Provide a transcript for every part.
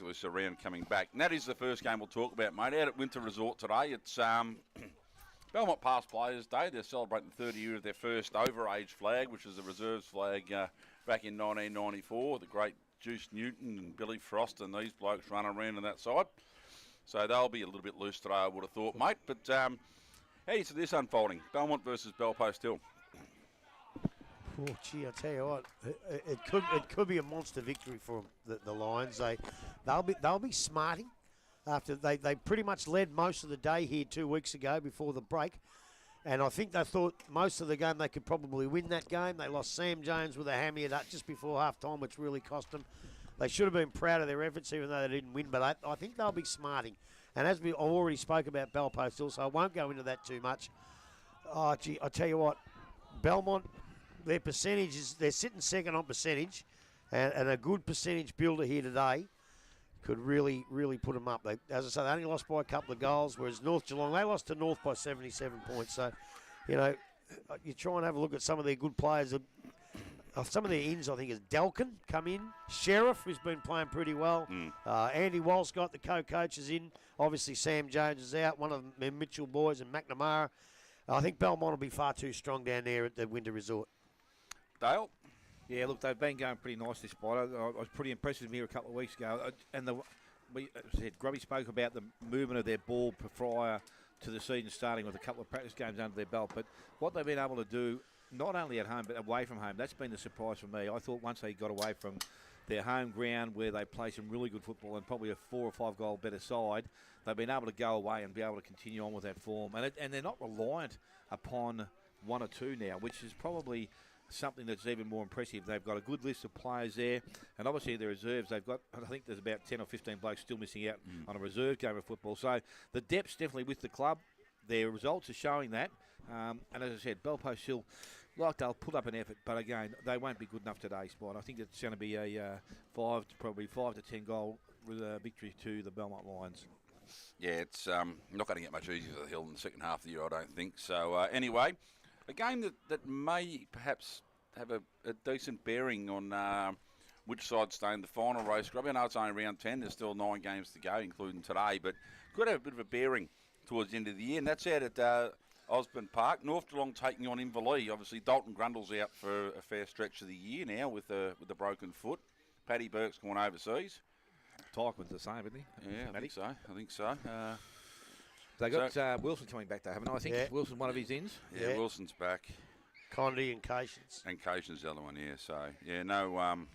ridiculous around coming back. And that is the first game we'll talk about, mate. Out at Winter Resort today, it's Belmont Past Players Day. They're celebrating the 30 year of their first overage flag, which is the reserves flag back in 1994. The great Juice Newton and Billy Frost and these blokes running around on that side. So they'll be a little bit loose today, I would have thought, mate. But how do you see this unfolding? Belmont versus Belpost Hill. Oh, gee, I tell you what, it could be a monster victory for the Lions. They'll be smarting after they pretty much led most of the day here 2 weeks ago before the break. And I think they thought most of the game they could probably win that game. They lost Sam Jones with a hammy just before half-time, which really cost them. They should have been proud of their efforts, even though they didn't win. But I think they'll be smarting. And as I already spoke about Belpost Hill, so I won't go into that too much. Oh, gee, I tell you what, Belmont, their percentages, they're sitting second on percentage, and a good percentage builder here today could really, really put them up. As I say, they only lost by a couple of goals, whereas North Geelong, they lost to North by 77 points. So, you try and have a look at some of their good players. Some of their ins, I think, is Delkin come in. Sheriff, who's been playing pretty well. Andy Walscott, the co-coach, is in. Obviously, Sam Jones is out. One of the Mitchell boys and McNamara. I think Belmont will be far too strong down there at the Winter Resort. Dale? Yeah, look, they've been going pretty nice this spot. I was pretty impressed with them here a couple of weeks ago. And Grubby spoke about the movement of their ball prior to the season starting with a couple of practice games under their belt. But what they've been able to do, not only at home but away from home, that's been the surprise for me. I thought once they got away from their home ground where they play some really good football and probably a 4 or 5 goal better side, they've been able to go away and be able to continue on with that form. And they're not reliant upon 1 or 2 now, which is probably something that's even more impressive. They've got a good list of players there, and obviously their reserves, they've got, I think there's about 10 or 15 blokes still missing out on a reserve game of football. So the depth's definitely with the club. Their results are showing that. And as I said, Belpost Hill, like they'll put up an effort, but again, they won't be good enough today, Spot. I think it's going to be a 5 to 10 goal victory to the Belmont Lions. Yeah, it's not going to get much easier for the Hill in the second half of the year, I don't think. So anyway, a game that may perhaps have a decent bearing on which side stay in the final race. I know it's only round 10. There's still 9 games to go, including today, but could have a bit of a bearing towards the end of the year. And that's out at Osborne Park. North Geelong taking on Inverleigh. Obviously, Dalton Grundle's out for a fair stretch of the year now with a broken foot. Paddy Burke's gone overseas. Tykman's the same, isn't he? Yeah, I think so. They got Wilson coming back, though, haven't they? I think Yeah. Wilson's one of his ins. Yeah, Wilson's back. Condy and Cations. And Cation's the other one, yeah. So, yeah, no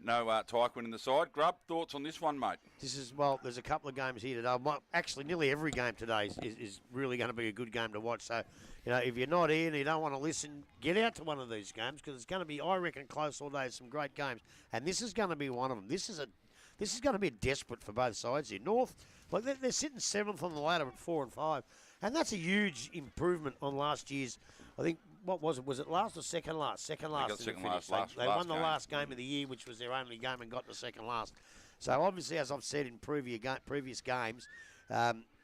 Tykman in the side. Grub, thoughts on this one, mate? There's a couple of games here today. Actually, nearly every game today is really going to be a good game to watch. So, if you're not here and you don't want to listen, get out to one of these games because it's going to be, I reckon, close all day. Some great games. And this is going to be one of them. This is going to be desperate for both sides here. North, they're sitting 7th on the ladder at 4 and 5. And that's a huge improvement on last year's, I think, what was it? Was it last or second last? Second last. They won the last game of the year, which was their only game, and got the second last. So obviously, as I've said in previous games,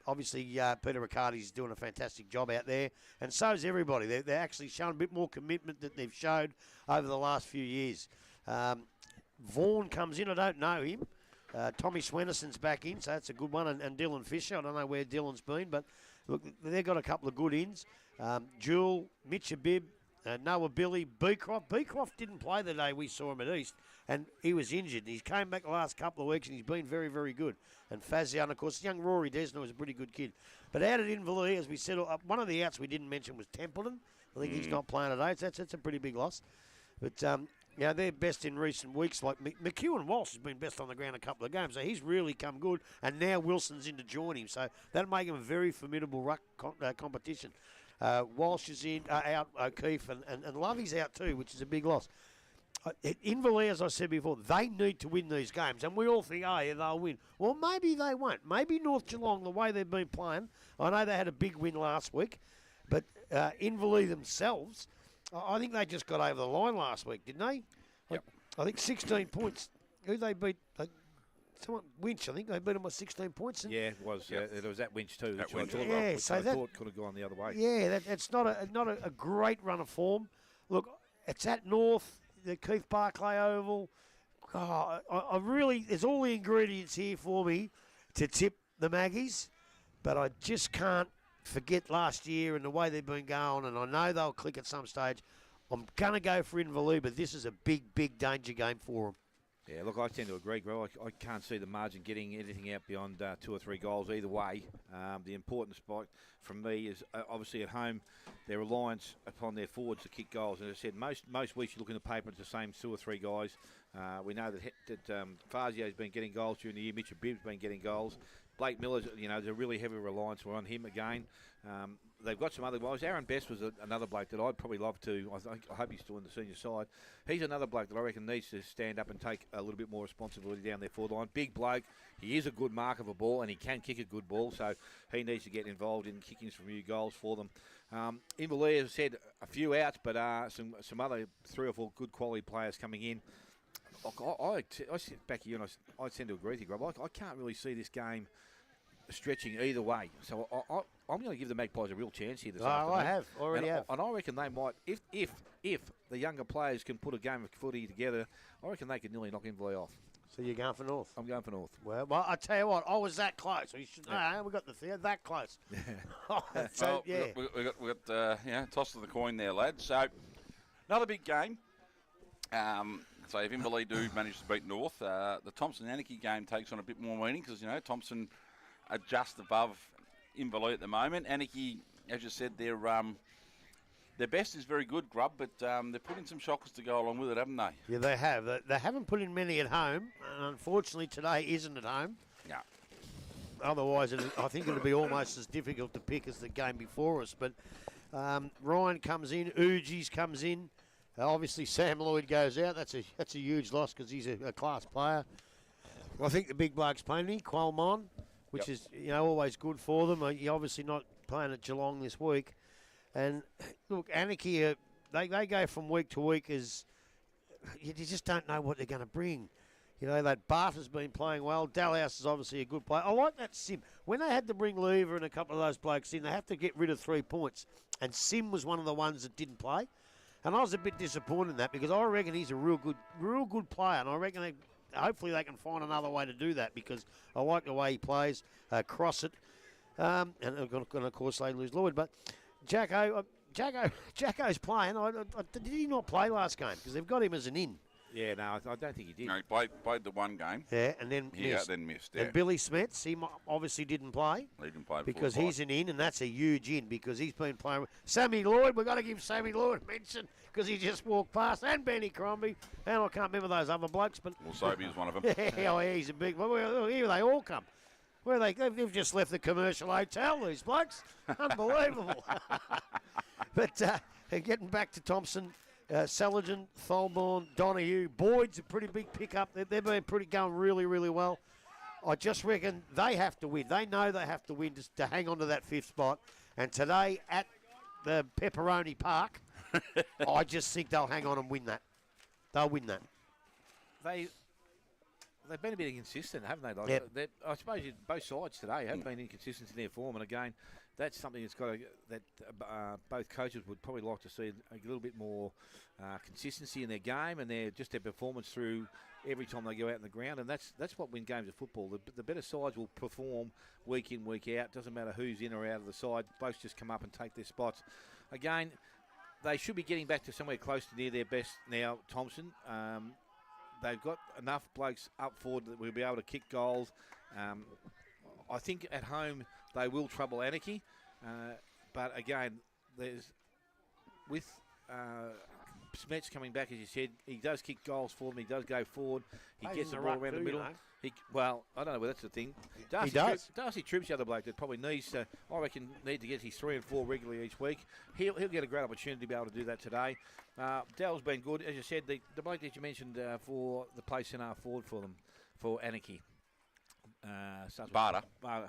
obviously Peter Riccardi's doing a fantastic job out there, and so is everybody. They're actually showing a bit more commitment that they've showed over the last few years. Vaughan comes in. I don't know him. Tommy Swennison's back in, so that's a good one. And Dylan Fisher, I don't know where Dylan's been, but look, they've got a couple of good ins. Jewel, Mitchabib, Noah Billy, Beecroft. Beecroft didn't play the day we saw him at East, and he was injured. He's came back the last couple of weeks, and he's been very, very good. And Fazian, of course, young Rory Desner was a pretty good kid. But out at Inverleigh, as we said, one of the outs we didn't mention was Templeton. I think he's not playing today, so that's a pretty big loss. But they're best in recent weeks. Like McEwen Walsh has been best on the ground a couple of games, so he's really come good. And now Wilson's in to join him, so that'll make him a very formidable ruck competition. Walsh is out, O'Keefe, and Lovey's out too, which is a big loss. Inverleigh, as I said before, they need to win these games, and we all think, they'll win. Well, maybe they won't. Maybe North Geelong, the way they've been playing, I know they had a big win last week, but Inverleigh themselves, I think they just got over the line last week, didn't they? Yep. I think 16 points. Who they beat? Winch, I think they beat them by 16 points. Yeah, it was. Yep. There was that Winch too. That Which Winch. I thought could have gone the other way. Yeah, it's not a great run of form. Look, it's at North, the Keith Barclay Oval. I really, there's all the ingredients here for me to tip the Maggies, but I just can't forget last year and the way they've been going, and I know they'll click at some stage. I'm going to go for Inverleigh, but this is a big, big danger game for them. Yeah, look, I tend to agree, Greg. I can't see the margin getting anything out beyond 2 or 3 goals either way. The important spot from me is obviously at home, their reliance upon their forwards to kick goals. And as I said, most weeks you look in the paper, it's the same 2 or 3 guys. We know that Fazio's been getting goals during the year. Mitchell Bibb's been getting goals. Blake Miller's, there's a really heavy reliance on him again. They've got some other guys. Aaron Best was another bloke that I'd probably love to. I hope he's still in the senior side. He's another bloke that I reckon needs to stand up and take a little bit more responsibility down their forward line. Big bloke. He is a good mark of a ball and he can kick a good ball, so he needs to get involved in kicking some new goals for them. Inverleigh, as I said, a few outs, but some other 3 or 4 good quality players coming in. Look, I sit back here and I tend to agree with you, Grub. I can't really see this game stretching either way. So I'm going to give the Magpies a real chance here this afternoon. I have. Already have. And I reckon they might, if the younger players can put a game of footy together, I reckon they could nearly knock Inverleigh off. So you're going for North? I'm going for North. Well, I tell you what, I was that close. We should know. We got the thing that close. So, yeah. We got toss of the coin there, lads. So another big game. So if Inverleigh do manage to beat North, the Thompson Anakie game takes on a bit more meaning because, Thompson are just above Inverleigh at the moment. Anakie, as you said, their best is very good, Grub, but they're putting some shockers to go along with it, haven't they? Yeah, they have. They haven't put in many at home, and unfortunately today isn't at home. Yeah. Otherwise, I think it'll be almost as difficult to pick as the game before us. But Ryan comes in, Uji's comes in. Obviously, Sam Lloyd goes out. That's a huge loss because he's a class player. Well, I think the big bloke's playing me, Qualmon, which is always good for them. You're obviously not playing at Geelong this week. And look, Anakie, they go from week to week as you just don't know what they're going to bring. That Barth has been playing well. Dalhouse is obviously a good player. I like that Sim. When they had to bring Lever and a couple of those blokes in, they have to get rid of 3 points. And Sim was one of the ones that didn't play. And I was a bit disappointed in that because I reckon he's a real good player. And I reckon hopefully they can find another way to do that because I like the way he plays, cross it. And of course they lose Lloyd. But Jacko's playing. Did he not play last game? Because they've got him as an in. Yeah, no, I don't think he did. No, he played the one game. Yeah, and then missed. Yeah. And Billy Smets, he obviously didn't play. He didn't play because he's an in, and that's a huge in because he's been playing. Sammy Lloyd, we've got to give Sammy Lloyd a mention because he just walked past, and Benny Crombie, and I can't remember those other blokes. But Sobe is one of them. yeah, he's a big one. Here they all come. They've just left the commercial hotel, these blokes. Unbelievable. But getting back to Thompson, Saladin, Tholborn, Donahue, Boyd's a pretty big pickup. They've been going really, really well. I just reckon they have to win. They know they have to win to hang on to that 5th spot. And today at the Pepperoni Park, I just think they'll hang on and win that. They'll win that. They've been a bit inconsistent, haven't they? Yep. I suppose both sides today have been inconsistent in their form, and again, that's something that both coaches would probably like to see a little bit more consistency in their game and their performance through every time they go out in the ground, and that's what wins games of football. The better sides will perform week in, week out. Doesn't matter who's in or out of the side. Blokes just come up and take their spots. Again, they should be getting back to somewhere close to near their best now, Thompson. They've got enough blokes up forward that will be able to kick goals. I think at home they will trouble Anakie. But again, with Smets coming back, as you said, he does kick goals for them. He does go forward. He gets the ball around the middle. Well, I don't know whether that's the thing. He does. Darcy Tripp's the other bloke that probably needs to, I reckon, need to get his 3 and 4 regularly each week. He'll get a great opportunity to be able to do that today. Dell's been good. As you said, the bloke that you mentioned for the play centre forward for them, for Anakie. Barter.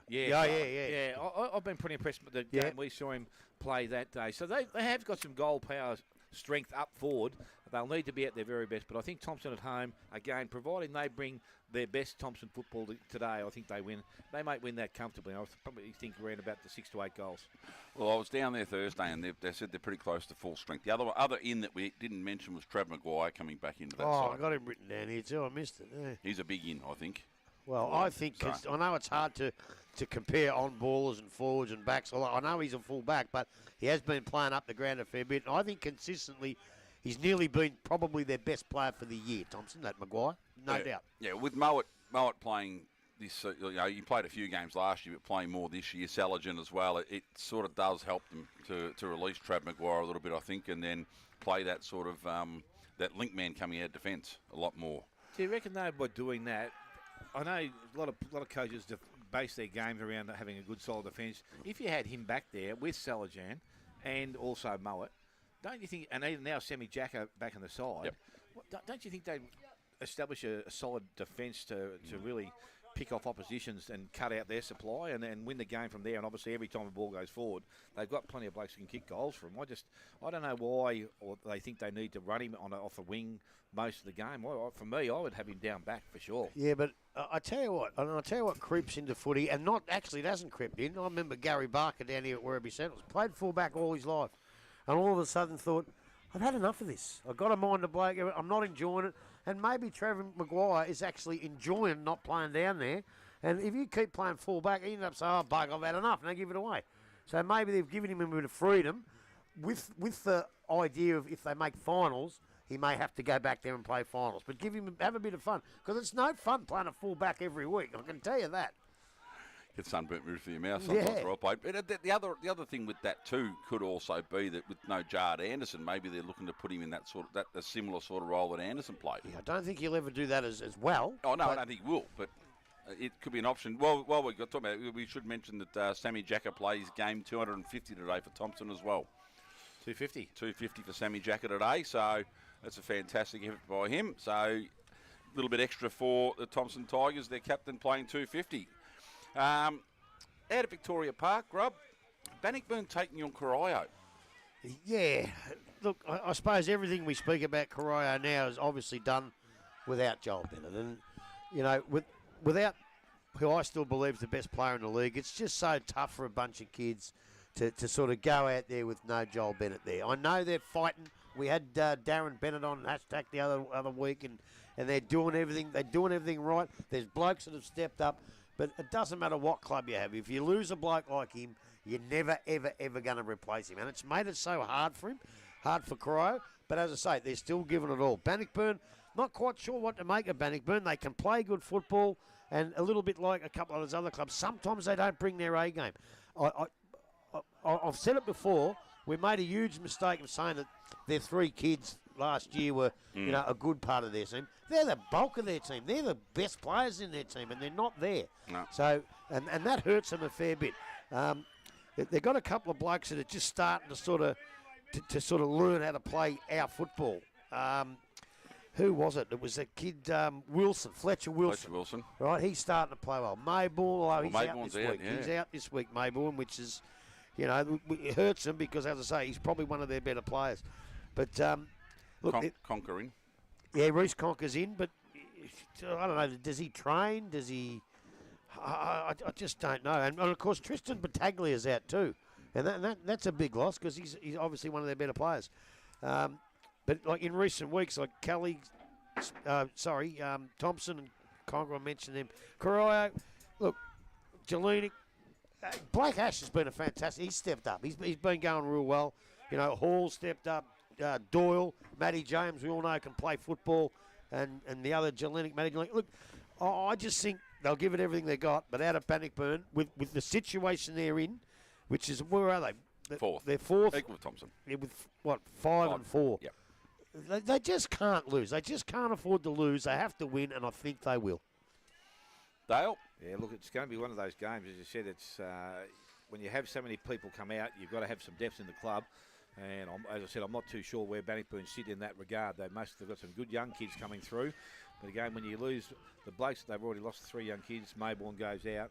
Yeah. I've been pretty impressed with the game we saw him play that day. So they have got some goal power strength up forward. They'll need to be at their very best. But I think Thompson at home, again, providing they bring their best Thompson football today, I think they win. They might win that comfortably. I probably think around about the 6 to 8 goals. Well, I was down there Thursday, and they said they're pretty close to full strength. The other in that we didn't mention was Trav Maguire coming back into that side. I got him written down here too. I missed it. Yeah. He's a big in, I think. Well, I think, cause I know it's hard to compare on ballers and forwards and backs. I know he's a full back, but he has been playing up the ground a fair bit. And I think consistently, he's nearly been probably their best player for the year, Thompson, that Maguire, no doubt. Yeah, with Mowat playing this, he played a few games last year, but playing more this year, Saligan as well, it sort of does help them to release Trav Maguire a little bit, I think, and then play that sort of, that link man coming out of defence a lot more. Do you reckon, though, by doing that, I know a lot of coaches base their games around having a good solid defence. If you had him back there with Saligan and also Mowat, don't you think, and even now Sammy Jacka back on the side, don't you think they'd establish a solid defence to really pick off oppositions and cut out their supply and win the game from there? And obviously every time the ball goes forward, they've got plenty of blokes who can kick goals for them. I don't know why, or they think they need to run him off the wing most of the game. For me, I would have him down back for sure. Yeah, but I tell you what creeps into footy, and not actually it hasn't crept in. I remember Gary Barker down here at Werribee Central, played fullback all his life, and all of a sudden thought, I've had enough of this. I've got to mind the bloke. I'm not enjoying it. And maybe Trevor Maguire is actually enjoying not playing down there. And if you keep playing fullback, he ends up saying, bug, I've had enough, and they give it away. So maybe they've given him a bit of freedom with the idea of if they make finals, he may have to go back there and play finals. But have a bit of fun. Because it's no fun playing a fullback every week, I can tell you that. Get sunburnt roof of your mouth sometimes, right, Blake? But the other thing with that too could also be that with no Jard Anderson, maybe they're looking to put him in that a similar sort of role that Anderson played. Yeah, I don't think he'll ever do that as well. Oh no, I don't think he will, but it could be an option. Well, while we're talking about it, we should mention that Sammy Jacka plays game 250 today for Thompson as well. 250. 250 for Sammy Jacka today, so that's a fantastic effort by him. So a little bit extra for the Thompson Tigers, their captain playing 250. Out of Victoria Park, Grub, Bannockburn taking on Corio. Yeah, look, I suppose everything we speak about Corio now is obviously done without Joel Bennett. And, without who I still believe is the best player in the league, it's just so tough for a bunch of kids to sort of go out there with no Joel Bennett there. I know they're fighting. We had Darren Bennett on hashtag the other week, and they're doing everything. They're doing everything right. There's blokes that have stepped up. But it doesn't matter what club you have. If you lose a bloke like him, you're never, ever, ever going to replace him. And it's made it so hard for him, hard for Corio. But as I say, they're still giving it all. Bannockburn, not quite sure what to make of Bannockburn. They can play good football, and a little bit like a couple of those other clubs, sometimes they don't bring their A game. I've said it before. We made a huge mistake of saying that their 3 kids last year were, a good part of their team. They're the bulk of their team. They're the best players in their team, and they're not there. No. So, and that hurts them a fair bit. They've got a couple of blokes that are just starting to sort of learn how to play our football. Who was it? It was a kid, Fletcher Wilson. Right, he's starting to play well. Mayborn, he's out this week. Yeah. He's out this week, Mayborn, which is, it hurts him because, as I say, he's probably one of their better players. But look, Conquering. Yeah, Reece Conker's in, but I don't know. Does he train? Does he? I just don't know. And of course, Tristan Battaglia's out too, and that's a big loss because he's obviously one of their better players. But like in recent weeks, like Kelly, Thompson and Conker, I mentioned them. Corio, look, Jelenic, Blake Ash has been a fantastic. He's stepped up. He's been going real well. Hall stepped up. Doyle, Matty James, we all know can play football, and the other Jelenic, Matty Jelenic. Look, I just think they'll give it everything they got, but out of Bannockburn, with the situation they're in, which is, where are they? Fourth. They're fourth. Equal with Thompson. Yeah, with, 5 and 4. Yep. They just can't lose. They just can't afford to lose. They have to win, and I think they will. Dale? Yeah, look, it's going to be one of those games, as you said, it's when you have so many people come out, you've got to have some depth in the club. And as I said, I'm not too sure where Bannockburn sit in that regard. They've got some good young kids coming through. But again, when you lose the blokes, they've already lost 3 young kids. Mayborn goes out.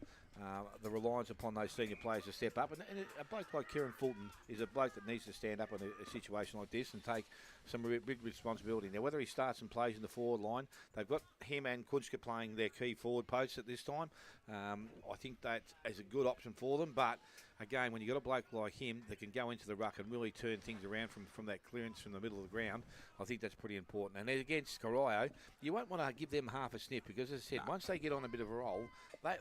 the reliance upon those senior players to step up. And a bloke like Kieran Fulton is a bloke that needs to stand up in a situation like this and take some big responsibility. Now, whether he starts and plays in the forward line, they've got him and Kunchka playing their key forward posts at this time. I think that is a good option for them. But, again, when you've got a bloke like him that can go into the ruck and really turn things around from that clearance from the middle of the ground, I think that's pretty important. And against Corio, you won't want to give them half a sniff because, as I said, once they get on a bit of a roll,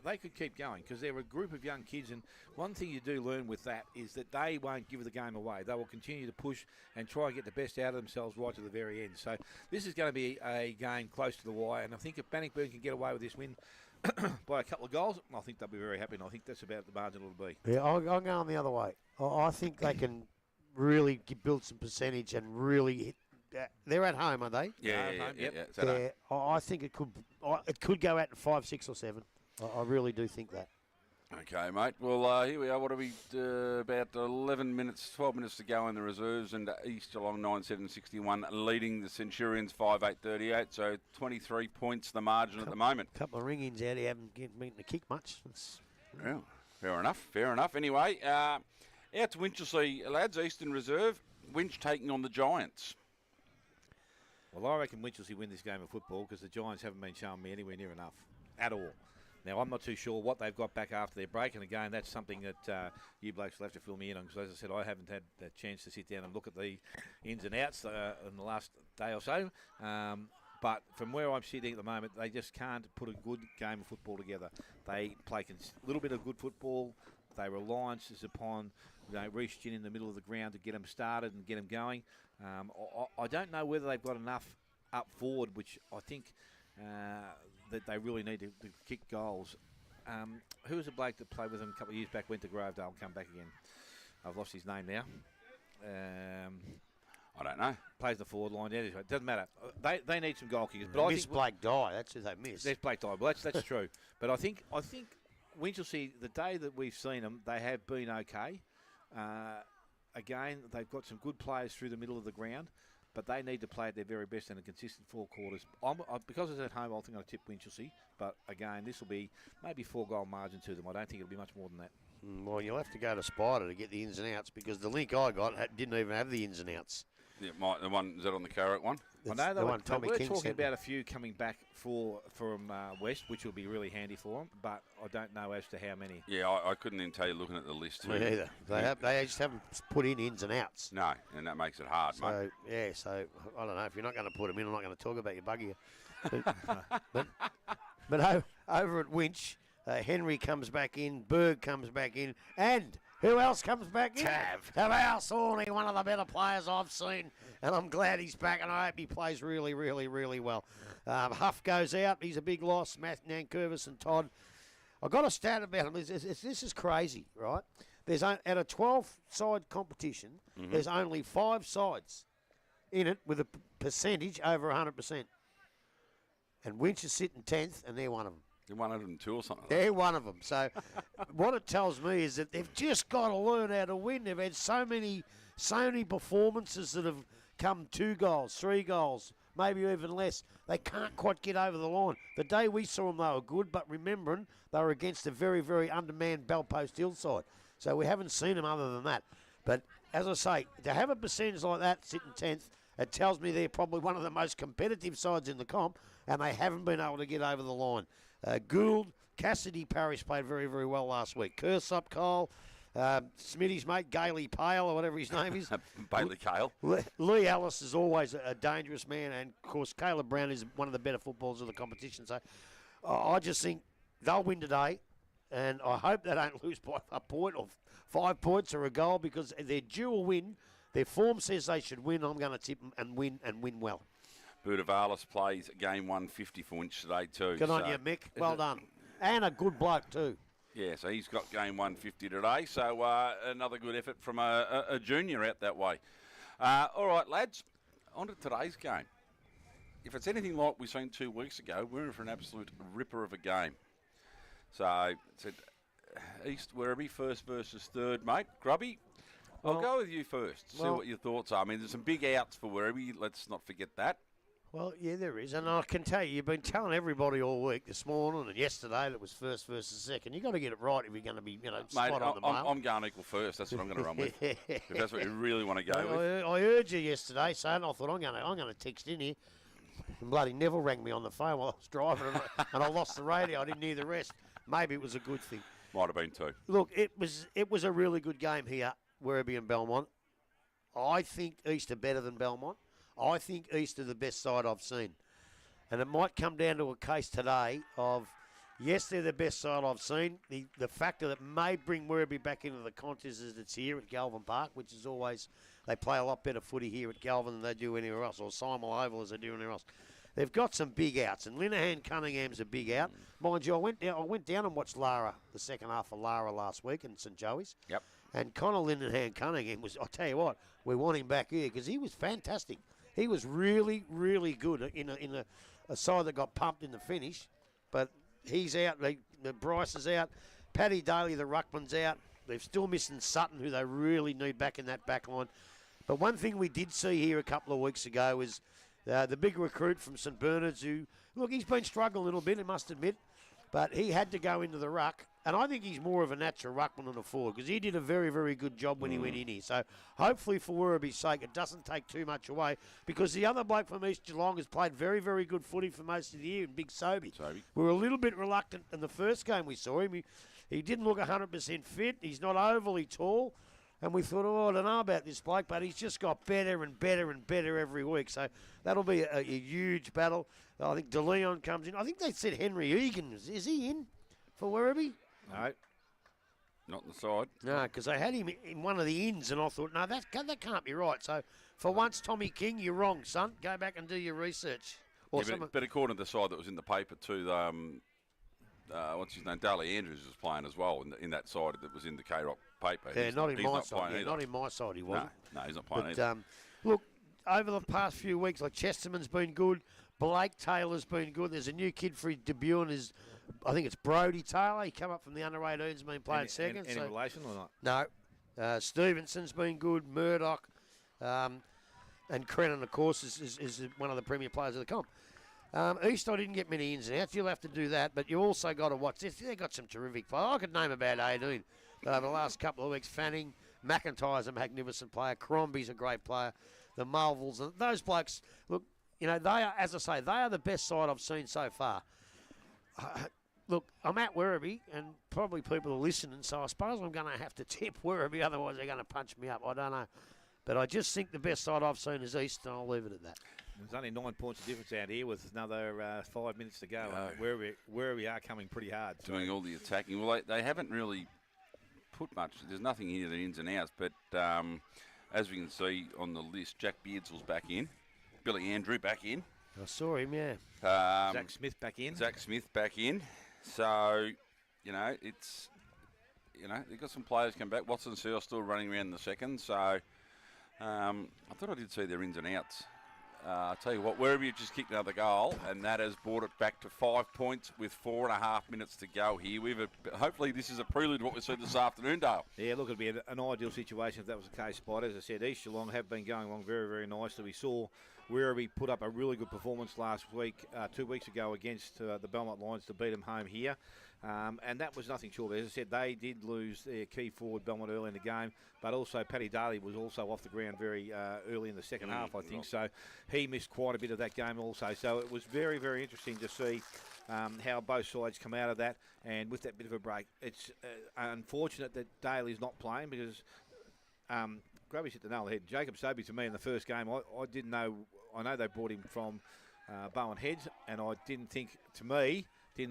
they could keep going because they're a group of young kids. And one thing you do learn with that is that they won't give the game away. They will continue to push and try and get the best out of themselves right to the very end. So this is going to be a game close to the wire. And I think if Bannockburn can get away with this win by a couple of goals, I think they'll be very happy. And I think that's about the margin it'll be. Yeah, I'll go on the other way. I think they can really build some percentage and really hit. They're at home, are they? Yeah. It's at home. I think it could go out to 5, 6, or 7. I really do think that. Okay, mate. Well, here we are. What are we? About 12 minutes to go in the reserves, and East Geelong 9-7-61, leading the Centurions 5-8-38. So 23 points the margin at the moment. A couple of ring-ins out. He haven't been to kick much. Yeah, fair enough. Anyway, out to Winchelsea, lads. Eastern Reserve. Winch taking on the Giants. Well, I reckon Winchelsea win this game of football because the Giants haven't been showing me anywhere near enough at all. Now, I'm not too sure what they've got back after their break, and again, that's something that you blokes will have to fill me in on, because as I said, I haven't had the chance to sit down and look at the ins and outs in the last day or so. But from where I'm sitting at the moment, they just can't put a good game of football together. They play a little bit of good football. They reliance is upon Reece Ginn in the middle of the ground to get them started and get them going. I don't know whether they've got enough up forward, which I think that they really need to kick goals. Who was the bloke that played with them a couple of years back, went to Grovedale and come back again? I've lost his name now. I don't know. Plays the forward line. Yeah, it doesn't matter. They need some goal kickers. But I miss think Blake Dye. That's who they miss. There's Blake Dye. Well, that's true. But I think Winchelsea, the day that we've seen them, they have been okay. Again, they've got some good players through the middle of the ground, but they need to play at their very best in a consistent 4 quarters. Because it's at home, I think I'll tip Winchelsea. But again, this will be maybe 4-goal margin to them. I don't think it'll be much more than that. Well, you'll have to go to Spider to get the ins and outs, because the link I got didn't even have the ins and outs. Yeah, the one, is that on the Carrick one? I know the one Tommy we're King talking sent about a few coming back from West, which will be really handy for them, but I don't know as to how many. Yeah, I couldn't even tell you looking at the list. Me either. They just haven't put in ins and outs. No, and that makes it hard, mate. So I don't know. If you're not going to put them in, I'm not going to talk about your buggy. But over at Winch, Henry comes back in, Berg comes back in, and who else comes back in? Tav Thorny, one of the better players I've seen, and I'm glad he's back, and I hope he plays really, really, really well. Huff goes out. He's a big loss. Matt Nankervis and Todd. I've got a stat about him. This is crazy, right? There's at a 12-side competition, there's only 5 sides in it with a percentage over 100%. And Winch is sitting 10th, and they're one of them. They're 102 or something. They're one of them. So what it tells me is that they've just got to learn how to win. They've had so many performances that have come 2 goals, 3 goals, maybe even less. They can't quite get over the line. The day we saw them, they were good, but remembering they were against a very, very undermanned Bellpost Hillside. So we haven't seen them other than that. But as I say, to have a percentage like that sitting 10th, it tells me they're probably one of the most competitive sides in the comp, and they haven't been able to get over the line. Gould, Cassidy Parish played very, very well last week. Cursup Cole, Smitty's mate, Gailey Pale, or whatever his name is. Bailey Cale. Lee Ellis is always a dangerous man, and, of course, Caleb Brown is one of the better footballers of the competition. So I just think they'll win today, and I hope they don't lose by a point or 5 points or a goal, because they're due a win. Their form says they should win. I'm going to tip them and win well. Budavalis plays game 150 for Winch today too. Good on you, Mick. Well done. And a good bloke too. Yeah, so he's got game 150 today. So another good effort from a junior out that way. All right, lads, on to today's game. If it's anything like we've seen 2 weeks ago, we're in for an absolute ripper of a game. So it's East Werribee, first versus third, mate. Grubby, I'll go with you first. See what your thoughts are. I mean, there's some big outs for Werribee. Let's not forget that. Well, yeah, there is. And I can tell you, you've been telling everybody all week, this morning and yesterday, that it was first versus second. You've got to get it right if you're going to be, spot on the mark. I'm going equal first. That's what I'm going to run with. If that's what you really want to go with. I heard you yesterday saying, I thought, I'm going to text in here. And bloody Neville rang me on the phone while I was driving and I lost the radio. I didn't hear the rest. Maybe it was a good thing. Might have been too. Look, it was a really good game here, Werribee and Belmont. I think East are better than Belmont. I think East are the best side I've seen. And it might come down to a case today of, yes, they're the best side I've seen. The factor that may bring Werribee back into the contest is it's here at Galvin Park, which is always, they play a lot better footy here at Galvin than they do anywhere else, or Simon Oval as they do anywhere else. They've got some big outs, and Linehan Cunningham's a big out. Mind you, I went down and watched Lara, the second half of Lara last week in St Joey's. Yep. And Connor Linehan Cunningham was, I'll tell you what, we want him back here because he was fantastic. He was really, really good in a side that got pumped in the finish. But he's out. Bryce is out. Paddy Daly, the ruckman's out. They're still missing Sutton, who they really need back in that back line. But one thing we did see here a couple of weeks ago is the big recruit from St Bernard's, who, look, he's been struggling a little bit, I must admit. But he had to go into the ruck. And I think he's more of a natural ruckman than a forward because he did a very, very good job when he went in here. So hopefully for Werribee's sake, it doesn't take too much away because the other bloke from East Geelong has played very, very good footy for most of the year in Big Sobey. We were a little bit reluctant in the first game we saw him. He didn't look 100% fit. He's not overly tall. And we thought, I don't know about this bloke, but he's just got better and better and better every week. So that'll be a huge battle. I think De Leon comes in. I think they said Henry Egan. Is he in for Werribee? No, not on the side. No, because they had him in one of the ins, and I thought, no, that can't be right. So for once, Tommy King, you're wrong, son. Go back and do your research. But according to the side that was in the paper too, what's his name, Daly Andrews was playing as well in that side that was in the K-Rock paper. Yeah, not in my side. Yeah, not in my side, he wasn't. No, he's not playing either. Look, over the past few weeks, like Chesterman's been good. Blake Taylor's been good. There's a new kid for his debut, and I think it's Brody Taylor. He come up from the under-18s and been playing second. Any relation or not? No. Stevenson's been good. Murdoch. And Crennan, of course, is one of the premier players of the comp. East, I didn't get many ins and outs. You'll have to do that, but you also got to watch this. They've got some terrific players. I could name about 18 over the last couple of weeks. Fanning, McIntyre's a magnificent player. Crombie's a great player. The Marvels, those blokes, look, they are, as I say, they are the best side I've seen so far. Look, I'm at Werribee, and probably people are listening, so I suppose I'm going to have to tip Werribee, otherwise they're going to punch me up. I don't know. But I just think the best side I've seen is East, and I'll leave it at that. There's only 9 points of difference out here with another 5 minutes to go. Where we are coming pretty hard. Doing all the attacking. Well, they haven't really put much. There's nothing here, the ins and outs. But as we can see on the list, Jack Beardsley's back in. Billy Andrew back in. I saw him, yeah. Zach Smith back in. So, it's, they've got some players come back. Watson Searle still running around in the second. So, I thought I did see their ins and outs. I'll tell you what, Werribee just kicked another goal, and that has brought it back to 5 points with 4.5 minutes to go here. Hopefully this is a prelude to what we see this afternoon, Dale. Yeah, look, it'd be an ideal situation if that was the case, Spot. As I said, East Geelong have been going along very, very nicely. We saw Werribee put up a really good performance last week, 2 weeks ago against the Belmont Lions to beat them home here. And that was nothing short. As I said, they did lose their key forward, Belmont, early in the game, but also Paddy Daly was also off the ground very early in the second half, I think. So he missed quite a bit of that game also. So it was very, very interesting to see how both sides come out of that. And with that bit of a break, it's unfortunate that Daly's not playing because Grubby's hit the nail on the head. Jacob Sobey, to me, in the first game, I didn't know. I know they brought him from Bowen Heads, and I didn't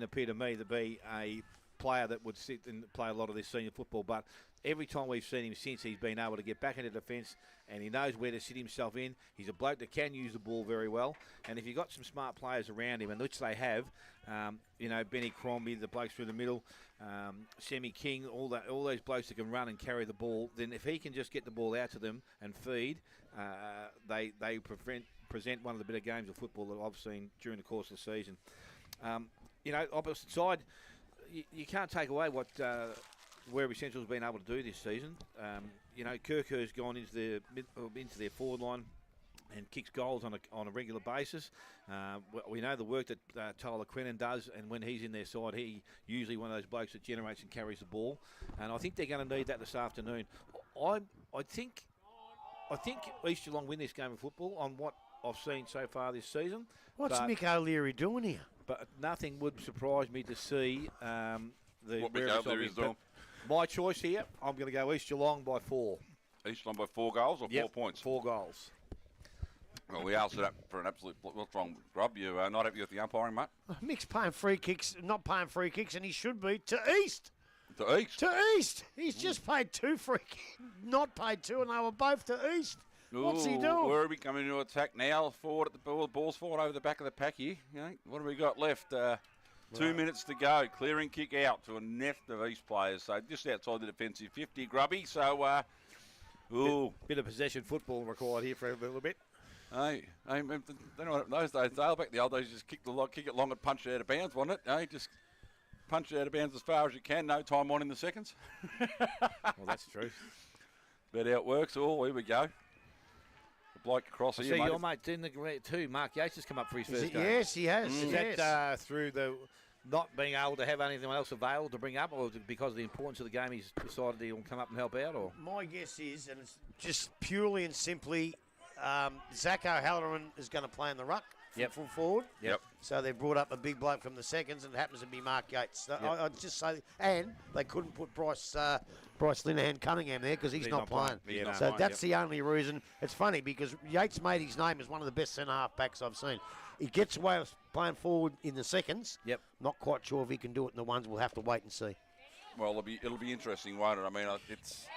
appear to me to be a player that would sit and play a lot of this senior football. But every time we've seen him since, he's been able to get back into defence, and he knows where to sit himself in. He's a bloke that can use the ball very well. And if you've got some smart players around him, and which they have, Benny Crombie, the blokes through the middle, Semi King, all those blokes that can run and carry the ball, then if he can just get the ball out to them and feed, they present one of the better games of football that I've seen during the course of the season. Opposite side, you can't take away what Werribee Central's been able to do this season. Kirker's gone into their forward line. and kicks goals on a regular basis. We know the work that Tyler Quinnan does, and when he's in their side, he usually one of those blokes that generates and carries the ball. And I think they're going to need that this afternoon. I think East Geelong win this game of football on what I've seen so far this season. What's Mick O'Leary doing here? But nothing would surprise me to see what Mick O'Leary's doing. My choice here, I'm going to go East Geelong by 4. East Geelong by 4 goals or 4 points? 4 goals. Well, we asked it up for an absolute. What's wrong, Rob? You not happy with the umpiring, mate? Mick's paying free kicks, not paying free kicks, and he should be to East. To East? To East. He's just paid 2 free kicks, not paid 2, and they were both to East. What's he doing? Werribee coming into attack now. Forward at the ball. Ball's forward over the back of the pack here. You know, what have we got left? 2 minutes to go. Clearing kick out to a nest of East players. So just outside the defensive 50, Grubby. So, bit of possession football required here for a little bit. Hey, those days, Dale, back in the old days, just kick it long and punch it out of bounds, wasn't it? Hey, just punch it out of bounds as far as you can. No time on in the seconds. Well, that's true. But how it works. Oh, here we go. The bloke across here, mate. Your mate's in the too. Mark Yates has come up for his first game. Yes, he has. Is that through the not being able to have anything else available to bring up, or because of the importance of the game, he's decided he'll come up and help out? Or my guess is, and it's just purely and simply, Zach O'Halloran is going to play in the ruck, full forward. Yep. So they've brought up a big bloke from the seconds, and it happens to be Mark Yates. So I'd just say, and they couldn't put Bryce Linehan Cunningham there because he's not playing. That's the only reason. It's funny because Yates made his name as one of the best centre-half backs I've seen. He gets away with playing forward in the seconds. Yep. Not quite sure if he can do it in the ones. We'll have to wait and see. Well, it'll be interesting, won't it? I mean, it's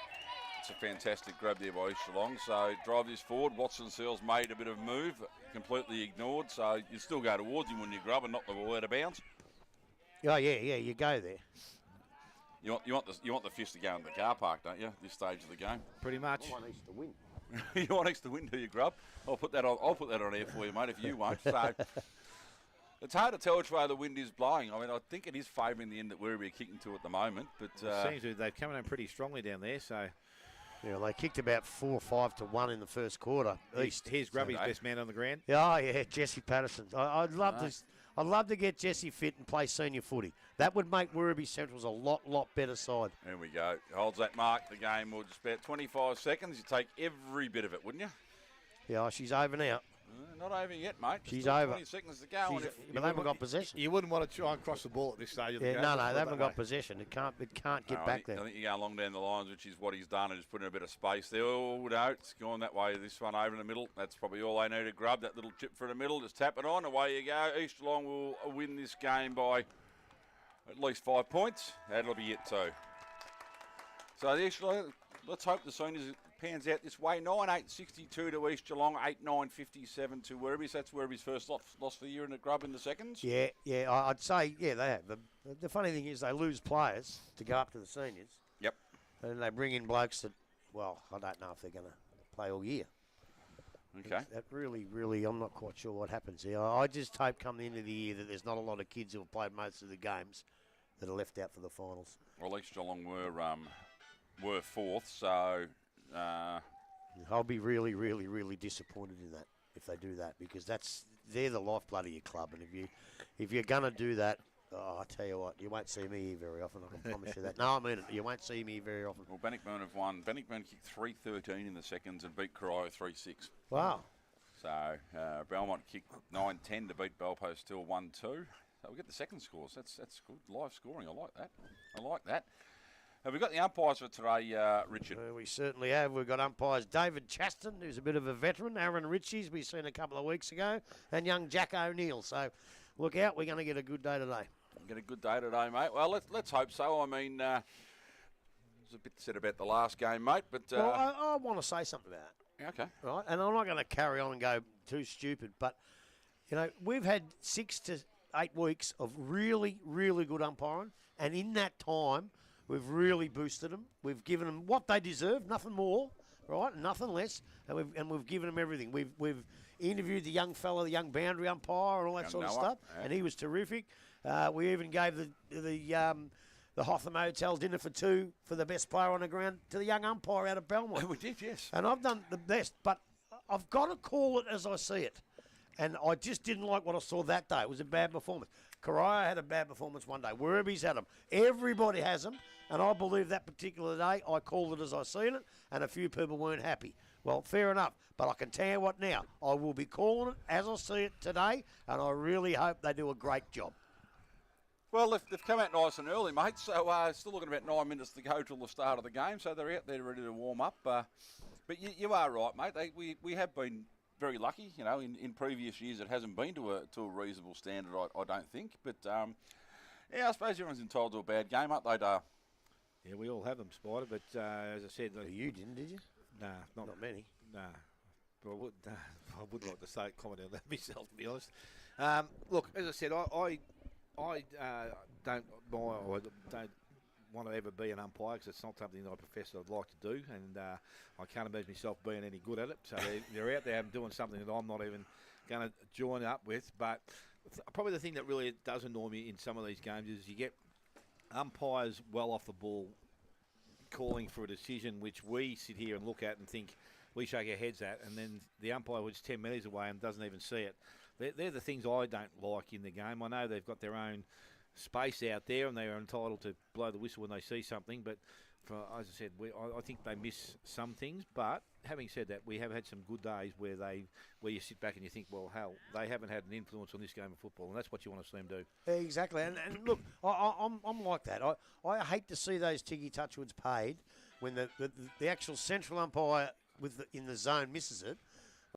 a fantastic grab there by East Geelong. So drive this forward. Watson Seals made a bit of a move, completely ignored. So you still go towards him when you grab and not the ball out of bounds. Oh yeah, you go there. You want the fist to go in the car park, don't you? This stage of the game. Pretty much. I want East to win. You want East to win, do you, Grub? I'll put that on air for you, mate. If you won't, so it's hard to tell which way the wind is blowing. I mean, I think it is favouring the end that Werribee are kicking to at the moment, but seems to they've come in pretty strongly down there. So yeah, they kicked about 4 or 5 to 1 in the first quarter. East. Here's Grubby's best man on the ground. Oh yeah, Jesse Patterson. I'd love to get Jesse fit and play senior footy. That would make Werribee Central's a lot better side. There we go. Holds that mark. The game will just about 25 seconds. You take every bit of it, wouldn't you? Yeah, she's over now. Not over yet, mate. She's over. 20 seconds to go. But they haven't got possession. You wouldn't want to try and cross the ball at this stage of the game. No, they haven't got possession. It can't get back there. I think you go along down the lines, which is what he's done, and just put in a bit of space there. Oh, no, it's gone that way. This one over in the middle. That's probably all they need to grab, that little chip for the middle. Just tap it on. Away you go. East Geelong will win this game by at least 5 points. That'll be it too. So the East Geelong, let's hope the seniors pans out this way. 9-8-62 to East Geelong, 8-9-57 to Werribee. So that's Werribee's first loss for the year in the grub in the seconds. Yeah, I'd say, they have. The funny thing is they lose players to go up to the seniors. Yep. And they bring in blokes that, well, I don't know if they're going to play all year. Okay. That really, I'm not quite sure what happens here. I just hope come the end of the year that there's not a lot of kids who have played most of the games that are left out for the finals. Well, East Geelong were fourth, so... I'll be really disappointed in that if they do that, because they're the lifeblood of your club, and if you're gonna do that, I tell you what, you won't see me here very often. I can promise you that. No, I mean it. You won't see me very often. Well, Bannockburn have won. Bannockburn kicked 3-13 in the seconds and beat Corio 3-6. Wow. So Belmont kicked 9-10 to beat Belpo still 1-2. So we get the second scores. That's good live scoring. I like that. Have we got the umpires for today, Richard? We certainly have. We've got umpires David Chaston, who's a bit of a veteran, Aaron Ritchies, we've seen a couple of weeks ago, and young Jack O'Neill. So look out, we're going to get a good day today. Get a good day today, mate. Well, let's hope so. I mean, there's a bit said about the last game, mate, but... well, I want to say something about it. Okay. Right, and I'm not going to carry on and go too stupid, but, we've had 6 to 8 weeks of really good umpiring, and in that time... we've really boosted them. We've given them what they deserve, nothing more, right, and nothing less. And we've given them everything. We've interviewed the young fella, the young boundary umpire, and all that sort of stuff, and he was terrific. We even gave the Hotham Hotel dinner for 2 for the best player on the ground to the young umpire out of Belmont. We did, yes. And I've done the best, but I've got to call it as I see it. And I just didn't like what I saw that day. It was a bad performance. Karaya had a bad performance one day. Werribee's had them. Everybody has them. And I believe that particular day, I called it as I seen it, and a few people weren't happy. Well, fair enough. But I can tell you what now. I will be calling it as I see it today, and I really hope they do a great job. Well, they've come out nice and early, mate, so still looking about 9 minutes to go till the start of the game, so they're out there ready to warm up. But you are right, mate. We have been very lucky, you know. In previous years, it hasn't been to a reasonable standard, I don't think. But, yeah, I suppose everyone's entitled to a bad game, aren't they, Dale? Yeah, we all have them, Spider, but as I said... You didn't, did you? Nah, not many. Nah. But I would like to say comment on that myself, to be honest. Look, as I said, I don't want to ever be an umpire because it's not something that I profess that I'd like to do, and I can't imagine myself being any good at it. So they're out there doing something that I'm not even going to join up with. But probably the thing that really does annoy me in some of these games is you get umpires well off the ball calling for a decision which we sit here and look at and think we shake our heads at, and then the umpire was 10 metres away and doesn't even see it. They're the things I don't like in the game. I know they've got their own space out there and they're entitled to blow the whistle when they see something, but as I said, I think they miss some things. But having said that, we have had some good days where you sit back and you think, well, hell, they haven't had an influence on this game of football, and that's what you want to see them do. Exactly, and look, I'm like that. I hate to see those Tiggy Touchwoods paid when the actual central umpire in the zone misses it,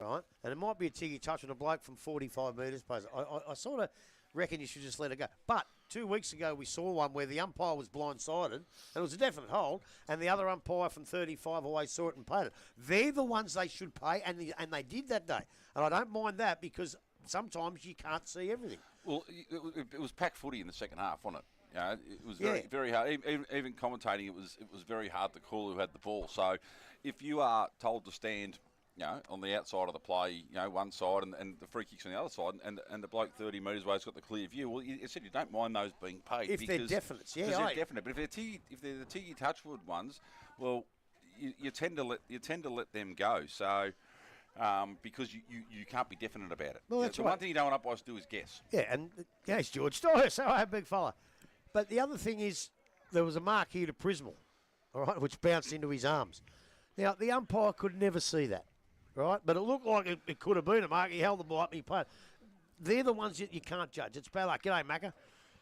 right? And it might be a Tiggy Touchwood, a bloke from 45 metres. I sort of reckon you should just let it go. But 2 weeks ago we saw one where the umpire was blindsided, and it was a definite hold, and the other umpire from 35 away saw it and paid it. They're the ones they should pay, and they did that day. And I don't mind that because sometimes you can't see everything. Well, it was packed footy in the second half, wasn't it? You know, it was very hard. Even commentating, it was very hard to call who had the ball. So if you are told to stand, you know, on the outside of the play, you know, one side and the free kicks on the other side, and the bloke 30 metres away has got the clear view, well, you said you don't mind those being paid. If they're definites, yeah. They're definite. But if they're the Tiggy Touchwood ones, well, you tend to let them go. So because you can't be definite about it. Well, that's the right. one thing you don't want umpires to do is guess. Yeah, and yes, George, so big fella. But the other thing is, there was a mark here to Prismal, all right, which bounced into his arms. Now, the umpire could never see that, right? But it looked like it could have been a mark. He held the ball up and he played. They're the ones that you can't judge. It's bad luck. G'day, Macca.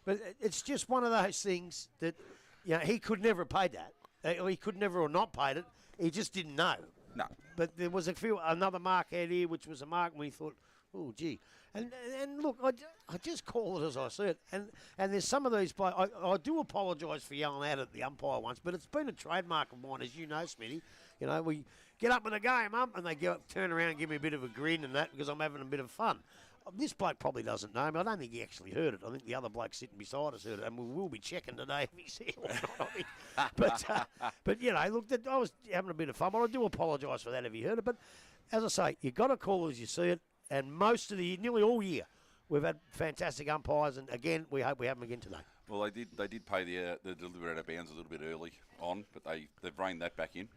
But it's just one of those things that, you know, he could never have paid that. Or he could never or not paid it. He just didn't know. No. But there was another mark out here, which was a mark, and we thought, oh, gee. And look, I just call it as I see it. And there's some of these players, I do apologise for yelling out at the umpire once, but it's been a trademark of mine, as you know, Smitty. You know, we get up in the game, and they turn around and give me a bit of a grin and that because I'm having a bit of fun. This bloke probably doesn't know me. I don't think he actually heard it. I think the other bloke sitting beside us heard it, and we will be checking today if he's here or not. I mean, but you know, look, I was having a bit of fun, but I do apologise for that if you heard it. But as I say, you've got to call it as you see it. And most of nearly all year, we've had fantastic umpires, and again, we hope we have them again today. Well, they did pay the delivery out of bounds a little bit early on, but they've reined that back in.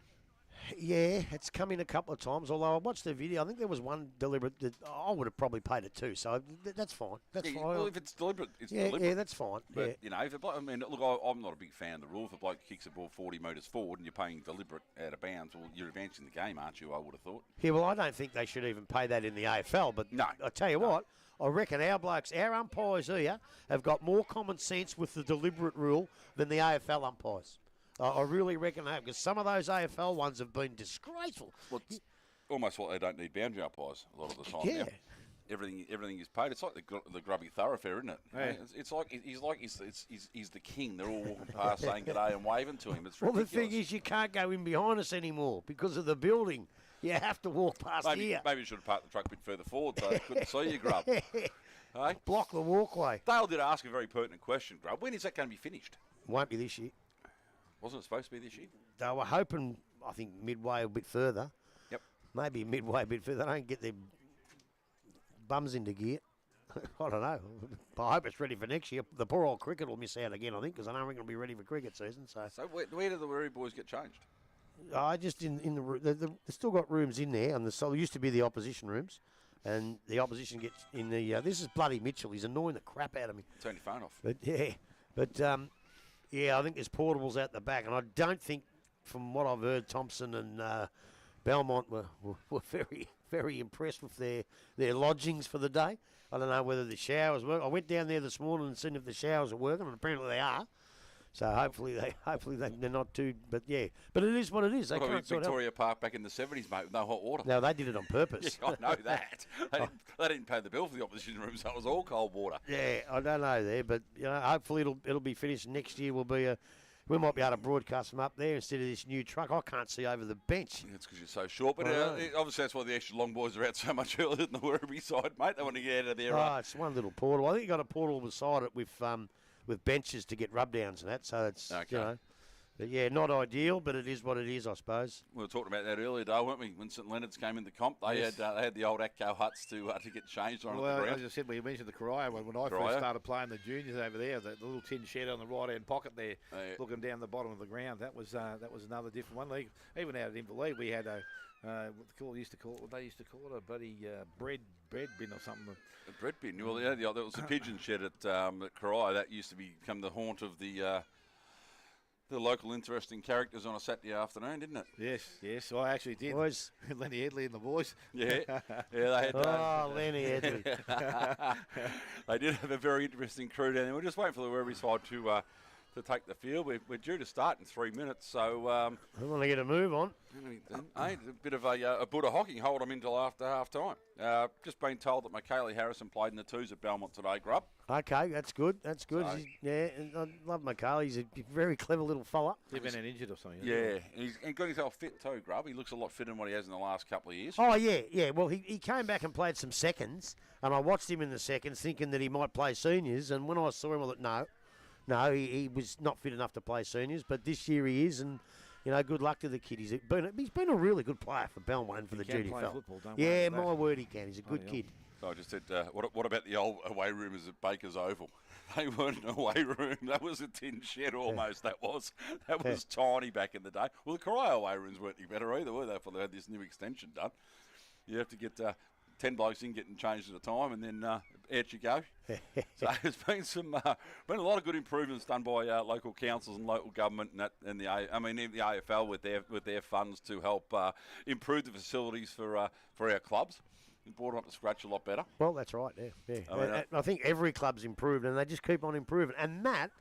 Yeah, it's come in a couple of times, although I watched the video. I think there was one deliberate that I would have probably paid it too, so that's fine. That's fine. Well, if it's deliberate, it's deliberate. Yeah, that's fine. But, you know, if I mean, look, I'm not a big fan of the rule. If a bloke kicks a ball 40 metres forward and you're paying deliberate out of bounds, well, you're advancing the game, aren't you, I would have thought. Yeah, well, I don't think they should even pay that in the AFL, but no, I tell you what, I reckon our umpires here have got more common sense with the deliberate rule than the AFL umpires. I really reckon that, because some of those AFL ones have been disgraceful. Well, it's almost like they don't need boundary umpires a lot of the time. Yeah. Now. Everything is paid. It's like the grubby thoroughfare, isn't it? Yeah. It's like he's the king. They're all walking past saying g'day and waving to him. It's ridiculous. The thing is, you can't go in behind us anymore because of the building. You have to walk past here. Maybe you should have parked the truck a bit further forward so they couldn't see you, Grub. Hey? Block the walkway. Dale did ask a very pertinent question, Grub. When is that going to be finished? Won't be this year. Wasn't it supposed to be this year? They were hoping, I think, midway a bit further. Yep. Maybe midway a bit further. They don't get their bums into gear. I don't know. I hope it's ready for next year. The poor old cricket will miss out again, I think, because I don't think it'll be ready for cricket season. So where do the Werribee boys get changed? I just in they've still got rooms in there, and there used to be the opposition rooms, and the opposition gets in the. This is bloody Mitchell. He's annoying the crap out of me. Turn your phone off. But I think there's portables out the back, and I don't think, from what I've heard, Thompson and Belmont were very, very impressed with their lodgings for the day. I don't know whether the showers work. I went down there this morning and seen if the showers are working, and apparently they are. So hopefully they're not too. But it is what it is. They can't sort Victoria Park back in the 70s, mate, with no hot water. No, they did it on purpose. Yeah, I know that. They didn't pay the bill for the opposition room, so it was all cold water. Yeah, I don't know there, but hopefully it'll be finished. Next year we might be able to broadcast them up there instead of this new truck. I can't see over the bench. That's because you're so short. But obviously that's why the extra long boys are out so much earlier than the Werribee side, mate. They want to get out of there. It's one little portal. I think you got a portal beside it with benches to get rub downs and that. So it's but not ideal, but it is what it is, I suppose. We were talking about that earlier, though, weren't we? When St Leonard's came in the comp, they had the old Atco huts to get changed on. Well, the ground. as I said, we mentioned the Corio when I first started playing the juniors over there. The little tin shed on the right hand pocket there, looking down the bottom of the ground. That was another different one. Even out at Inverleigh, we had they used to call it a bloody bread bin or something. A bread bin. Well, there was a pigeon shed at Corio. That used to become the haunt of the local interesting characters on a Saturday afternoon, didn't it? Yes, I actually did. Boys. Lenny Headley and the boys. Yeah, they had. Lenny Headley. They did have a very interesting crew down there. We're just waiting for the Werribee side to take the field. We're due to start in 3 minutes, so I want to get a move on. A bit of a Buddha hockey hold them until after half time. Just been told that Michaeli Harrison played in the twos at Belmont today, Grub. Okay, that's good. That's good. So, and I love Michaeli. He's a very clever little fella. He's been injured or something. Yeah, he's got himself fit too, Grub. He looks a lot fitter than what he has in the last couple of years. Oh, yeah. Well, he came back and played some seconds, and I watched him in the seconds thinking that he might play seniors, and when I saw him, I thought, no, he was not fit enough to play seniors, but this year he is, and good luck to the kid. He's been a really good player for Belmont and for the GDFNL. Yeah, my word, he can. He's a good kid. So I just said, what about the old away rooms at Baker's Oval? They weren't an away room. That was a tin shed almost. That was tiny back in the day. Well, the Corio away rooms weren't any better either, were they? Before they had this new extension done. You have to get 10 blokes in getting changed at a time, and then out you go. So there's been been a lot of good improvements done by local councils and local government and the AFL with their funds to help improve the facilities for our clubs. Brought them up to scratch a lot better. Well, that's right. Yeah. I think every club's improved, and they just keep on improving. And that,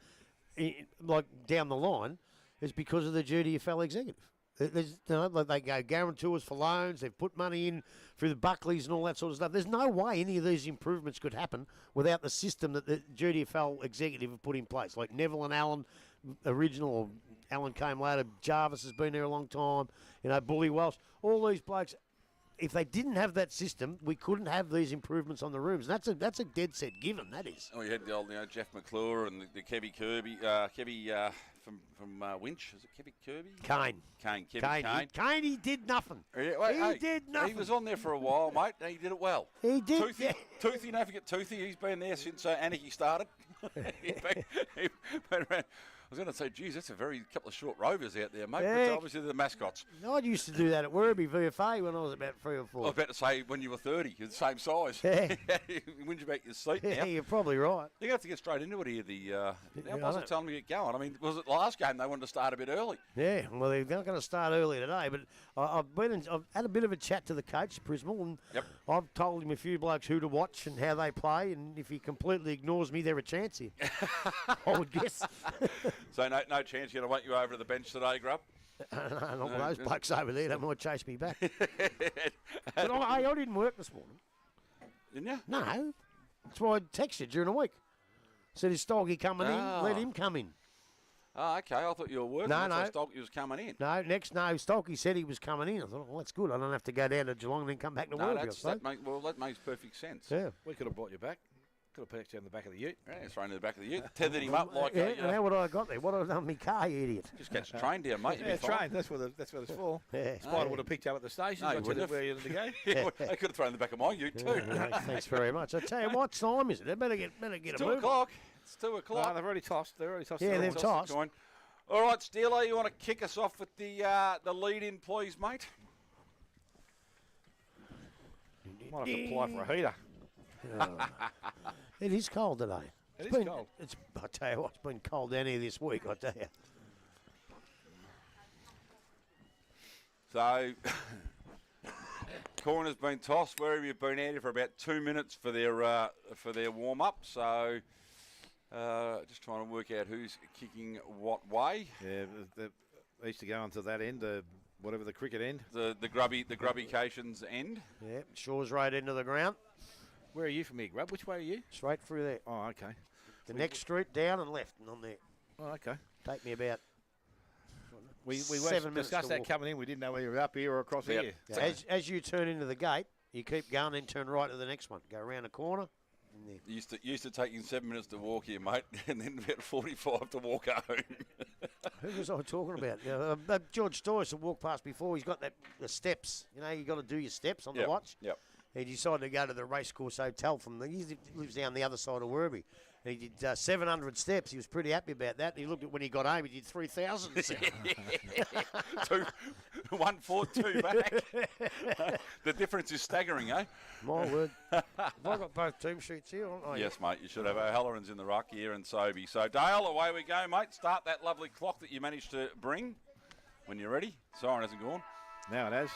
like down the line, is because of the GDFL executive. They go guarantors for loans. They've put money in through the Buckleys and all that sort of stuff. There's no way any of these improvements could happen without the system that the GDFL executive have put in place. Like Neville and Allen, original, or Allen came later. Jarvis has been there a long time. Bully Welsh. All these blokes. If they didn't have that system, we couldn't have these improvements on the rooms. And that's a dead set given. That is. Oh, you had the old Jeff McClure and the Kevy Kirby, from Winch. Is it Kevy Kirby? Kane. Kane. He did nothing. He did nothing. He was on there for a while, mate. And he did it well. He did. Toothy, don't forget Toothy. He's been there since Anakie started. He's been around. I was going to say, geez, that's a couple of short rovers out there, mate. Yeah. But obviously they're the mascots. I used to do that at Werribee VFA when I was about 3 or 4. I was about to say when you were 30, you're the same size. Yeah. You whinge about your seat now. Yeah, you're probably right. You have to get straight into it here. Now wasn't telling me to get going. I mean, was it the last game they wanted to start a bit early? Yeah, well, they're not going to start early today, but I've had a bit of a chat to the coach, Prismal, and I've told him a few blokes who to watch and how they play, and if he completely ignores me, they're a chance here. I would guess. So no chance you're going to want you over to the bench today, Grub? No, not with those blokes over there. They might chase me back. But I didn't work this morning. Didn't you? No. That's why I texted you during the week. Said, is Stolky coming in? Let him come in. Oh, okay. I thought you were working. No. Stolky was coming in. No, Stolky said he was coming in. I thought, well, that's good. I don't have to go down to Geelong and then come back to Werribee. That makes perfect sense. Yeah. We could have brought you back. Could have packed you in the back of the ute. Yeah, it's thrown in the back of the ute. Tethered him up like and how would I got there? What have I done with my car, you idiot? Just catch the train down, mate. Yeah, train. That's what it's for. Yeah. Spider would have picked you up at the station. No, he wouldn't where you to go. They could have thrown in the back of my ute too. Thanks very much. I tell you, what time is it? They better get a move. 2 o'clock. It's 2 o'clock. No, they've already tossed. Yeah, they've tossed. All right, Steeler, you want to kick us off with the lead-in, please, mate? Might have to apply for a heater. It is cold today. It is cold. I tell you what, it's been cold down here this week, I tell you. So, corner's been tossed. Werribee have been out here for about 2 minutes for their warm-up. So, just trying to work out who's kicking what way. Yeah, they used to go onto that end, whatever the cricket end. The grubbycations end. Yeah, Shaw's right into the ground. Where are you from here, Grub? Which way are you? Straight through there. Oh, okay. The next street down and left and on there. Oh, okay. Take me about We 7 minutes discussed to that walk. coming in. We didn't know whether you were up here or across Yep. here. Yeah, as you turn into the gate, you keep going, then turn right to the next one. Go around the corner. And there. Used to take you 7 minutes to walk here, mate, and then about 45 to walk home. Who was I talking about? George Stoyce had walked past before. He's got the steps. You know, you got to do your steps on the watch. Yep. He decided to go to the Racecourse Hotel he lives down the other side of Werribee. And he did 700 steps. He was pretty happy about that. And he looked at when he got home, he did 3,000 steps. 1 forward, 2 back. The difference is staggering, eh? My word. Have I got both team sheets here? Yes, mate, you should have. O'Halloran's in the ruck here and Sobey. So, Dale, away we go, mate. Start that lovely clock that you managed to bring when you're ready. Siren hasn't gone. Now it has.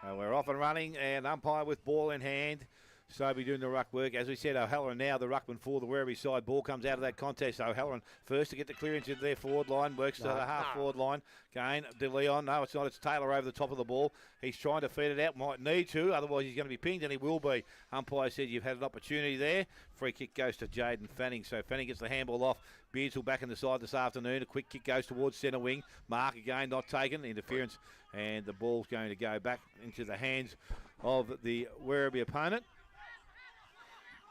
We're off and running, and umpire with ball in hand. Sobey doing the ruck work. As we said, O'Halloran now the ruckman for the Werribee side. Ball comes out of that contest. O'Halloran first to get the clearance into their forward line. Works to the half-forward line. Gain De Leon. No, it's not. It's Taylor over the top of the ball. He's trying to feed it out. Might need to. Otherwise, he's going to be pinged, and he will be. Umpire said you've had an opportunity there. Free kick goes to Jaden Fanning. So Fanning gets the handball off. Beardsall back in the side this afternoon. A quick kick goes towards centre wing. Mark again not taken. Interference. And the ball's going to go back into the hands of the Werribee opponent.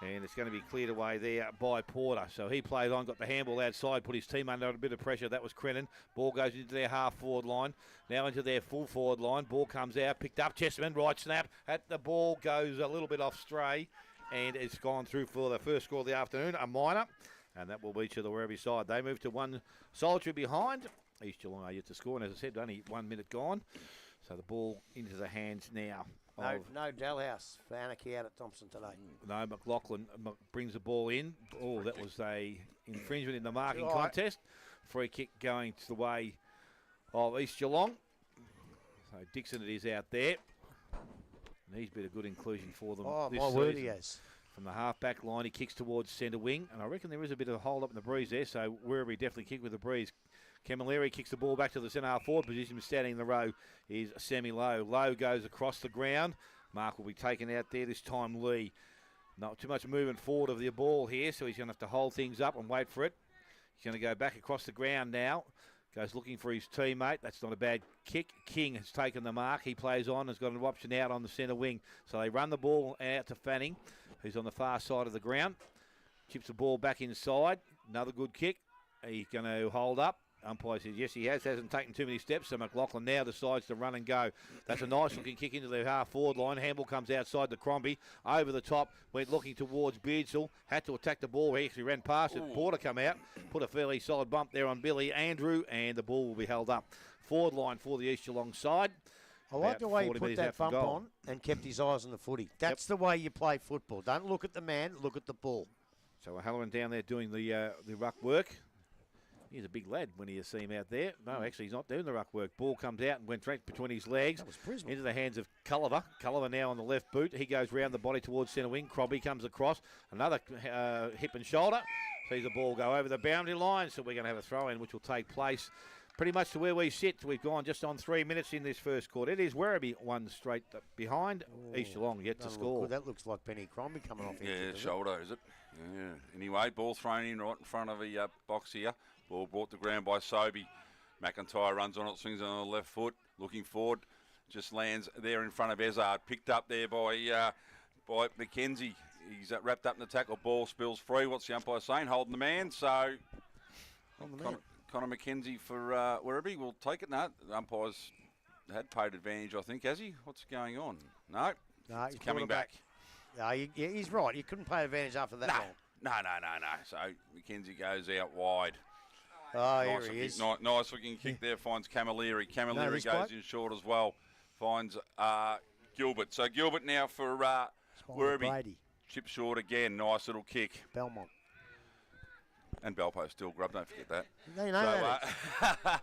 And it's going to be cleared away there by Porter. So he played on, got the handball outside, put his team under a bit of pressure. That was Crennan. Ball goes into their half-forward line. Now into their full-forward line. Ball comes out, picked up. Chesterman, right snap. The ball goes a little bit off stray. And it's gone through for the first score of the afternoon, a minor. And that will be to the Werribee side. They move to one solitary behind. East Geelong are yet to score. And as I said, only 1 minute gone. So the ball into the hands now. No Dalhouse for Anakie out at Thompson today. No, McLaughlin brings the ball in. Oh, that was a infringement in the marking contest. Free kick going to the way of East Geelong. So Dixon it is out there. And he's been a good inclusion for them this my season. word he has. From the half-back line, he kicks towards centre wing. And I reckon there is a bit of a hold up in the breeze there. So Werribee definitely kick with the breeze. Camilleri kicks the ball back to the centre half forward position. Standing in the row is Semi-Low. Low goes across the ground. Mark will be taken out there this time. Lee. Not too much movement forward of the ball here, so he's going to have to hold things up and wait for it. He's going to go back across the ground now. Goes looking for his teammate. That's not a bad kick. King has taken the mark. He plays on. Has got an option out on the centre wing. So they run the ball out to Fanning, who's on the far side of the ground. Chips the ball back inside. Another good kick. He's going to hold up. Umpire says yes, he has. Hasn't taken too many steps, so McLaughlin now decides to run and go. That's a nice looking kick into the half-forward line. Handball comes outside to Crombie. Over the top, went looking towards Beardsall. Had to attack the ball. He actually ran past it. Porter come out, put a fairly solid bump there on Billy Andrew, and the ball will be held up. Forward line for the East Geelong side. I like the way he put that bump on and kept his eyes on the footy. That's the way you play football. Don't look at the man, look at the ball. So O'Halloran down there doing the ruck work. He's a big lad when you see him out there. No, actually, he's not doing the ruck work. Ball comes out and went straight between his legs. That was Brisbane. Into the hands of Culliver. Culliver now on the left boot. He goes round the body towards centre wing. Crombie comes across. Another hip and shoulder. Sees the ball go over the boundary line. So we're going to have a throw in, which will take place pretty much to where we sit. We've gone just on 3 minutes in this first quarter. It is Werribee one straight behind. East Geelong yet to score. That looks like Benny Crombie coming off. Yeah, shoulder, is it? Yeah. Anyway, ball thrown in right in front of the box here. Ball brought to ground by Sobey. McIntyre runs on it, swings on the left foot, looking forward. Just lands there in front of Ezard. Picked up there by McKenzie. He's wrapped up in the tackle. Ball spills free. What's the umpire saying? Holding the man. So Connor McKenzie for Werribee will take it. No, the umpire's had paid advantage, I think, has he? What's going on? No, he's coming back. He's right. You couldn't pay advantage after that long. No. So McKenzie goes out wide. Oh, here he is. Nice looking kick there. Finds Camilleri. Camilleri this goes bloke? in short as well. Finds Gilbert. So Gilbert now for Werribee. Brady. Chip short again. Nice little kick. Belmont. And Belpo still grub. Don't forget that. They know that.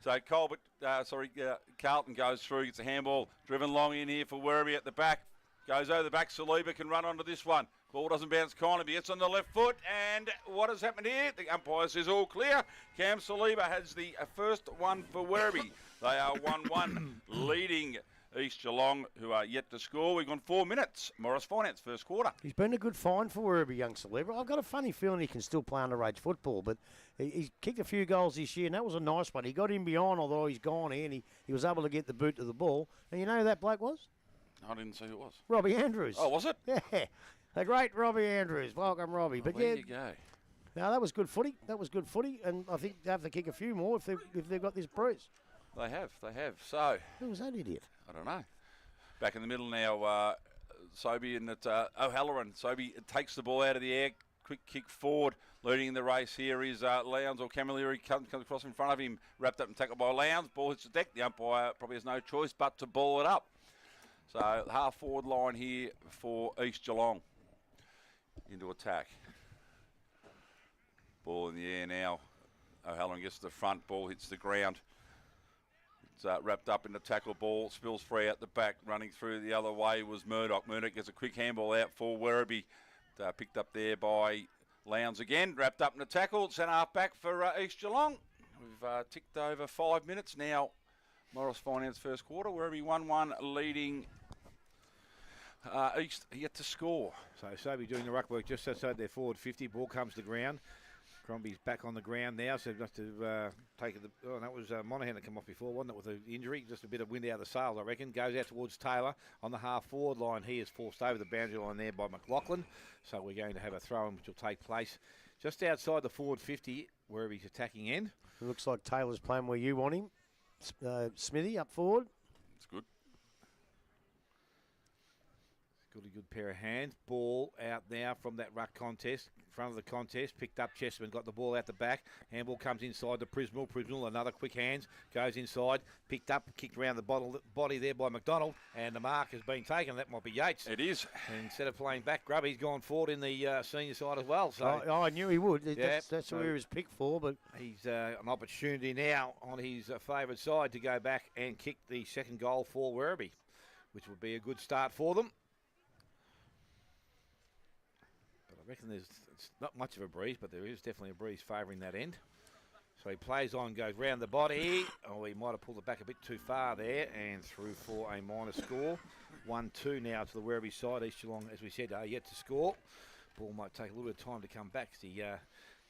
So Carlton goes through, gets a handball, driven long in here for Werribee at the back. Goes over the back, Saliba can run onto this one. Ball doesn't bounce kindly, but gets on the left foot. And what has happened here? The umpire says all clear. Cam Saliba has the first one for Werribee. They are 1-1, leading East Geelong, who are yet to score. We've gone 4 minutes. Morris Finance, first quarter. He's been a good find for Werribee, young Saliba. I've got a funny feeling he can still play underage football, but he's kicked a few goals this year, and that was a nice one. He got in behind, although he's gone here, and he was able to get the boot to the ball. And you know who that bloke was? I didn't see who it was. Robbie Andrews. Oh, was it? Yeah, the great Robbie Andrews. Welcome, Robbie. But there you go. Now that was good footy. And I think they have to kick a few more if they've got this bruise. They have. So Who was that idiot? I don't know. Back in the middle now, Sobey and O'Halloran. Sobey takes the ball out of the air. Quick kick forward. Leading the race here is Lowndes or Camilleri comes across in front of him. Wrapped up and tackled by Lowndes. Ball hits the deck. The umpire probably has no choice but to ball it up. So half forward line here for East Geelong. Into attack. Ball in the air now. O'Halloran gets to the front. Ball hits the ground. It's wrapped up in the tackle. Ball spills free out the back. Running through the other way was Murdoch. Murdoch gets a quick handball out for Werribee. Picked up there by Lowndes again. Wrapped up in the tackle. Centre half back for East Geelong. We've ticked over 5 minutes now. Morris Finance first quarter. Werribee 1-1 leading East yet to score. So Sobey doing the ruck work just outside their forward 50. Ball comes to ground. Crombie's back on the ground now, so just to take it. That was Monaghan that came off before, wasn't it, with the injury? Just a bit of wind out of the sails, I reckon. Goes out towards Taylor on the half forward line. He is forced over the boundary line there by McLaughlin. So we're going to have a throw-in which will take place just outside the forward 50, where he's attacking end. It looks like Taylor's playing where you want him. Smithy up forward. It's good. Got a good pair of hands. Ball out now from that ruck contest. Front of the contest. Picked up Chesterman. Got the ball out the back. Handball comes inside to Prismal. Prismal, another quick hands. Goes inside. Picked up. Kicked around the body there by McDonald. And the mark has been taken. That might be Yates. It is. And instead of playing back grub, he's gone forward in the senior side as well. So I knew he would. Yeah, That's where he was picked for. But he's an opportunity now on his favoured side to go back and kick the second goal for Werribee, which would be a good start for them. I reckon it's not much of a breeze, but there is definitely a breeze favouring that end. So he plays on, goes round the body. Oh, he might have pulled it back a bit too far there and through for a minor score. 1-2 now to the Werribee side. East Geelong, as we said, are yet to score. Ball might take a little bit of time to come back because he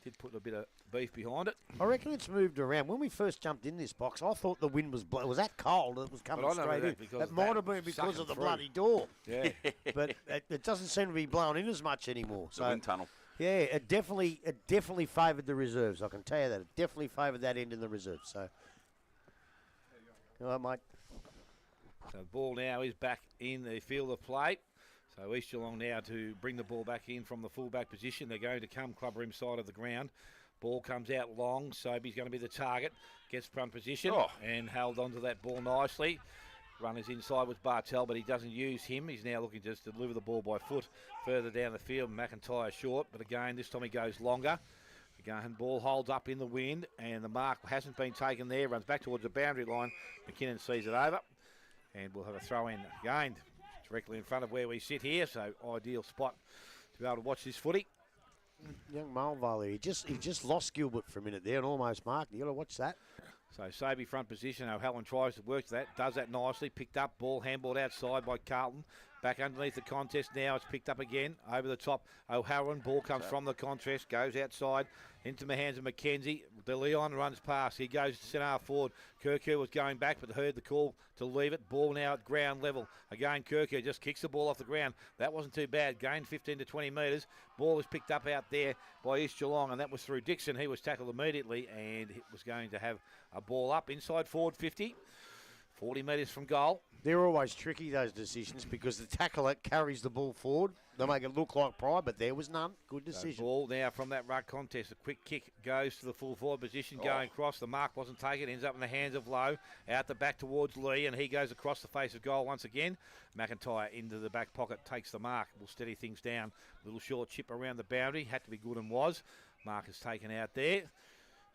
did put a bit of beef behind it. I reckon it's moved around. When we first jumped in this box, I thought the wind was it was that cold it was coming straight in. It might have been because of the bloody door. Yeah. But it doesn't seem to be blowing in as much anymore. The wind tunnel. Yeah, it definitely favoured the reserves. I can tell you that. It definitely favoured that end in the reserves. So, all right, mate. So the ball now is back in the field of play. So East Geelong now to bring the ball back in from the fullback position. They're going to come club room side of the ground. Ball comes out long. Sobey's going to be the target. Gets front position and held onto that ball nicely. Runners inside with Bartel, but he doesn't use him. He's now looking just to deliver the ball by foot further down the field. McIntyre short, but again, this time he goes longer. Again, ball holds up in the wind, and the mark hasn't been taken there. Runs back towards the boundary line. McKinnon sees it over, and we'll have a throw in again directly in front of where we sit here. So ideal spot to be able to watch this footy. Young Mulvale, he just lost Gilbert for a minute there and almost marked. You got to watch that. So Sobey front position. O'Halloran tries to work that. Does that nicely. Picked up. Ball handballed outside by Carlton. Back underneath the contest now. It's picked up again. Over the top. O'Halloran. Ball comes from the contest. Goes outside. Into the hands of McKenzie. De Leon runs past. He goes to centre half forward. Kirker was going back but heard the call to leave it. Ball now at ground level. Again, Kirker just kicks the ball off the ground. That wasn't too bad. Gained 15 to 20 metres. Ball was picked up out there by East Geelong, and that was through Dixon. He was tackled immediately, and it was going to have a ball up inside forward 50. 40 metres from goal. They're always tricky, those decisions, because the tackler carries the ball forward. They make it look like pride, but there was none. Good decision. Ball now from that ruck contest. A quick kick goes to the full forward position, going across. The mark wasn't taken. Ends up in the hands of Lowe. Out the back towards Lee, and he goes across the face of goal once again. McIntyre into the back pocket, takes the mark. Will steady things down. Little short chip around the boundary. Had to be good and was. Mark is taken out there.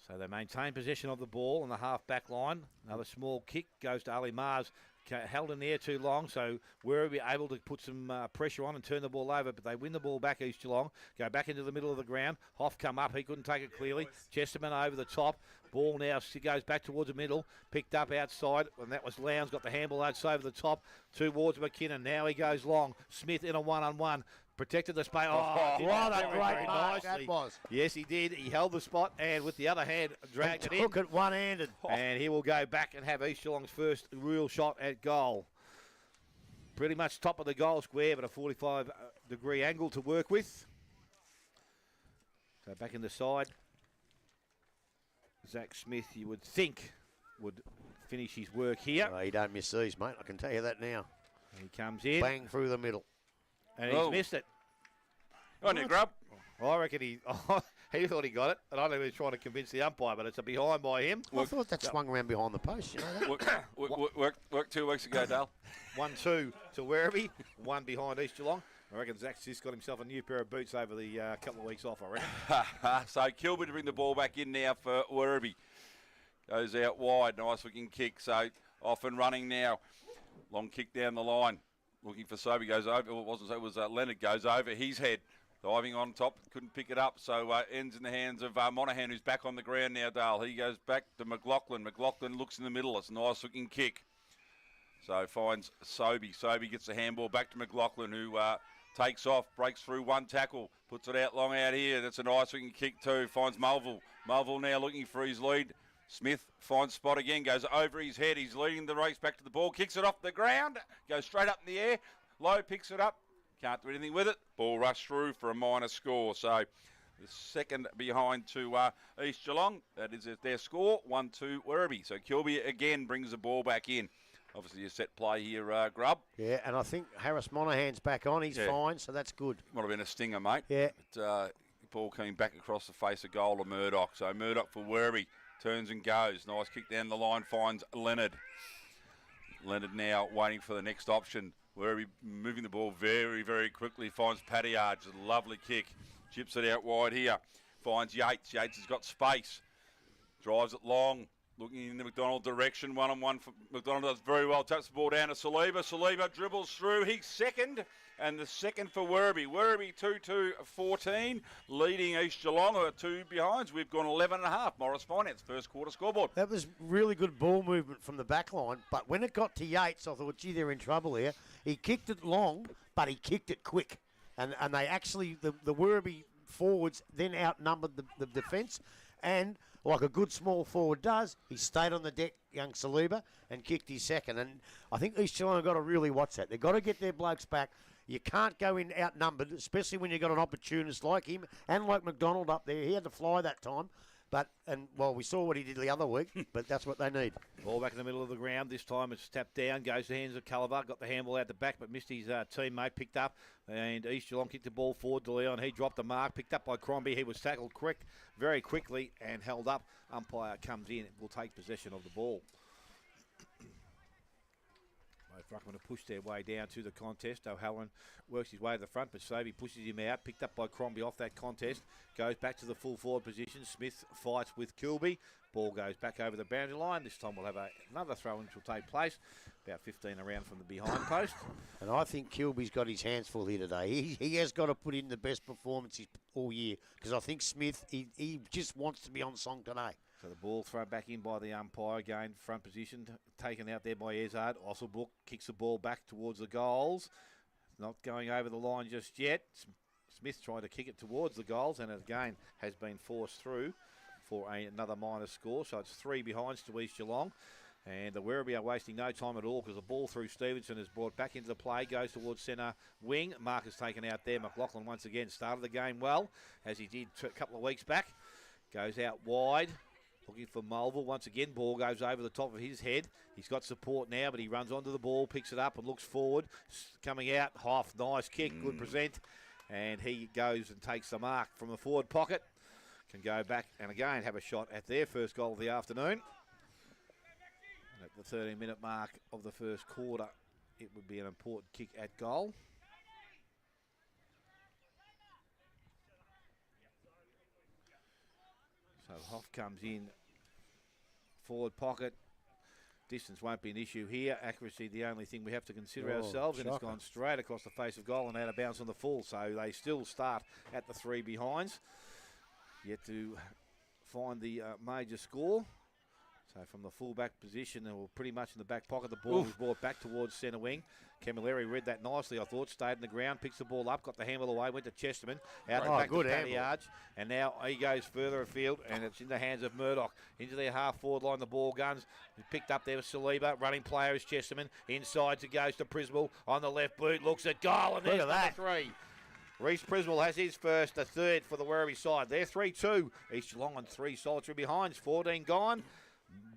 So they maintain possession of the ball on the half-back line. Another small kick goes to Ali Mars. Held in the air too long, so Werribee able to put some pressure on and turn the ball over, but they win the ball back, East Geelong. Go back into the middle of the ground. Hoff come up. He couldn't take it clearly. Chesterman over the top. Ball now goes back towards the middle. Picked up outside, and that was Lowndes. Got the handball outside over the top towards McKinnon. Now he goes long. Smith in a one-on-one. Protected the space. What a great very mark nicely. that was. Yes, he did. He held the spot and with the other hand dragged it in. Took it one-handed. And he will go back and have East Geelong's first real shot at goal. Pretty much top of the goal square, but a 45-degree angle to work with. So back in the side. Zach Smith, you would think, would finish his work here. Oh, he don't miss these, mate. I can tell you that now. He comes in. Bang through the middle. And he's missed it. On you, Grub. I reckon he thought he got it, and I know he was trying to convince the umpire, but it's a behind by him. I thought that swung around behind the post, you know that? Worked 2 weeks ago, Dale. 1-2 to Werribee, 1 behind East Geelong. I reckon Zach's just got himself a new pair of boots over the couple of weeks off, I reckon. So Kilby to bring the ball back in now for Werribee. Goes out wide, nice looking kick. So off and running now. Long kick down the line. Looking for Sobey, goes over. Well, it wasn't so, it was Leonard, goes over his head. Diving on top, couldn't pick it up, so ends in the hands of Monaghan, who's back on the ground now, Dale. He goes back to McLaughlin. McLaughlin looks in the middle. It's a nice looking kick. So finds Sobey. Sobey gets the handball back to McLaughlin, who takes off, breaks through one tackle, puts it out long out here. That's a nice looking kick too. Finds Mulville. Mulville now looking for his lead. Smith finds spot again, goes over his head. He's leading the race back to the ball, kicks it off the ground, goes straight up in the air. Lowe picks it up, can't do anything with it. Ball rushed through for a minor score. So the second behind to East Geelong. That is their score, 1-2 Werribee. So Kilby again brings the ball back in. Obviously a set play here, Grub. Yeah, and I think Harris Monaghan's back on. He's fine, so that's good. Might have been a stinger, mate. Yeah. But, ball came back across the face of goal to Murdoch. So Murdoch for Werribee. Turns and goes. Nice kick down the line. Finds Leonard. Leonard now waiting for the next option. Werribee moving the ball very, very quickly. Finds Pattyard. Just a lovely kick. Chips it out wide here. Finds Yates. Yates has got space. Drives it long. Looking in the McDonald direction. One-on-one for McDonald. Does very well. Taps the ball down to Saliba. Saliba dribbles through. He's second. And the second for Werribee. Werribee 2-2-14. Leading East Geelong, who are 2 behinds. We've gone 11.5. Morris Finance, first quarter scoreboard. That was really good ball movement from the back line. But when it got to Yates, I thought, gee, they're in trouble here. He kicked it long, but he kicked it quick. And they actually, the Werribee forwards then outnumbered the defence. And like a good small forward does, he stayed on the deck, young Saliba, and kicked his second. And I think East Geelong have got to really watch that. They've got to get their blokes back. You can't go in outnumbered, especially when you've got an opportunist like him and like McDonald up there. He had to fly that time. We saw what he did the other week, but that's what they need. Ball back in the middle of the ground. This time it's tapped down, goes to the hands of Culliver. Got the handball out the back, but missed his teammate, picked up. And East Geelong kicked the ball forward to Leon. He dropped the mark, picked up by Crombie. He was tackled very quickly and held up. Umpire comes in, will take possession of the ball. Both ruckmen have pushed their way down to the contest. O'Halloran works his way to the front, but Sobey pushes him out. Picked up by Crombie off that contest. Goes back to the full forward position. Smith fights with Kilby. Ball goes back over the boundary line. This time we'll have another throw-in which will take place. About 15 around from the behind post. And I think Kilby's got his hands full here today. He has got to put in the best performances all year. Because I think Smith, he just wants to be on song today. So the ball thrown back in by the umpire. Again, front position, taken out there by Ezard. Osselbrook kicks the ball back towards the goals. Not going over the line just yet. Smith tried to kick it towards the goals and again has been forced through for another minor score. So it's 3 behinds to East Geelong. And the Werribee are wasting no time at all because the ball through Stevenson is brought back into the play, goes towards centre wing. Mark is taken out there. McLaughlin once again started the game well, as he did a couple of weeks back. Goes out wide. Looking for Mulville. Once again, ball goes over the top of his head. He's got support now, but he runs onto the ball, picks it up and looks forward. Coming out, Hoff, nice kick, good present. And he goes and takes the mark from the forward pocket. Can go back and again have a shot at their first goal of the afternoon. And at the 13-minute mark of the first quarter, it would be an important kick at goal. So Hoff comes in, forward pocket. Distance won't be an issue here. Accuracy, the only thing we have to consider ourselves. And it's gone straight across the face of goal and out of bounds on the full. So they still start at the 3 behinds. Yet to find the major score. So from the full-back position, or pretty much in the back pocket, the ball was brought back towards centre wing. Camilleri read that nicely, I thought. Stayed in the ground, picks the ball up, got the handle away, went to Chesterman. Out the back to Paddy Arch. And now he goes further afield, and it's in the hands of Murdoch. Into their half-forward line, the ball guns. Picked up there with Saliba. Running player is Chesterman. Inside to goes to Prismal. On the left boot, looks at goal, and there's number 3. Reece Prismal has his first, the third for the Werribee side. They're 3-2. East Geelong on 3 solitary behinds. 14 gone.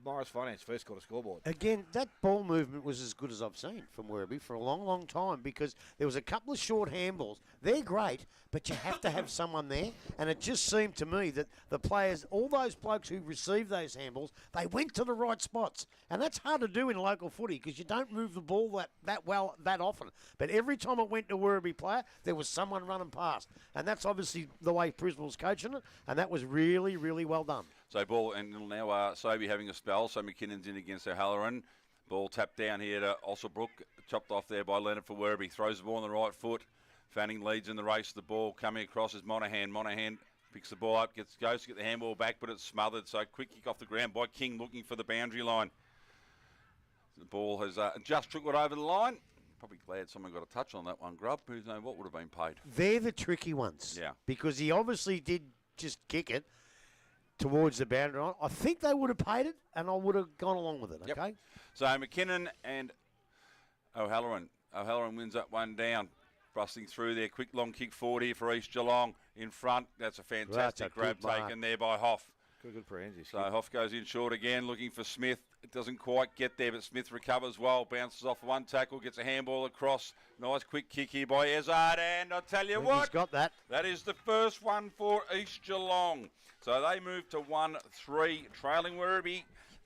Morris Finance first quarter scoreboard. Again, that ball movement was as good as I've seen from Werribee for a long, long time, because there was a couple of short handballs. They're great, but you have to have someone there. And it just seemed to me that the players, all those blokes who received those handballs, they went to the right spots. And that's hard to do in local footy because you don't move the ball that well that often. But every time it went to a Werribee player, there was someone running past. And that's obviously the way Prismal's coaching it. And that was really, really well done. So ball, and now Sobey having a spell, so McKinnon's in against O'Halloran. Ball tapped down here to Osselbrook, chopped off there by Leonard for Werribee. Throws the ball on the right foot. Fanning leads in the race. The ball coming across is Monahan. Monahan picks the ball up, goes to get the handball back, but it's smothered. So quick kick off the ground by King, looking for the boundary line. The ball has just trickled over the line. Probably glad someone got a touch on that one, Grub. Who knows what would have been paid. They're the tricky ones. Yeah. Because he obviously did just kick it towards the boundary line. I think they would have paid it, and I would have gone along with it, okay? Yep. So McKinnon and O'Halloran. O'Halloran wins that one down. Busting through there. Quick long kick forward here for East Geelong in front. That's a fantastic grab taken there by Hoff. Good for Angie. So Hoff goes in short again, looking for Smith. It doesn't quite get there, but Smith recovers well. Bounces off one tackle, gets a handball across. Nice quick kick here by Ezard, and I'll tell you what. He's got that. That is the first one for East Geelong. So they move to 1-3, trailing Werribee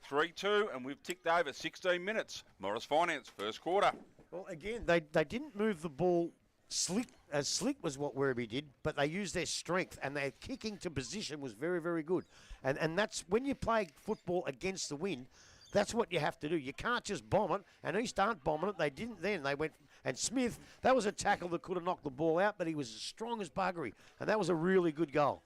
3-2, and we've ticked over 16 minutes. Morris Finance, first quarter. Well, again, they didn't move the ball slick was what Werribee did, but they used their strength, and their kicking to position was very, very good. And that's when you play football against the wind, that's what you have to do. You can't just bomb it, and East aren't bombing it. They didn't then. They went, and Smith, that was a tackle that could have knocked the ball out, but he was as strong as buggery, and that was a really good goal.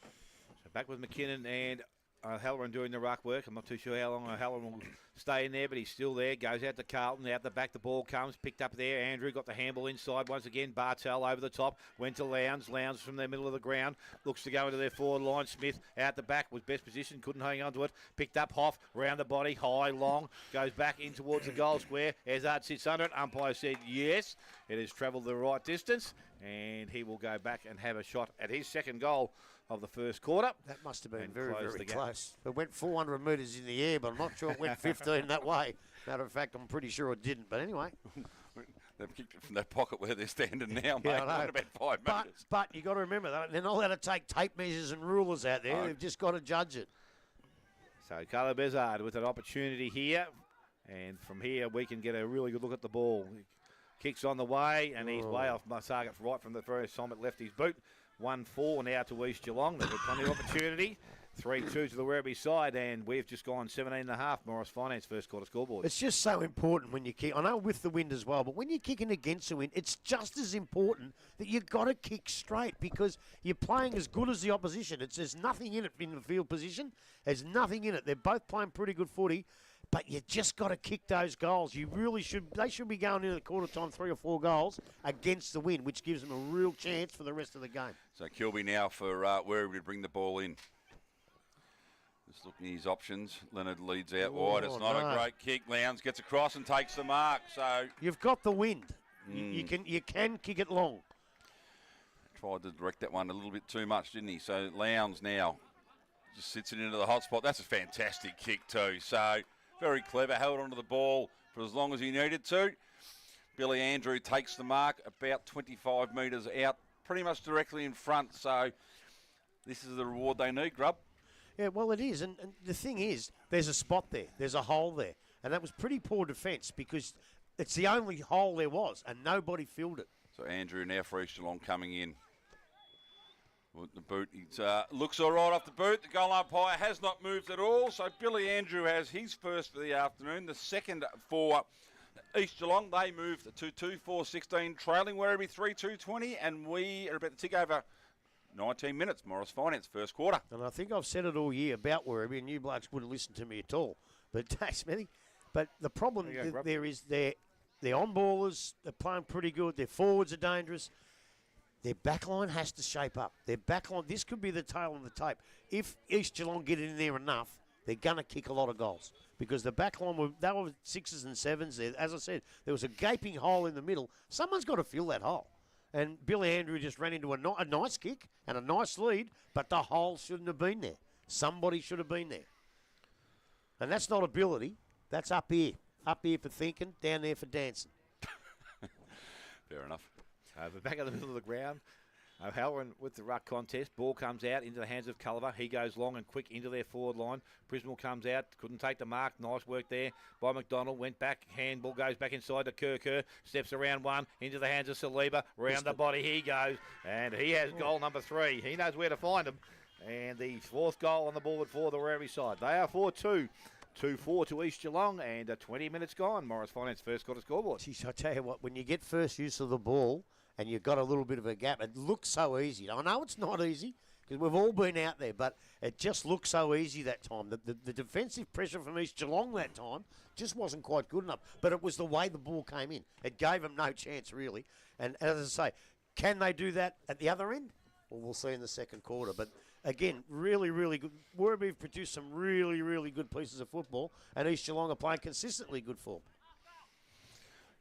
So back with McKinnon and O'Halloran doing the ruck work. I'm not too sure how long O'Halloran will stay in there, but he's still there. Goes out to Carlton. Out the back, the ball comes. Picked up there. Andrew got the handball inside once again. Bartel over the top. Went to Lowndes. Lowndes from the middle of the ground. Looks to go into their forward line. Smith out the back was best position. Couldn't hang on to it. Picked up Hoff. Round the body. High, long. Goes back in towards the goal square. Ezard sits under it. Umpire said yes. It has travelled the right distance. And he will go back and have a shot at his second goal of the first quarter. That must have been very, very close. It went 400 metres in the air, but I'm not sure it went 15 that way. Matter of fact, I'm pretty sure it didn't. But anyway. They've kicked it from that pocket where they're standing now, mate. Yeah, I know. About 5 metres. But you got to remember, they're not allowed to take tape measures and rulers out there. They've just got to judge it. So Caleb Ezard with an opportunity here. And from here, we can get a really good look at the ball. Kicks on the way, and he's way off my target right from the first time it left his boot. 1-4 now to East Geelong. They've got plenty of opportunity. 3-2 to the Werribee side, and we've just gone 17.5. Morris Finance first quarter scoreboard. It's just so important when you kick. I know with the wind as well, but when you're kicking against the wind, it's just as important that you've got to kick straight because you're playing as good as the opposition. There's nothing in it in the field position. There's nothing in it. They're both playing pretty good footy. But you just got to kick those goals. You really should. They should be going into the quarter time 3 or 4 goals against the wind, which gives them a real chance for the rest of the game. So Kilby now for Werribee to bring the ball in. Just looking at his options. Leonard leads out wide. It's not a great kick. Lowndes gets across and takes the mark. So you've got the wind. You can kick it long. Tried to direct that one a little bit too much, didn't he? So Lowndes now Just sits it into the hot spot. That's a fantastic kick too. So very clever. Held onto the ball for as long as he needed to. Billy Andrew takes the mark about 25 metres out, pretty much directly in front. So this is the reward they need, Grub. Yeah, well, it is. And the thing is, there's a spot there. There's a hole there. And that was pretty poor defence because it's the only hole there was and nobody filled it. So Andrew now for East Geelong coming in. With the boot, he looks all right off the boot. The goal umpire has not moved at all. So Billy Andrew has his first for the afternoon. The second for East Geelong. They moved to 2-4-16, trailing Werribee 3-2-20. And we are about to tick over 19 minutes. Morris Finance, first quarter. And I think I've said it all year about Werribee, and you blokes wouldn't listen to me at all. But, Smithy, but the problem there is their on-ballers, they're playing pretty good. Their forwards are dangerous. Their backline has to shape up. Their backline, this could be the tail of the tape. If East Geelong get in there enough, they're going to kick a lot of goals. Because the backline, they were 6s and 7s. As I said, there was a gaping hole in the middle. Someone's got to fill that hole. And Billy Andrew just ran into a nice kick and a nice lead, but the hole shouldn't have been there. Somebody should have been there. And that's not ability. That's up here. Up here for thinking, down there for dancing. Fair enough. But back in the middle of the ground, O'Halloran with the ruck contest. Ball comes out into the hands of Culliver. He goes long and quick into their forward line. Prismal comes out, couldn't take the mark. Nice work there by McDonald. Went back, handball goes back inside to Kerr. Steps around one, into the hands of Saliba. Round the body he goes, and he has goal number 3. He knows where to find him. And the 4th goal on the board for the Werribee side. They are 4-2. 2-4 to East Geelong, and 20 minutes gone. Morris Finance first quarter scoreboard. Geez, I tell you what, when you get first use of the ball and you've got a little bit of a gap, it looks so easy. I know it's not easy because we've all been out there, but it just looks so easy that time. The defensive pressure from East Geelong that time just wasn't quite good enough, but it was the way the ball came in. It gave them no chance, really. And as I say, can they do that at the other end? Well, we'll see in the second quarter, but again, really, really good. Werribee have produced some really, really good pieces of football, and East Geelong are playing consistently good form.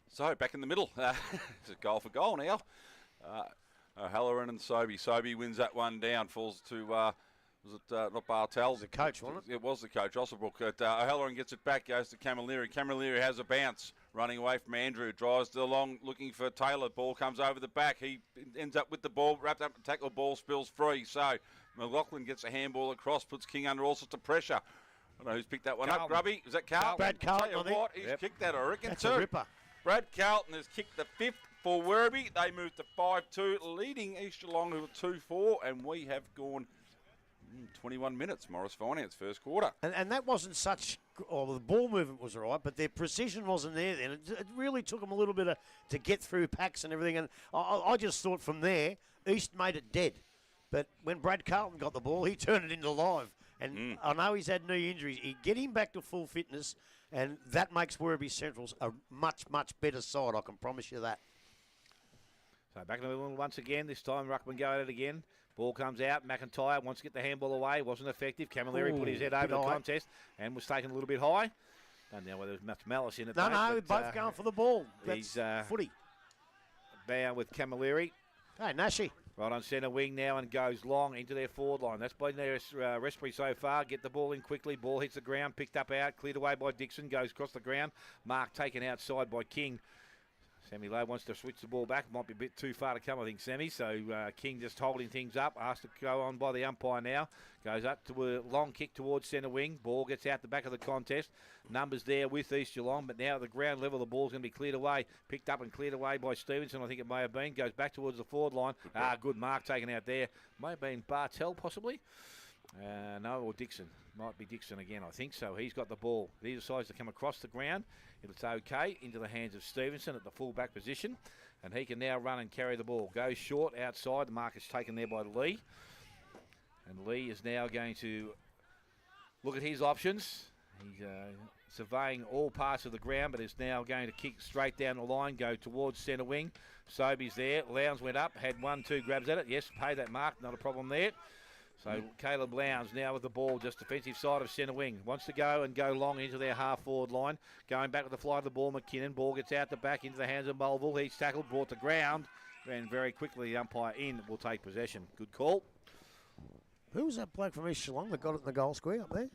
So, back in the middle. It's a goal for goal now. O'Halloran and Sobey. Sobey wins that one down. Falls to, was it not Bartel? The coach, wasn't it? It was the coach, Osserbrook. O'Halloran gets it back, goes to Camilleri. Camilleri has a bounce. Running away from Andrew. Drives along, looking for Taylor. Ball comes over the back. He ends up with the ball, wrapped up in the tackle. Ball spills free. So, McLaughlin gets a handball across, puts King under all sorts of pressure. I don't know who's picked that one up. Grubby, is that Carlton? Brad Carlton, Tell you what, he's kicked that, I reckon. That's a ripper. Brad Carlton has kicked the 5th for Werribee. They move to 5-2, leading East Geelong who are 2-4, and we have gone 21 minutes. Morris Finance, first quarter. And that wasn't such. Oh, the ball movement was all right, but their precision wasn't there then. It really took them a little bit to get through packs and everything. And I just thought from there, East made it dead. But when Brad Carlton got the ball, he turned it into live. And I know he's had knee injuries. He get him back to full fitness, and that makes Werribee Centrals a much, much better side. I can promise you that. So back in the middle once again. This time Ruckman go at it again. Ball comes out. McIntyre wants to get the handball away. Wasn't effective. Camilleri put his head over the contest and was taken a little bit high. Don't know whether there was much malice in it. No, both going for the ball. He's That's footy. Bound with Camilleri. Hey, Nashi. Right on centre wing now and goes long into their forward line. That's been their recipe so far. Get the ball in quickly. Ball hits the ground. Picked up out. Cleared away by Dixon. Goes across the ground. Mark taken outside by King. Sammy Lowe wants to switch the ball back. Might be a bit too far to come, I think, Sammy. So King just holding things up. Asked to go on by the umpire now. Goes up to a long kick towards centre wing. Ball gets out the back of the contest. Numbers there with East Geelong. But now at the ground level, the ball's going to be cleared away. Picked up and cleared away by Stevenson, I think it may have been. Goes back towards the forward line. Good mark taken out there. May have been Bartel, possibly. No, or Dixon. Might be Dixon again, I think. So he's got the ball. He decides to come across the ground. It's okay. Into the hands of Stevenson at the full-back position. And he can now run and carry the ball. Goes short outside. The mark is taken there by Lee. And Lee is now going to look at his options. He's surveying all parts of the ground, but is now going to kick straight down the line, go towards centre wing. Sobey's there. Lowndes went up, had 1-2 grabs at it. Yes, pay that mark. Not a problem there. So Caleb Lowndes now with the ball, just defensive side of centre wing. Wants to go and go long into their half-forward line. Going back with the fly of the ball, McKinnon. Ball gets out the back into the hands of Mulville. He's tackled, brought to ground. And very quickly the umpire in will take possession. Good call. Who was that bloke from East Geelong that got it in the goal square up there?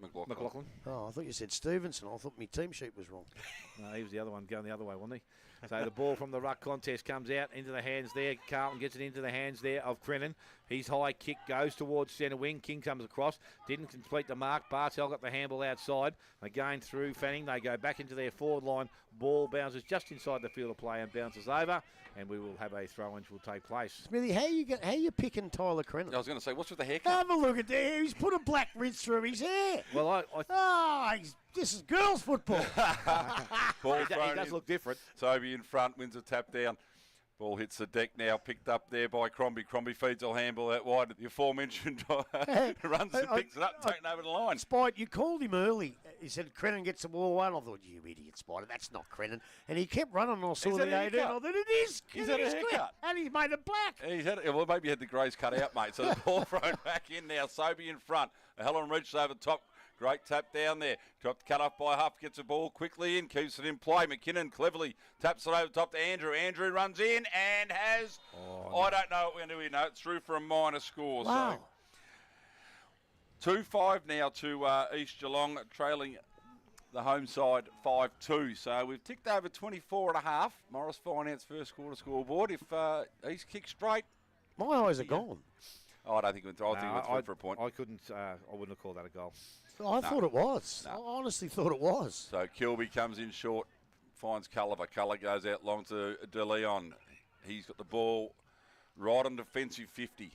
McLaughlin. Oh, I thought you said Stevenson. I thought my team sheet was wrong. No, he was the other one going the other way, wasn't he? So the ball from the ruck contest comes out into the hands there. Carlton gets it into the hands there of Crennan. His high kick goes towards centre wing. King comes across. Didn't complete the mark. Bartel got the handball outside. Again through Fanning. They go back into their forward line. Ball bounces just inside the field of play and bounces over. And we will have a throw which will take place. Smithy, how you picking Tyler Crennan? I was going to say, what's with the haircut? Have a look at there. He's put a black rinse through his hair. Well, This is girls' football. Ball he thrown does in. look different. Toby in front, wins a tap down. Ball hits the deck now, picked up there by Crombie. Crombie feeds a handball out wide. The aforementioned runs and picks it up, taken over the line. Spite, you called him early. He said Crennan gets the ball away. And I thought, you idiot, Spider, that's not Crennan. And he kept running. And I saw the 18. I thought, it is. He's had a haircut. And he's made it black. He's had it. Well, maybe he had the greys cut out, mate. So the ball thrown back in now. Sobey in front. Helen reaches over top. Great tap down there. Cut off by Huff. Gets the ball quickly in. Keeps it in play. McKinnon cleverly taps it over top to Andrew. Andrew runs in and has... I don't know when do we know. It's through for a minor score. Wow. So 2-5 now to East Geelong, trailing the home side 5-2. So we've ticked over 24 and a half. Morris Finance first quarter scoreboard. If East kick straight... My eyes are gone. Oh, I don't think it went for a point. I couldn't. I wouldn't have called that a goal. I thought it was. No. I honestly thought it was. So Kilby comes in short, finds Culliver. Culliver goes out long to De Leon. He's got the ball right on defensive 50.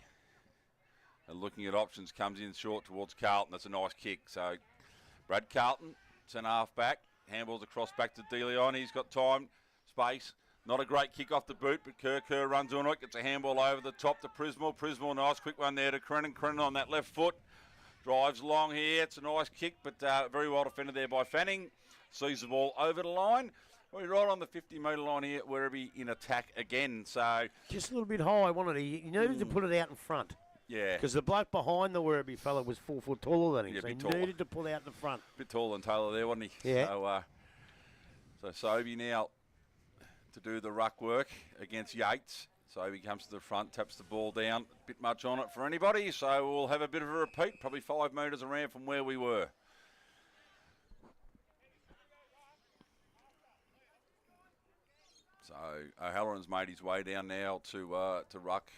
And looking at options, comes in short towards Carlton. That's a nice kick. So Brad Carlton, centre half back. Handballs across back to De Leon. He's got time, space. Not a great kick off the boot, but Kerr runs on it. Gets a handball over the top to Prismal. Prismal, nice quick one there to Crennan. Crennan on that left foot. Drives long here. It's a nice kick, but very well defended there by Fanning. Sees the ball over the line. We're right on the 50-metre line here. Werribee in attack again. So just a little bit high, wasn't he? You needed to put it out in front. Yeah. Because the bloke behind the Werribee fella was 4 foot taller than him. Yeah, so he taller. needed to pull out in the front. A bit taller than Taylor there, wasn't he? Yeah. So Sobey now to do the ruck work against Yates. Sobey comes to the front, taps the ball down. A bit much on it for anybody, so we'll have a bit of a repeat, probably 5 metres around from where we were. So O'Halloran's made his way down now to ruck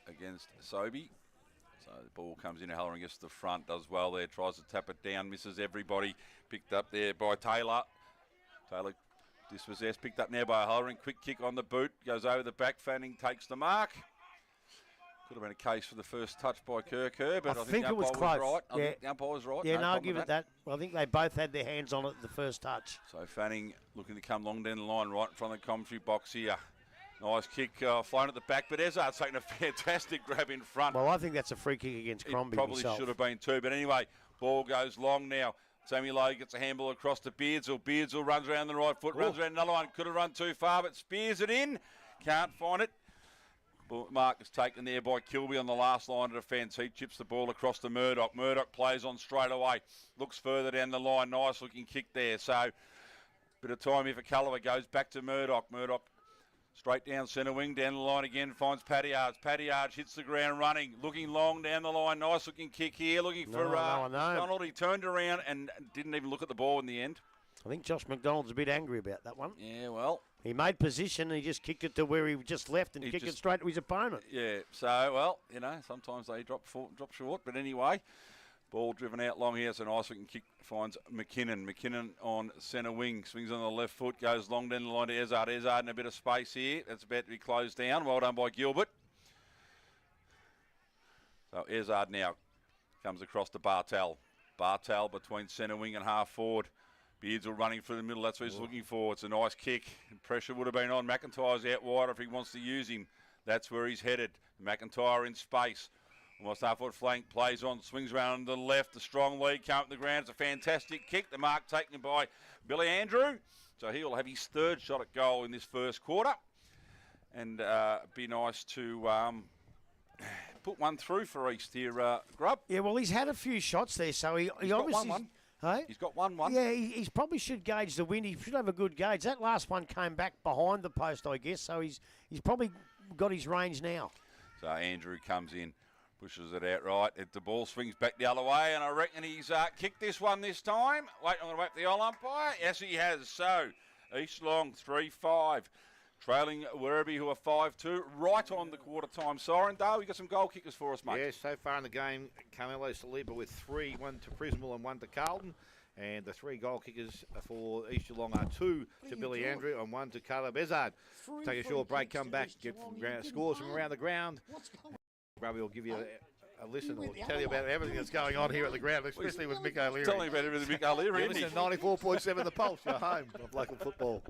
against Sobey. So the ball comes in, O'Halloran gets to the front, does well there, tries to tap it down, misses everybody. Picked up there by Taylor. Taylor dispossessed, picked up now by O'Halloran. Quick kick on the boot, goes over the back. Fanning takes the mark. Could have been a case for the first touch by Kerr, but I think the it was umpire close. right. I Yeah. think the umpire was right. Yeah, no, I'll problem give with it that. I think they both had their hands on it at the first touch. So Fanning looking to come long down the line, right in front of the commentary box here. Nice kick, flown at the back, but Ezard's taking a fantastic grab in front. Well, I think that's a free kick against Crombie. It probably himself. should have been too, but anyway, ball goes long now. Sammy Lowe gets a handball across to Beardsall. Beardsall runs around the right foot, runs around another one. Could have run too far, but spears it in. Can't find it. Mark is taken there by Kilby on the last line of defence. He chips the ball across to Murdoch. Murdoch plays on straight away. Looks further down the line. Nice looking kick there. So, bit of time here for Culliver. Goes back to Murdoch. Murdoch straight down centre wing. Down the line again. Finds Paddy Arch. Paddy Arch hits the ground running. Looking long down the line. Nice looking kick here. Looking for Donald. He turned around and didn't even look at the ball in the end. I think Josh McDonald's a bit angry about that one. Yeah, well. He made position and he just kicked it to where he just left and kicked it straight to his opponent. Yeah, so, well, you know, sometimes they drop short. But anyway, ball driven out long here. So nice looking kick finds McKinnon. McKinnon on centre wing. Swings on the left foot. Goes long down the line to Ezard. Ezard in a bit of space here. That's about to be closed down. Well done by Gilbert. So Ezard now comes across to Bartel. Bartel between centre wing and half forward. Beardsall running through the middle. That's what he's looking for. It's a nice kick. Pressure would have been on. McIntyre's out wide if he wants to use him. That's where he's headed. McIntyre in space. Almost half-foot flank. Plays on. Swings around to the left. The strong lead come up the ground. It's a fantastic kick. The mark taken by Billy Andrew. So he'll have his third shot at goal in this first quarter. And be nice to put one through for East here, Grub. Yeah, well, he's had a few shots there, so he obviously... One. Hey? He's got 1-1. Yeah, he probably should gauge the wind. He should have a good gauge. That last one came back behind the post, I guess, so he's probably got his range now. So Andrew comes in, Pushes it out right. The ball swings back the other way, and I reckon he's kicked this one this time. Wait, I'm going to wait for the old umpire. Yes, he has. So, East Geelong 3-5. Trailing Werribee, who are 5-2, right on the quarter-time siren. Dale, you got some goal kickers for us, mate. Yeah, so far in the game, Carmelo Saliba with 3, 1 to Frismal and 1 to Carlton. And the 3 goal kickers for East Geelong are 2 to Billy Andrew and 1 to Caleb Ezard. Take a short break, come back, get scores from around the ground. Robbie will give you a listen or tell you about everything that's going on here at the ground, especially with Mick O'Leary. Tell me about everything Mick O'Leary. Listen to 94.7 The Pulse, your home of local football.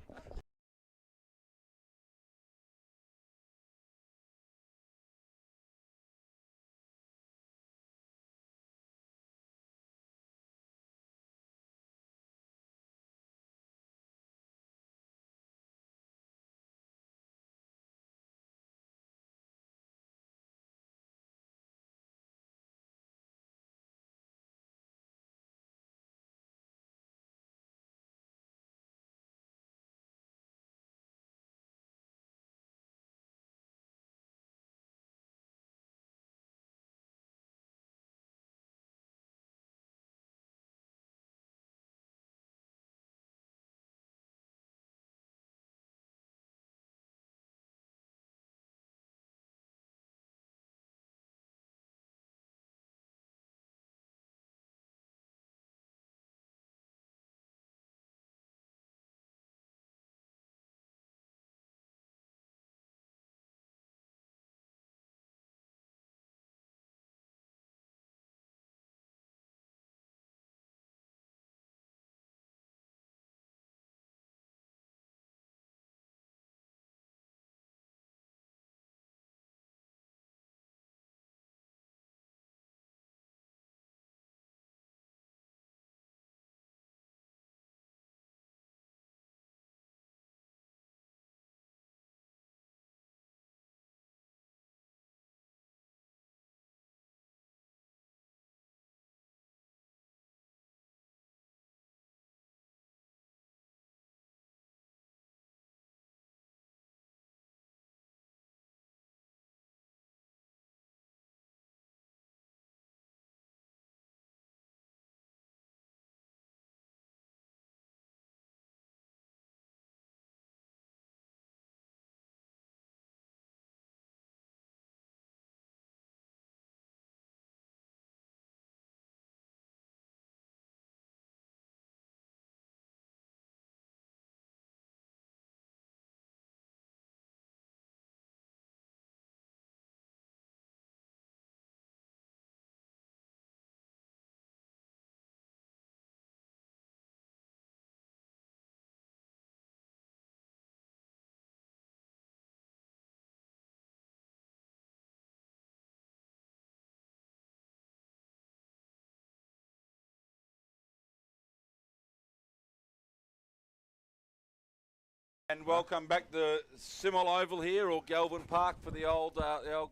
And welcome back to Simel Oval here, or Galvin Park for the old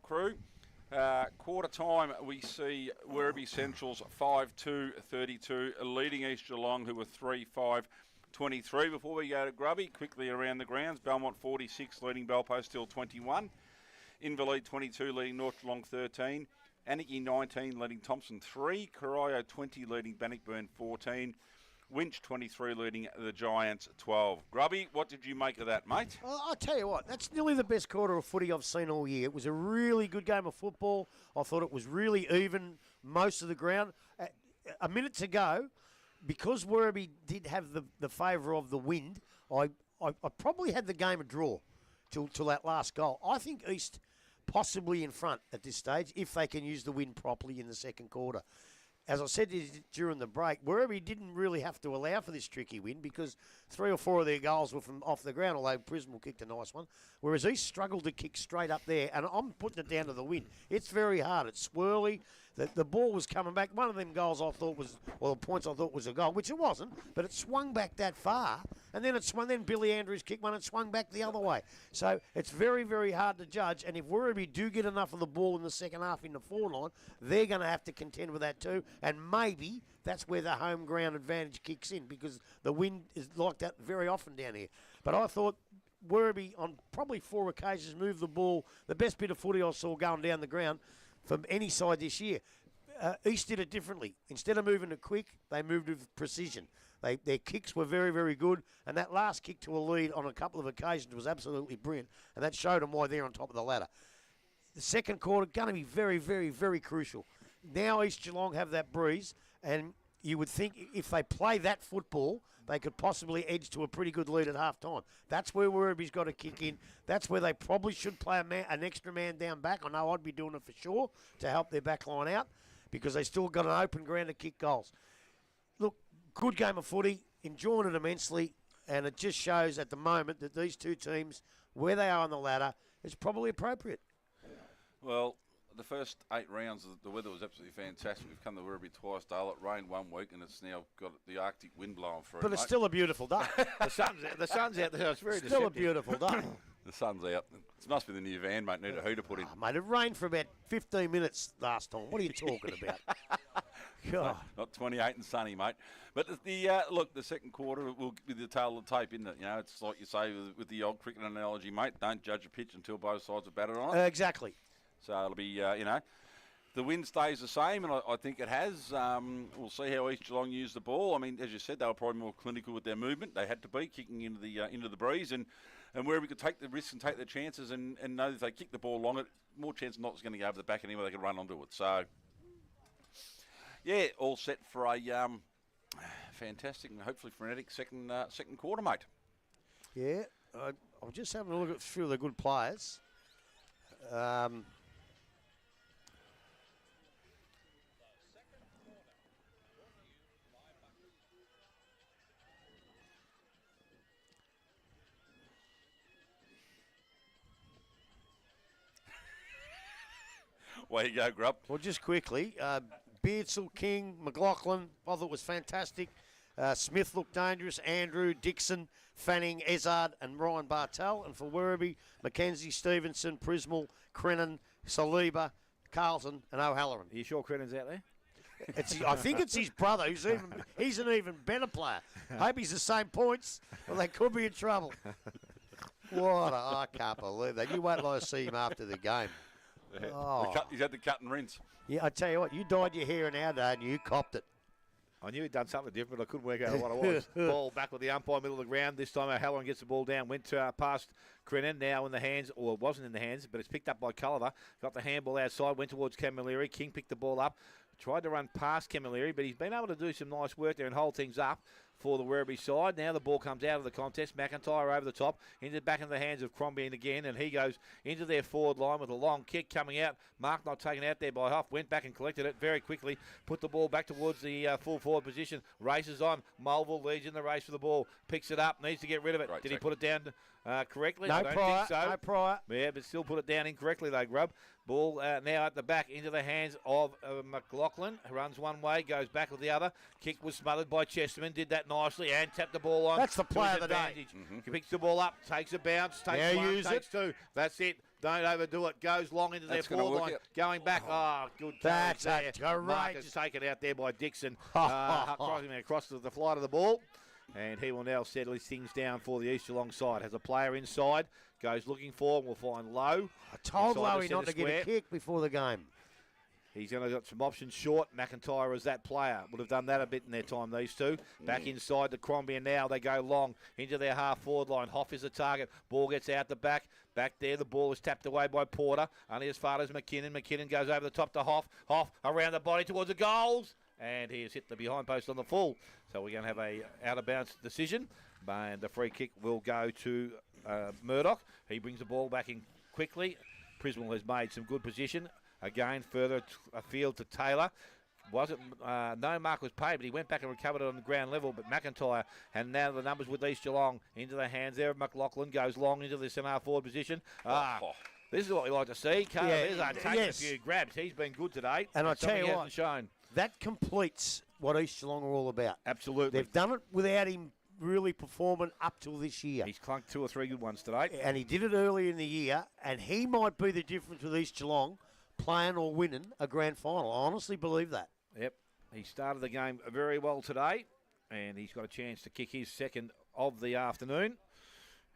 crew. Quarter time, we see Werribee Central's 5-2-32 leading East Geelong, who were 3-5-23. Before we go to Grubby, quickly around the grounds, Belmont 46 leading Belpost Hill 21. Inverleigh 22 leading North Geelong 13. Anakie 19 leading Thompson 3. Corio 20 leading Bannockburn 14. Winch 23 leading the Giants 12. Grubby, what did you make of that, mate? Well, I'll tell you what, that's nearly the best quarter of footy I've seen all year. It was a really good game of football. I thought it was really even most of the ground. A minute to go, because Werribee did have the favour of the wind, I probably had the game a draw till that last goal. I think East possibly in front at this stage if they can use the wind properly in the second quarter. As I said during the break, Werribee didn't really have to allow for this tricky win because 3 or 4 of their goals were from off the ground, although Prismal kicked a nice one, whereas East struggled to kick straight up there, and I'm putting it down to the wind. It's very hard. It's swirly. The ball was coming back. One of them goals I thought was, well, the points I thought was a goal, which it wasn't, but it swung back that far, and then it swung. Then Billy Andrews kicked one and swung back the other way. So it's very, very hard to judge, and if Werribee do get enough of the ball in the second half in the forward line, they're going to have to contend with that too, and maybe that's where the home ground advantage kicks in because the wind is like that very often down here. But I thought Werribee on probably 4 occasions moved the ball. The best bit of footy I saw going down the ground, from any side this year. East did it differently. Instead of moving it quick, they moved with precision. Their kicks were very, very good, and that last kick to a lead on a couple of occasions was absolutely brilliant, and that showed them why they're on top of the ladder. The second quarter, going to be very, very, very crucial. Now East Geelong have that breeze, and you would think if they play that football, they could possibly edge to a pretty good lead at half-time. That's where Werribee's got to kick in. That's where they probably should play an extra man down back. I know I'd be doing it for sure to help their back line out because they still got an open ground to kick goals. Look, good game of footy, enjoying it immensely, and it just shows at the moment that these two teams, where they are on the ladder, is probably appropriate. Well, the first 8 rounds, the weather was absolutely fantastic. We've come to Werribee twice, Dale. It rained 1 week, and it's now got the Arctic wind blowing through. But it's still a beautiful day. The sun's out there. It's very Still deceptive. a beautiful day. The sun's out. It must be the new van, mate. Need a heater put in. Oh, mate, it rained for about 15 minutes last time. What are you talking about? God. Not 28 and sunny, mate. But look, the second quarter will be the tail of the tape, isn't it? You know, it's like you say with the old cricket analogy, mate. Don't judge a pitch until both sides are batted on it. Exactly. So it'll be, the wind stays the same, and I think it has. We'll see how East Geelong use the ball. I mean, as you said, they were probably more clinical with their movement. They had to be kicking into the breeze, and where we could take the risks and take the chances and know that if they kick the ball long, more chance not it's going to go over the back anyway. They can run onto it. So, yeah, all set for a fantastic and hopefully frenetic second quarter, mate. Yeah, I'm just having a look at a few of the good players. Way you go, Grub. Well, just quickly, Beardsall, King, McLaughlin, I thought was fantastic. Smith looked dangerous. Andrew, Dixon, Fanning, Ezard, and Ryan Bartel. And for Werribee, Mackenzie, Stevenson, Prismal, Crennan, Saliba, Carlton, and O'Halloran. Are you sure Crennan's out there? I think it's his brother. He's an even better player. Hope he's the same points, or they could be in trouble. I can't believe that. You won't like to see him after the game. Oh. He's had the cut and rinse. Yeah, I tell you what, you dyed your hair in our day and you copped it. I knew he'd done something different. I couldn't work out what it was. Ball back with the umpire, middle of the ground. This time O'Halloran gets the ball down. Went past Crennan, now in the hands, or it wasn't in the hands, but it's picked up by Culliver. Got the handball outside, went towards Camilleri. King picked the ball up. Tried to run past Camilleri, but he's been able to do some nice work there and hold things up for the Werribee side. Now the ball comes out of the contest. McIntyre over the top, into back in the hands of Crombie again, and he goes into their forward line with a long kick coming out. Mark not taken out there by Huff, went back and collected it very quickly, put the ball back towards the full forward position, races on. Mulville leads in the race for the ball, picks it up, needs to get rid of it. Did he put it down correctly? No I don't prior, think so. no prior. Yeah, but still put it down incorrectly though, Grub. Ball now at the back into the hands of McLaughlin. Runs one way, goes back with the other. Kick was smothered by Chesterman. Did that nicely and tapped the ball on. That's the play of the day. He picks the ball up, takes a bounce, takes one, takes two. That's it. Don't overdo it. Goes long into their forward line. Going back. Oh, good. That's there. a Marcus taken out there by Dixon. Crossing across to the flight of the ball. And he will now settle his things down for the East Geelong side. Has a player inside. Goes looking for him. We'll find Lowe. I told Lowe not to get a kick before the game. He's going to got some options short. McIntyre is that player. Would have done that a bit in their time, these two. Back inside to Crombie, and now they go long into their half-forward line. Hoff is the target. Ball gets out the back. Back there, the ball is tapped away by Porter. Only as far as McKinnon. McKinnon goes over the top to Hoff. Hoff around the body towards the goals. And he has hit the behind post on the full. So we're going to have a out-of-bounds decision. And the free kick will go to Murdoch. He brings the ball back in quickly. Prismal has made some good position. Again, further afield to Taylor. No mark was paid, but he went back and recovered it on the ground level. But McIntyre, and now the numbers with East Geelong into the hands there of McLaughlin, goes long into the centre forward position. This is what we like to see. Carter's taking a few grabs. He's been good today. And I tell you what, shown. That completes what East Geelong are all about. Absolutely. They've done it without him really performing up till this year. He's clunked 2 or 3 good ones today. And he did it early in the year, and he might be the difference with East Geelong playing or winning a grand final. I honestly believe that. Yep. He started the game very well today, and he's got a chance to kick his second of the afternoon.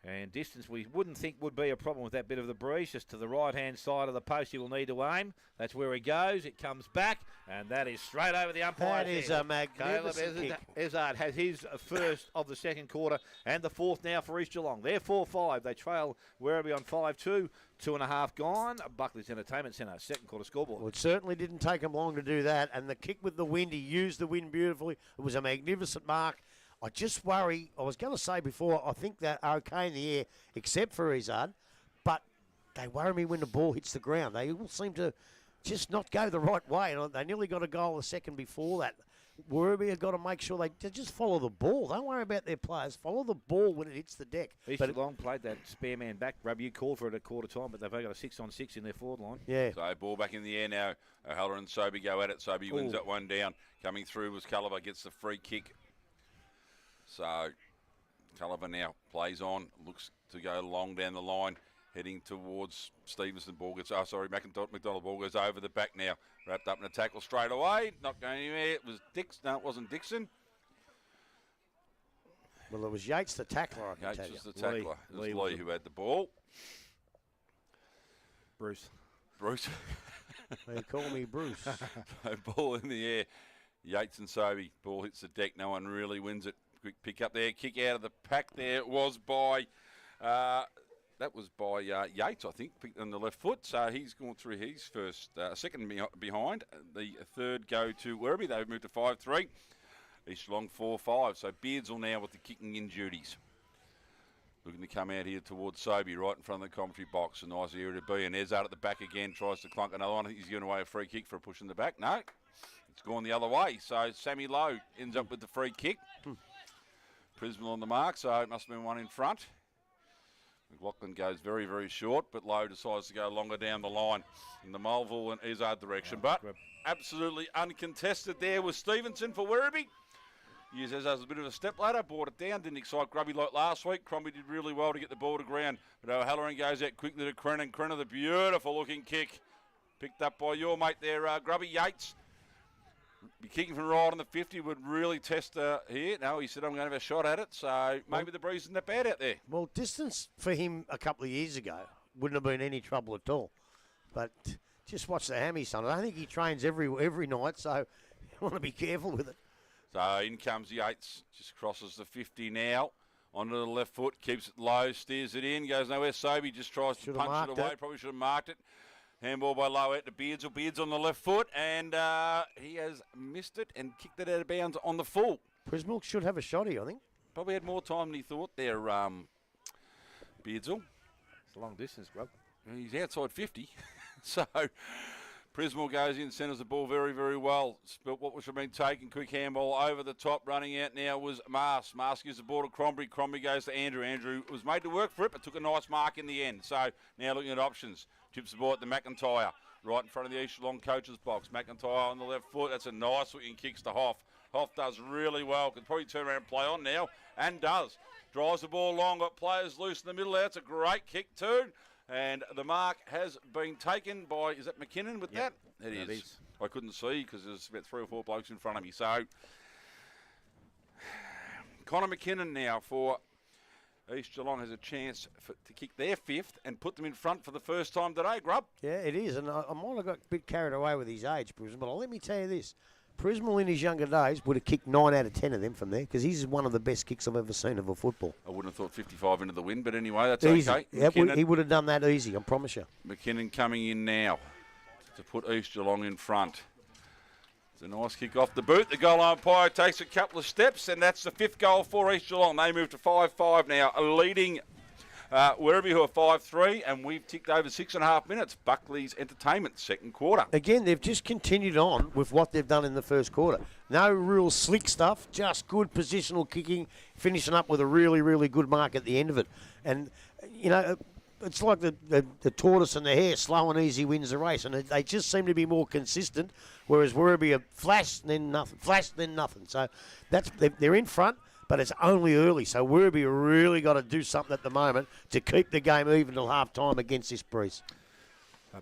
And distance we wouldn't think would be a problem with that bit of the breeze. Just to the right-hand side of the post, he will need to aim. That's where he goes. It comes back, and that is straight over the umpire's That is head. a magnificent kick. Izzard has his first of the second quarter and the fourth now for East Geelong. They're 4-5. They trail Werribee on 5-2. 2.5 gone. Buckley's Entertainment Centre, second quarter scoreboard. Well, it certainly didn't take him long to do that. And the kick with the wind, he used the wind beautifully. It was a magnificent mark. I just worry, I was going to say before, I think they're okay in the air, except for Izzard, but they worry me when the ball hits the ground. They all seem to just not go the right way. And they nearly got a goal the second before that. Werribee have got to make sure they just follow the ball. Don't worry about their players. Follow the ball when it hits the deck. East Geelong played that spare man back. Rob, you called for it at quarter time, but they've only got a 6-on-6 in their forward line. Yeah. So ball back in the air now. O'Halloran and Sobey go at it. Sobey wins that one down. Coming through was Culliver, gets the free kick. So Culliver now plays on, looks to go long down the line, heading towards Stevenson. Ball gets, McDonald ball goes over the back now. Wrapped up in a tackle straight away. Not going anywhere. It was Dix. No, it wasn't Dixon. Well, it was Yates the tackler, I can tell you. Yates was the tackler. It was Lee who had the ball. Bruce. They call me Bruce. So ball in the air. Yates and Sobey. Ball hits the deck. No one really wins it. Quick pick up there. Kick out of the pack there. It was by... that was by Yates, I think, picked on the left foot. So he's gone through his first, second behind. The third go to Werribee. They've moved to 5-3. East Geelong 4-5. So Beardsall now with the kicking in duties. Looking to come out here towards Sobey, right in front of the commentary box. A nice area to be. And Izzard at the back again, tries to clunk another one. I think he's giving away a free kick for a push in the back. No, it's gone the other way. So Sammy Lowe ends up with the free kick. Prismal on the mark, so it must have been one in front. McLaughlin goes very, very short, but Lowe decides to go longer down the line in the Mulville and Izzard direction. But absolutely uncontested there was Stevenson for Werribee. Used as a bit of a step ladder, brought it down, didn't excite Grubby like last week. Crombie did really well to get the ball to ground, but O'Halloran goes out quickly to Crennan. Crennan, the beautiful looking kick, picked up by your mate there, Grubby Yates. Be kicking from right on the 50 would really test here. No, he said, I'm going to have a shot at it. So maybe the breeze isn't that bad out there. Well, distance for him a couple of years ago wouldn't have been any trouble at all. But just watch the hammy, son. I don't think he trains every night, so you want to be careful with it. So in comes Yates, just crosses the 50 now. Onto the left foot, keeps it low, steers it in, goes nowhere. Sobey just tries to punch it away. Probably should have marked it. Handball by Lowe out to Beardsall. Beards on the left foot, and he has missed it and kicked it out of bounds on the full. Prismal should have a shotty, I think. Probably had more time than he thought there, Beardsall. It's a long distance, Grub. He's outside 50. So Prismal goes in, centres the ball very, very well. Spilt what should have been taken. Quick handball over the top. Running out now was Mars. Mars gives the ball to Crombie. Crombie goes to Andrew. Andrew was made to work for it, but took a nice mark in the end. So now looking at options. Tips the ball at the McIntyre, right in front of the East Geelong coach's box. McIntyre on the left foot. That's a nice looking kicks to Hoff. Hoff does really well. Could probably turn around and play on now, and does. Drives the ball long, got players loose in the middle there. It's a great kick too. And the mark has been taken by, is that McKinnon with that? It is. I couldn't see because there's about 3 or 4 blokes in front of me. So, Connor McKinnon now for East Geelong has a chance to kick their 5th and put them in front for the first time today, Grub. Yeah, it is. And I might have got a bit carried away with his age, Prismal, but let me tell you this. Prismal in his younger days would have kicked 9 out of 10 of them from there because he's one of the best kicks I've ever seen of a football. I wouldn't have thought 55 into the wind, but anyway, that's easy. Okay. Yep, he would have done that easy, I promise you. McKinnon coming in now to put East Geelong in front. It's a nice kick off the boot. The goal umpire takes a couple of steps, and that's the 5th goal for East Geelong. They move to 5-5 now, leading Werribee, who are 5-3, and we've ticked over 6.5 minutes. Buckley's Entertainment, second quarter. Again, they've just continued on with what they've done in the first quarter. No real slick stuff, just good positional kicking, finishing up with a really, really good mark at the end of it. And, you know, it's like the tortoise and the hare, slow and easy wins the race, and they just seem to be more consistent, whereas Werribee are flash, then nothing. So they're in front, but it's only early. So Werribee really got to do something at the moment to keep the game even till half-time against this breeze.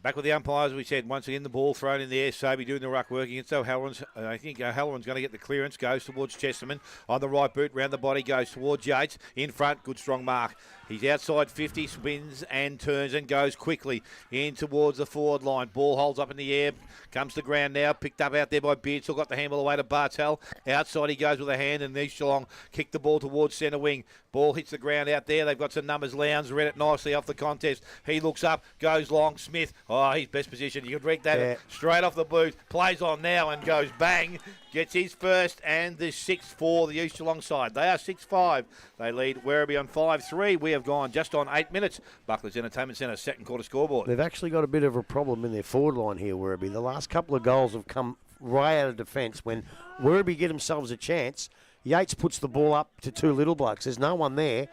Back with the umpires, we said once again the ball thrown in the air. Sobey doing the ruck working. It's O'Halloran's. I think O'Halloran's going to get the clearance. Goes towards Chesterman on the right boot. Round the body goes towards Yates. In front, good strong mark. He's outside 50, spins and turns and goes quickly in towards the forward line. Ball holds up in the air. Comes to ground now. Picked up out there by Beardsall. Got the handball away to Bartel. Outside he goes with a hand, and East Geelong kicked the ball towards centre wing. Ball hits the ground out there. They've got some numbers. Lowndes read it nicely off the contest. He looks up, goes long. Smith, he's best position. You could read that straight off the boot. Plays on now and goes bang. Gets his first and the 6th for the East Geelong side. They are 6-5. They lead Werribee on 5-3. We have gone just on 8 minutes. Buckley's Entertainment Centre, second quarter scoreboard. They've actually got a bit of a problem in their forward line here, Werribee. The last couple of goals have come right out of defence. When Werribee get themselves a chance, Yates puts the ball up to two little blokes. There's no one there,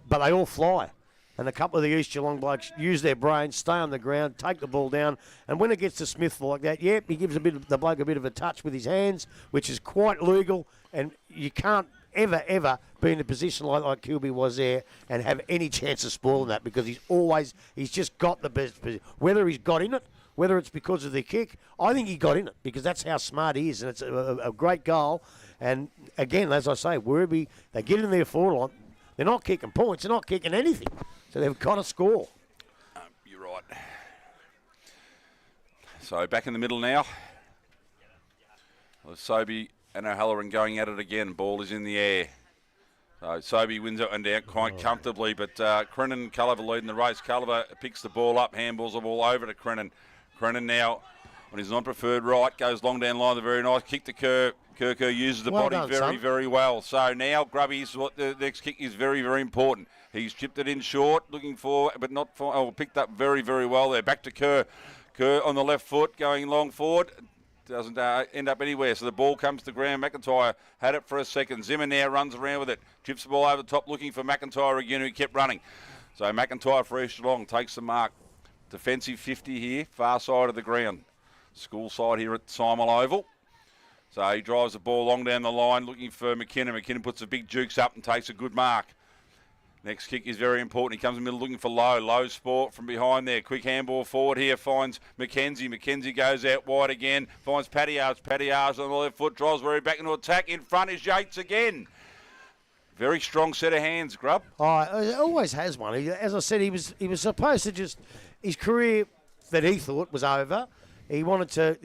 but they all fly. And a couple of the East Geelong blokes use their brains, stay on the ground, take the ball down. And when it gets to Smith like that, he gives the bloke a bit of a touch with his hands, which is quite legal. And you can't ever be in a position like Kilby was there and have any chance of spoiling that, because he's just got the best position. Whether he's got in it, whether it's because of the kick, I think he got in it because that's how smart he is. And it's a great goal. And again, as I say, Werribee, they get in their forward line. They're not kicking points. They're not kicking anything. So they've got to score. You're right. So back in the middle now. Well, Sobey and O'Halloran going at it again. Ball is in the air. So Sobey wins it and down quite comfortably, but Crennan and Culliver leading the race. Culliver picks the ball up, handballs the ball over to Crennan. Crennan now on his non-preferred right, goes long down line, the very nice kick to Kerr. Kerr uses the body very well. So now Grubby's what the next kick is very important. He's chipped it in short, looking for, but not for, picked up very well there. Back to Kerr. Kerr on the left foot, going long forward. Doesn't end up anywhere. So the ball comes to ground. McIntyre had it for a second. Zimmer now runs around with it. Chips the ball over the top, looking for McIntyre again, who kept running. So McIntyre for East Geelong takes the mark. Defensive 50 here, far side of the ground. School side here at Simon Oval. So he drives the ball long down the line, looking for McKinnon. McKinnon puts the big jukes up and takes a good mark. Next kick is very important. He comes in the middle looking for Lowe. Lowe sport from behind there. Quick handball forward here. Finds McKenzie. McKenzie goes out wide again. Finds Pattiars. Pattiars on the left foot. Drives Werribee back into attack. In front is Yates again. Very strong set of hands, Grub. Oh, he always has one. As I said, he was supposed to just... His career that he thought was over. He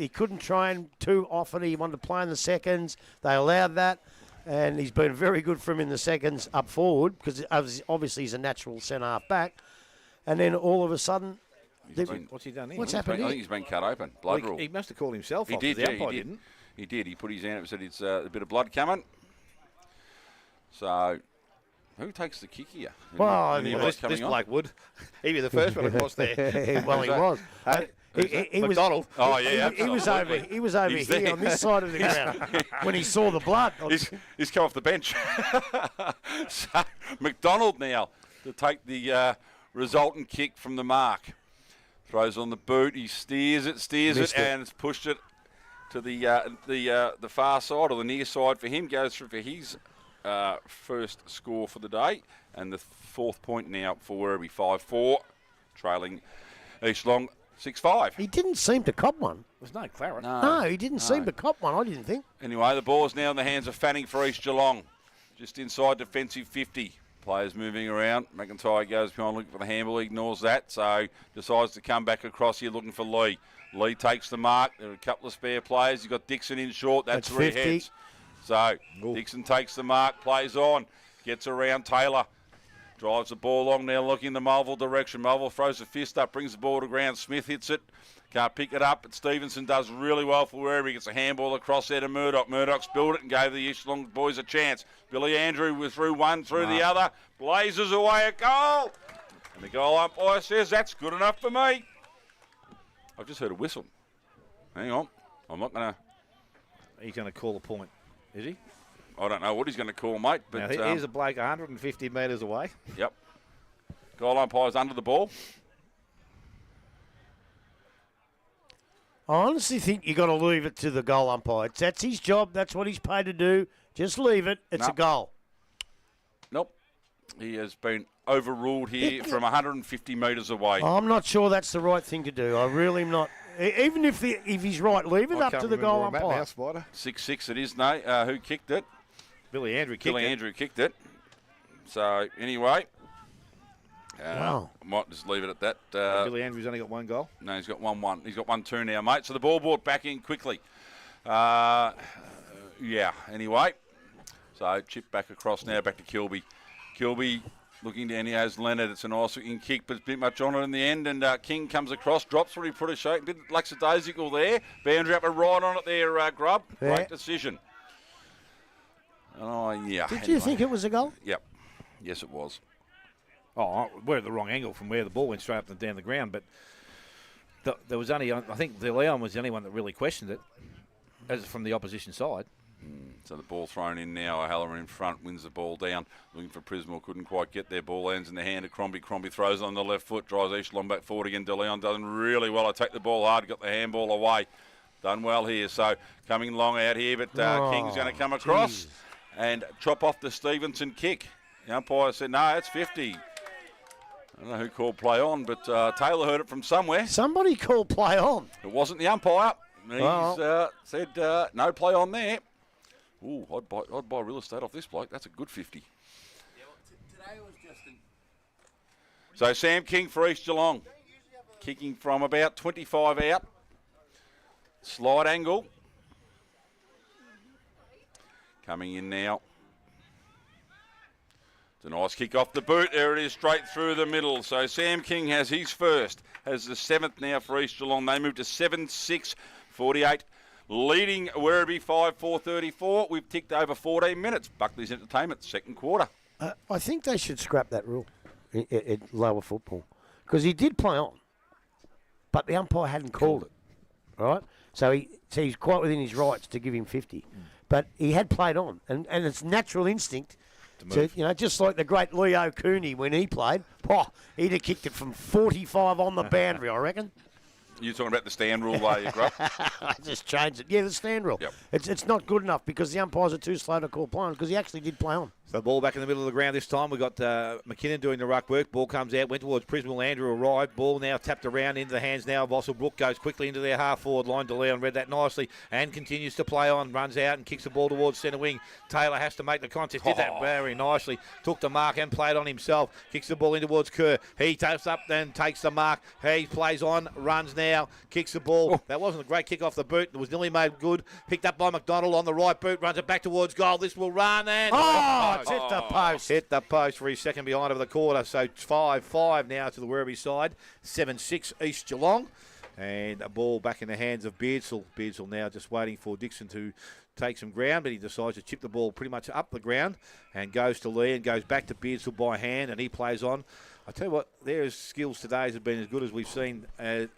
couldn't train too often. He wanted to play in the seconds. They allowed that. And he's been very good for him in the seconds up forward because obviously he's a natural centre-half back. And then all of a sudden... What's he done here? What's happened I think he's been cut open. Blood rule. He must have called himself He off. did, The umpire didn't. He did. He put his hand up and said it's a bit of blood coming. So... Who takes the kick here? Well, this bloke would. He'd be the first one across there. Well, he was. He was McDonald. Oh, yeah, he was over He's here there. on this side of the ground when he saw the blood. He's come off the bench. So, McDonald now to take the resultant kick from the mark. Throws on the boot. He steers it, and it's pushed it to the far side or the near side for him. Goes through for his first score for the day, and the 4th point now for Werribee, 5-4, trailing East Geelong 6-5. He didn't seem to cop one. There's no claret. No, he didn't seem to cop one, I didn't think. Anyway, the ball's now in the hands of Fanning for East Geelong. Just inside defensive 50. Players moving around. McIntyre goes behind looking for the handball. He ignores that, so decides to come back across here looking for Lee. Lee takes the mark. There are a couple of spare players. You've got Dixon in short. That's 3 50. heads. So Dixon takes the mark, plays on, gets around Taylor. Drives the ball along now, looking in the Mulville direction. Mulville throws a fist up, brings the ball to ground. Smith hits it. Can't pick it up, but Stevenson does really well for Werribee. He gets a handball across there to Murdoch. Murdoch spilled it and gave the East Geelong boys a chance. Billy Andrew was through one, through the other. Blazes away a goal. And the goal umpire says, that's good enough for me. I've just heard a whistle. Hang on. I'm not going to... He's going to call a point, is he? I don't know what he's going to call, mate. But now, here's a bloke 150 metres away. Yep. Goal umpire's under the ball. I honestly think you got to leave it to the goal umpire. That's his job. That's what he's paid to do. Just leave it. It's a goal. Nope. He has been overruled here from 150 metres away. I'm not sure that's the right thing to do. I really am not. Even if he's right, leave it up to the goal umpire. 6-6 it is, no. Who kicked it? Billy Andrew kicked it. So, anyway. Wow. Might just leave it at that. Billy Andrew's only got one goal. No, he's got 1-1. He's got 1-2 now, mate. So the ball brought back in quickly. Anyway. So chip back across now, back to Kilby. Kilby looking down, he has Leonard. It's a nice looking kick, but it's a bit much on it in the end. And King comes across, drops where he put a shake. A bit lackadaisical there. Boundary up and right on it there, Grub. Yeah. Great decision. Oh, yeah. Did you think it was a goal? Yep. Yes, it was. Oh, we're at the wrong angle from where the ball went straight up and down the ground. But there was only, I think the Leon was the only one that really questioned it, as from the opposition side. So the ball thrown in now. O'Halloran in front, wins the ball down. Looking for Prismal, couldn't quite get there. Ball lands in the hand of Crombie. Crombie throws on the left foot, drives Echelon back forward again. De Leon done really well. I take the ball hard, got the handball away. Done well here. So coming long out here, but King's going to come across and chop off the Stevenson kick. The umpire said, no, it's 50. I don't know who called play on, but Taylor heard it from somewhere. Somebody called play on. It wasn't the umpire. He's said no play on there. Ooh, I'd buy real estate off this bloke. That's a good 50. Yeah, well, today was just So Sam King for East Geelong. Kicking from about 25 out. Slide angle. Coming in now. It's a nice kick off the boot. There it is, straight through the middle. So Sam King has his first. Has the 7th now for East Geelong. They move to 7-6, 48. Leading Werribee 5-4-34. We've ticked over 14 minutes. Buckley's Entertainment, second quarter. I think they should scrap that rule in lower football. Because he did play on, but the umpire hadn't called it. Right? So he's quite within his rights to give him 50. But he had played on. And it's natural instinct to just like the great Leo Cooney when he played. He'd have kicked it from 45 on the boundary, I reckon. You're talking about the stand rule, are you, Gruff? I just changed it. Yeah, the stand rule. Yep. It's not good enough because the umpires are too slow to call play on because he actually did play on. So the ball back in the middle of the ground this time. We've got McKinnon doing the ruck work. Ball comes out, went towards Prismal. Andrew arrived. Ball now tapped around into the hands now of Osselbrook. Goes quickly into their half-forward line. De Leon read that nicely and continues to play on. Runs out and kicks the ball towards centre wing. Taylor has to make the contest. Did that very nicely. Took the mark and played on himself. Kicks the ball in towards Kerr. He takes up then takes the mark. He plays on. Runs now. Kicks the ball. That wasn't a great kick off the boot. It was nearly made good. Picked up by McDonald on the right boot. Runs it back towards goal. This will run and... It's hit the post. Hit the post for his second behind of the quarter. So 5-5 now to the Werribee side. 7-6 East Geelong. And a ball back in the hands of Beardsall. Beardsall now just waiting for Dixon to take some ground, but he decides to chip the ball pretty much up the ground and goes to Lee and goes back to Beardsall by hand, and he plays on. I tell you what, their skills today have been as good as we've seen for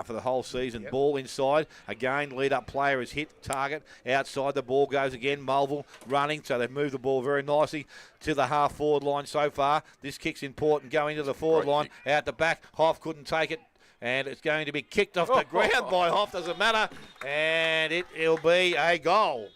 the whole season. Yep. Ball inside. Again, lead-up player is hit, target. Outside, the ball goes again. Mulville running, so they've moved the ball very nicely to the half-forward line so far. This kick's important, going to the forward line. Out the back, Hoff couldn't take it. And it's going to be kicked off the ground by Hoff, doesn't matter. And it'll be a goal.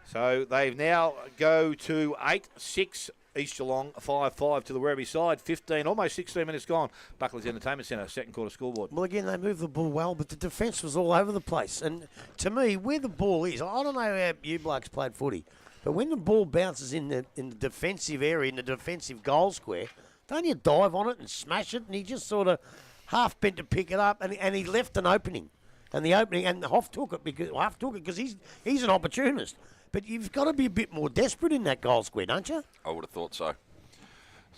So they've now go to 8-6 East Geelong, 5-5 to the Werribee side. 15, almost 16 minutes gone. Buckley's Entertainment Centre, second quarter scoreboard. Well, again, they moved the ball well, but the defence was all over the place. And to me, where the ball is, I don't know how you blokes played footy, but when the ball bounces in the defensive area, in the defensive goal square, don't you dive on it and smash it? And he just sort of half bent to pick it up, and he left an opening. And Hoff took it because he's an opportunist. But you've got to be a bit more desperate in that goal square, don't you? I would have thought so.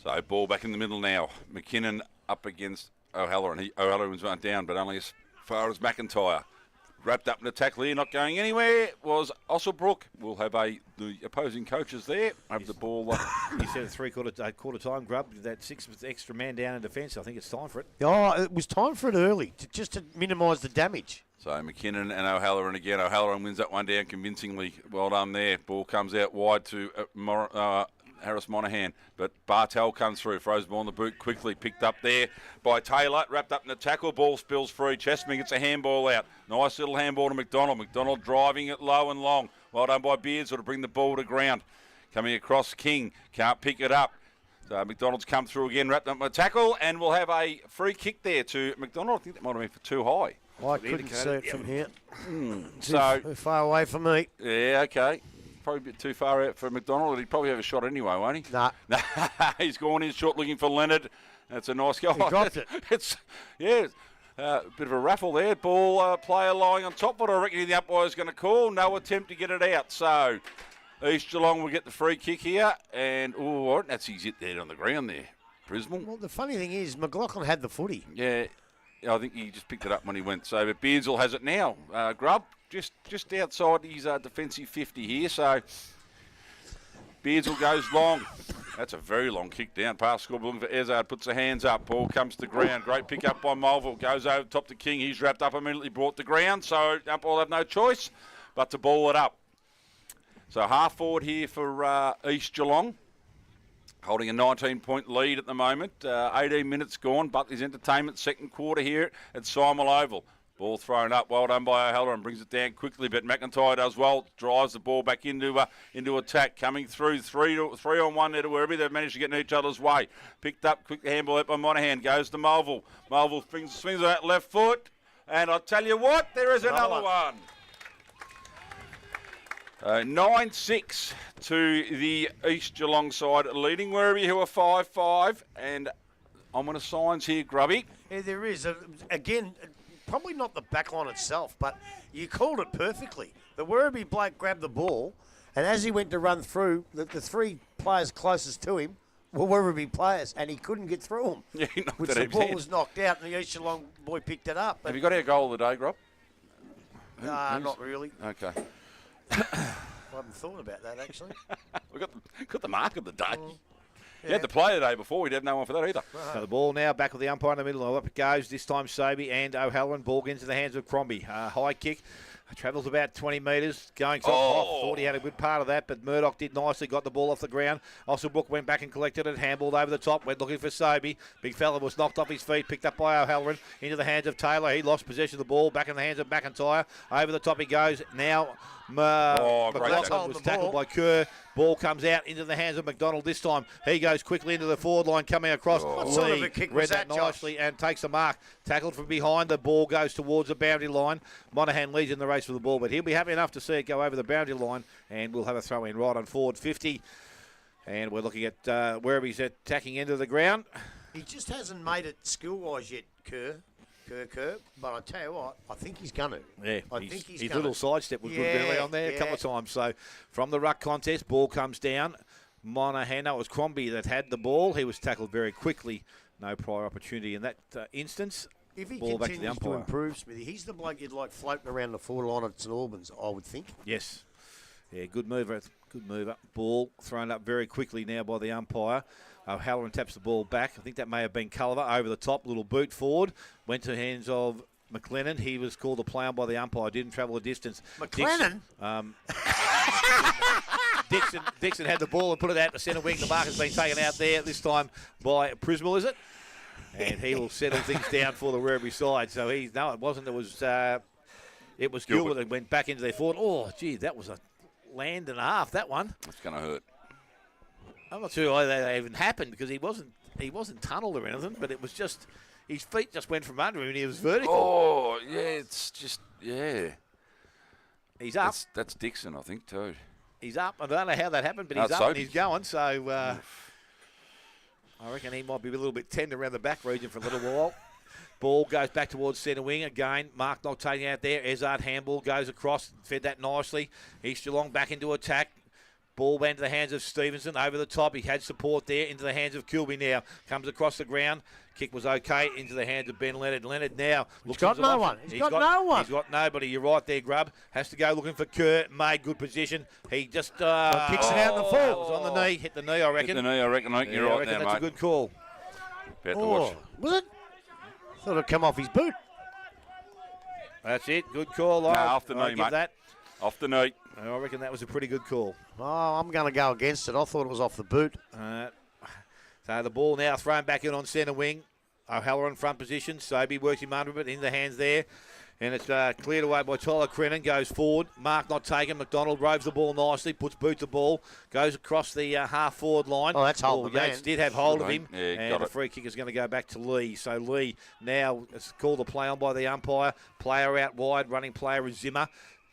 So ball back in the middle now. McKinnon up against O'Halloran. O'Halloran's went down, but only as far as McIntyre. Wrapped up in a tackle here, not going anywhere, was Osselbrook. We'll have the opposing coaches there. Have the ball. He said at quarter time, Grub, that 6th extra man down in defence. I think it's time for it. Oh, it was time for it early, just to minimise the damage. So McKinnon and O'Halloran again. O'Halloran wins that one down convincingly. Well done there. Ball comes out wide to Harris Monaghan, but Bartel comes through, throws the ball on the boot quickly, picked up there by Taylor, wrapped up in the tackle, ball spills free. Chesterman gets a handball out. Nice little handball to McDonald. McDonald driving it low and long. Well done by Beardsall to bring the ball to ground. Coming across, King can't pick it up. So McDonald's come through again, wrapped up my tackle, and we'll have a free kick there to McDonald. I think that might have been for too high. I couldn't see it from here. So Too far away from me. yeah, okay. Probably a bit too far out for McDonald. He'd probably have a shot anyway, won't he? Nah. He's gone in short looking for Leonard. That's a nice goal. He dropped it. It's, yeah, a bit of a raffle there. Ball player lying on top. What I reckon the umpire's going to call. No attempt to get it out. So East Geelong will get the free kick here. And, that's his hit there on the ground there. Brisbane. Well, the funny thing is, McLaughlin had the footy. Yeah, I think he just picked it up when he went. So, but Beardsley has it now. Grubb, just outside his defensive 50 here. So, Beardsley goes long. That's a very long kick down. Pass score looking for Ezard. Puts the hands up. Ball comes to ground. Great pick up by Mulville. Goes over top to King. He's wrapped up immediately. Brought to ground. So, umpire will have no choice but to ball it up. So, half forward here for East Geelong. Holding a 19-point lead at the moment. 18 minutes gone. Buckley's Entertainment, second quarter here at Simon Oval. Ball thrown up. Well done by O'Halloran. Brings it down quickly, but McIntyre does well. Drives the ball back into attack. Coming through. Three on one there to Werribee. They've managed to get in each other's way. Picked up. Quick handball out by Monahan. Goes to Mulville. Mulville swings that left foot. And I'll tell you what, there is another one. 9-6 to the East Geelong side, leading Werribee, who are 5-5. And I'm on a signs here, Grubby. Yeah, there is. Again, probably not the back line itself, but you called it perfectly. The Werribee bloke grabbed the ball, and as he went to run through, the three players closest to him were Werribee players, and he couldn't get through them. Yeah, he knocked which it the out. ball was knocked out, and the East Geelong boy picked it up. Have you got our goal of the day, Grub? Not really. Okay. I haven't thought about that, actually. We got the mark of the day. Yeah. You had the play the day before. We'd have no one for that either. So the ball now back with the umpire in the middle. Up it goes. This time Sobey and O'Halloran. Ball into the hands of Crombie. High kick. Travels about 20 metres. Going top off. Thought he had a good part of that, but Murdoch did nicely. Got the ball off the ground. Osselbrook went back and collected it. Handballed over the top. Went looking for Sobey. Big fella was knocked off his feet. Picked up by O'Halloran. Into the hands of Taylor. He lost possession of the ball. Back in the hands of McIntyre. Over the top he goes. Now McLaughlin was tackled by Kerr. Ball comes out into the hands of McDonald this time. He goes quickly into the forward line, coming across. What sort of a kick was read that that, nicely and takes the mark. Tackled from behind. The ball goes towards the boundary line. Monahan leads in the race for the ball, but he'll be happy enough to see it go over the boundary line, and we'll have a throw in right on forward 50. And we're looking at Werribee's attacking end of the ground. He just hasn't made it skill-wise yet, Kerr. But I tell you what, I think he's going to. Yeah, I think he's his gonna. little sidestep was good early on there a couple of times. So from the ruck contest, ball comes down. Monahan, it was Crombie that had the ball. He was tackled very quickly. No prior opportunity in that instance. If he ball back to the continues to umpire. improve, Smithy, he's the bloke you'd like floating around the forward line at St Albans, I would think. Yes. Yeah, good mover. Good mover. Ball thrown up very quickly now by the umpire. O'Halloran taps the ball back. I think that may have been Culliver over the top. Little boot forward. Went to the hands of McLennan. He was called a play on by the umpire. Didn't travel a distance. McLennan? Dixon had the ball and put it out to centre wing. The mark has been taken out there this time by Prismal, is it? And he will settle things down for the Werribee side. So it wasn't. It was Gilbert that went back into their forward. Oh, gee, that was a land and a half. That one. It's going to hurt. I'm not sure why that even happened because he wasn't tunneled or anything, but it was just his feet just went from under him and he was vertical. Oh, yeah, it's just, yeah. He's up. That's Dixon, I think, too. He's up. I don't know how that happened, but he's up and he's going. So I reckon he might be a little bit tender around the back region for a little while. Ball goes back towards centre wing again. Mark not taking out there. Ezard handball goes across, fed that nicely. East Geelong back into attack. Ball went into the hands of Stevenson over the top. He had support there into the hands of Kilby now. Comes across the ground. Kick was okay into the hands of Ben Leonard. Leonard now looks. He's got no one. He's got no one. He's got nobody. You're right there, Grubb. Has to go looking for Kerr. Made good position. He just kicks it out in the full. Was on the knee. Hit the knee, I reckon. Hit the knee, I reckon. You're right there, mate. That's a good call. About to watch. Was it? Thought it'd come off his boot. That's it. Good call. Off the knee, mate. That. Off the knee. I reckon that was a pretty good call. Oh, I'm going to go against it. I thought it was off the boot. So the ball now thrown back in on centre wing. O'Halloran front position. Sobey works him under it in the hands there. And it's cleared away by Tyler Crennan, goes forward. Mark not taken. McDonald roves the ball nicely, puts boot the ball, goes across the half-forward line. Oh, that's hold the man. Yates did have hold of him, Yeah, and the free kick is going to go back to Lee. So Lee now, it's called a play on by the umpire. Player out wide, running player is Zimmer.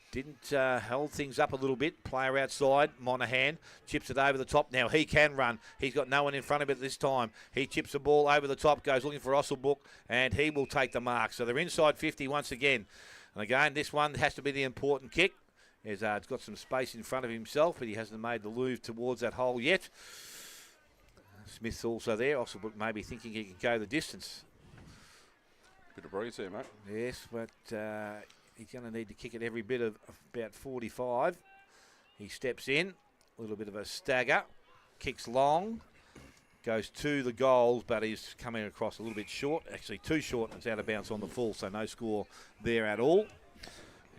Didn't hold things up a little bit. Player outside, Monahan chips it over the top. Now he can run. He's got no one in front of it this time. He chips the ball over the top, goes looking for Osselbrook, and he will take the mark. So they're inside 50 once again. And again, this one has to be the important kick. It's got some space in front of himself, but he hasn't made the move towards that hole yet. Smith's also there. Osselbrook maybe thinking he can go the distance. Bit of breeze there, mate. Yes, but he's going to need to kick it every bit of about 45. He steps in, a little bit of a stagger, kicks long, goes to the goals, but he's coming across a little bit short. Actually, too short, and it's out of bounds on the full, so no score there at all.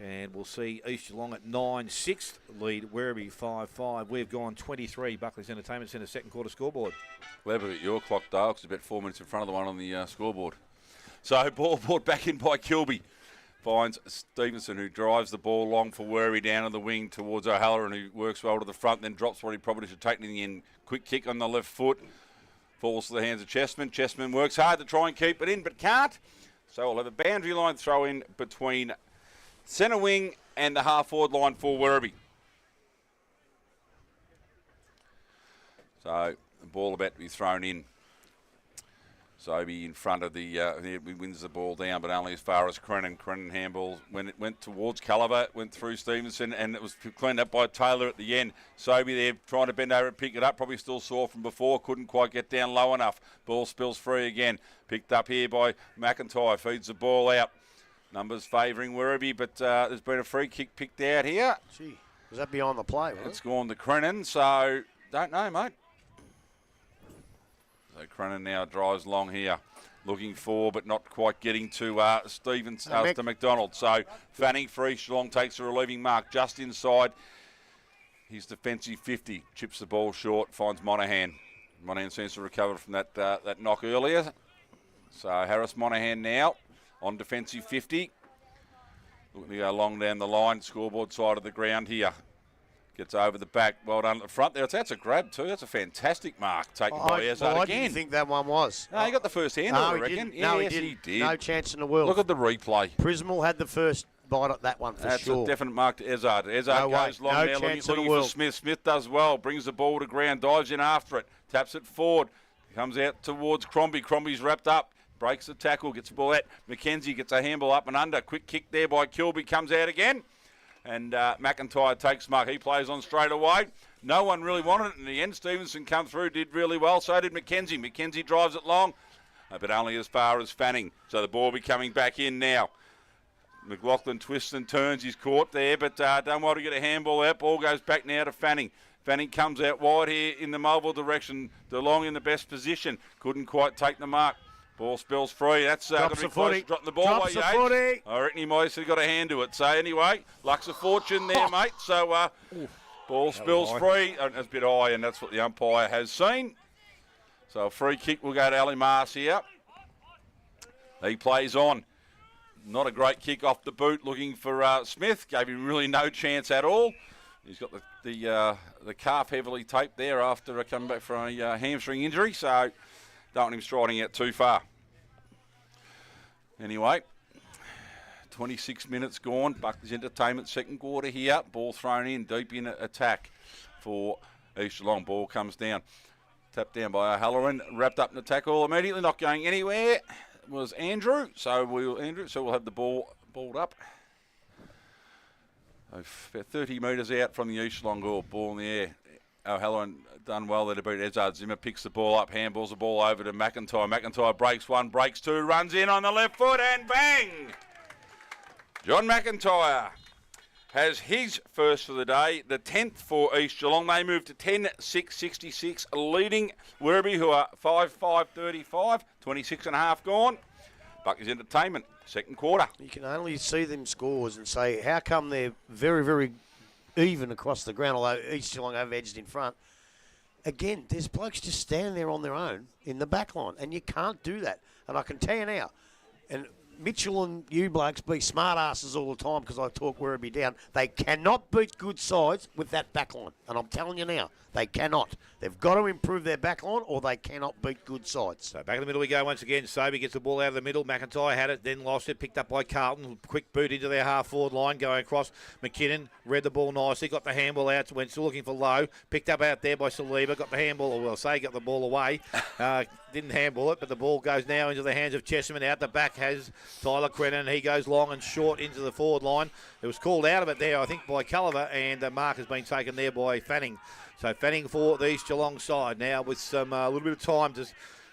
And we'll see East Geelong at 9-6, lead Werribee 5-5. We've gone 23, Buckley's Entertainment Centre second quarter scoreboard. We'll have a bit your clock, Dale, 'cause it's about 4 minutes in front of the one on the scoreboard. So ball brought back in by Kilby. Finds Stevenson, who drives the ball long for Werribee down to the wing towards O'Halloran, who works well to the front, then drops what he probably should take in the end. Quick kick on the left foot. Falls to the hands of Chessman. Chessman works hard to try and keep it in, but can't. So we'll have a boundary line throw in between centre wing and the half-forward line for Werribee. So the ball about to be thrown in. Sobey in front of the, he wins the ball down, but only as far as Crennan. Crennan handball, when it went towards Culliver, went through Stevenson, and it was cleaned up by Taylor at the end. Sobey there trying to bend over and pick it up, probably still sore from before, couldn't quite get down low enough. Ball spills free again. Picked up here by McIntyre, feeds the ball out. Numbers favouring Werribee, but there's been a free kick picked out here. Gee, was that beyond the play? It's gone to Crennan, so don't know, mate. So Crennan now drives long here, looking for but not quite getting to Stevens, to McDonald. So Fanning for East Geelong takes a relieving mark just inside his defensive 50. Chips the ball short, finds Monahan. Monahan seems to recover from that knock earlier. So Harris Monahan now on defensive 50. Looking to go long down the line, scoreboard side of the ground here. Gets over the back, well done at the front there. That's a grab too. That's a fantastic mark taken by Ezard I again. didn't think that one was. No, he got the first hand, No, I he reckon. didn't. Yes, No, he did. No chance in the world. Look at the replay. Prismal had the first bite at that one for That's sure. a definite mark to Ezard. Ezard goes long No there, chance looking in the for world. Smith. Smith does well, brings the ball to ground, dives in after it, taps it forward, comes out towards Crombie. Crombie's wrapped up, breaks the tackle, gets the ball out. McKenzie gets a handball up and under. Quick kick there by Kilby, comes out again. And McIntyre takes mark. He plays on straight away. No one really wanted it in the end. Stevenson come through, did really well. So did McKenzie. McKenzie drives it long, but only as far as Fanning. So the ball will be coming back in now. McLaughlin twists and turns. He's caught there, but don't want to get a handball out. Ball goes back now to Fanning. Fanning comes out wide here in the Melville direction. DeLong in the best position. Couldn't quite take the mark. Ball spills free. That's going to be close. Dropping the ball Drops by the Yates. footy. I reckon he might have got a hand to it. So anyway, luck's of fortune there, mate. So ball spills free. That's a bit high, and that's what the umpire has seen. So a free kick will go to Ali Mars here. He plays on. Not a great kick off the boot, looking for Smith. Gave him really no chance at all. He's got the calf heavily taped there after coming back from a hamstring injury. So don't want him striding out too far. Anyway, 26 minutes gone. Buckley's Entertainment second quarter here. Ball thrown in, deep in attack for East Geelong. Ball comes down. Tapped down by O'Halloran. Wrapped up in the tackle immediately. Not going anywhere. It was Andrew. So we'll have the ball balled up. About 30 metres out from the East Geelong goal. Ball in the air. O'Halloran done well there to beat Ezard. Zimmer picks the ball up, handballs the ball over to McIntyre. McIntyre breaks one, breaks two, runs in on the left foot and bang! John McIntyre has his first for the day, the 10th for East Geelong. They move to 10-6-66, leading Werribee, who are 5-5-35, 26 and a half gone. Buckley's Entertainment, second quarter. You can only see them scores and say, how come they're very, very even across the ground, although East Geelong have edged in front. Again, there's blokes just standing there on their own in the back line, and you can't do that. And I can tell you now, and Mitchell and you blokes be smart asses all the time because I talk Werribee down. They cannot beat good sides with that back line. And I'm telling you now, they cannot. They've got to improve their back line or they cannot beat good sides. So back in the middle we go once again. Sobey gets the ball out of the middle. McIntyre had it, then lost it, picked up by Carlton. Quick boot into their half-forward line, going across. McKinnon read the ball nicely, got the handball out, went still looking for Lowe. Picked up out there by Saliba, got the handball, or got the ball away. Didn't handball it, but the ball goes now into the hands of Chesterman. Out the back has Tyler Crennan. He goes long and short into the forward line. It was called out of it there, I think, by Culliver, and the mark has been taken there by Fanning. So Fanning for the East Geelong side now with some a little bit of time to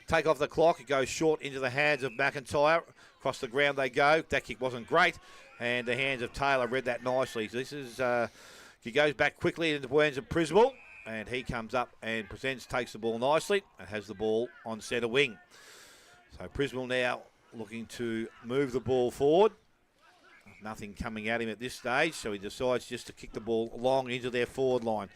take off the clock. It goes short into the hands of McIntyre. Across the ground they go. That kick wasn't great, and the hands of Taylor read that nicely. So this is he goes back quickly into the hands of Priswell. And he comes up and presents, takes the ball nicely, and has the ball on centre wing. So Priswell now looking to move the ball forward. Nothing coming at him at this stage, so he decides just to kick the ball long into their forward line.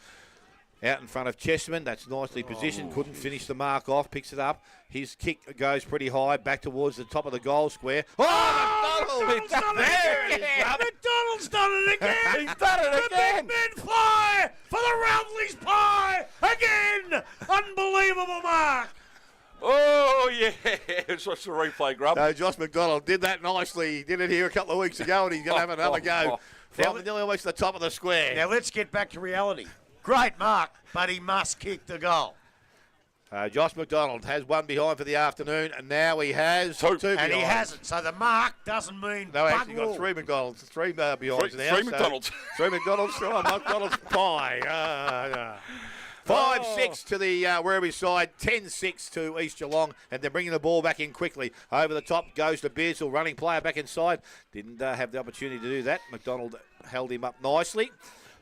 Out in front of Chesterman, that's nicely positioned, couldn't finish the mark off, picks it up. His kick goes pretty high, back towards the top of the goal square. McDonald's done it again! He's done it again! The big men fly for the Roundley's pie again! Unbelievable mark! Oh, yeah. It's what's the replay, Grub? So Josh McDonald did that nicely. He did it here a couple of weeks ago, and he's going to have another go from nearly almost the top of the square. Now let's get back to reality. Great mark, but he must kick the goal. Josh McDonald has one behind for the afternoon, and now he has two behind. And he hasn't, so the mark doesn't mean no, actually got three McDonalds, three behinds now. Three McDonald's. Three McDonald's, McDonald's pie. 5-6 to the Werribee side, 10-6 to East Geelong, and they're bringing the ball back in quickly. Over the top goes to Bearsall, running player back inside. Didn't have the opportunity to do that. McDonald held him up nicely.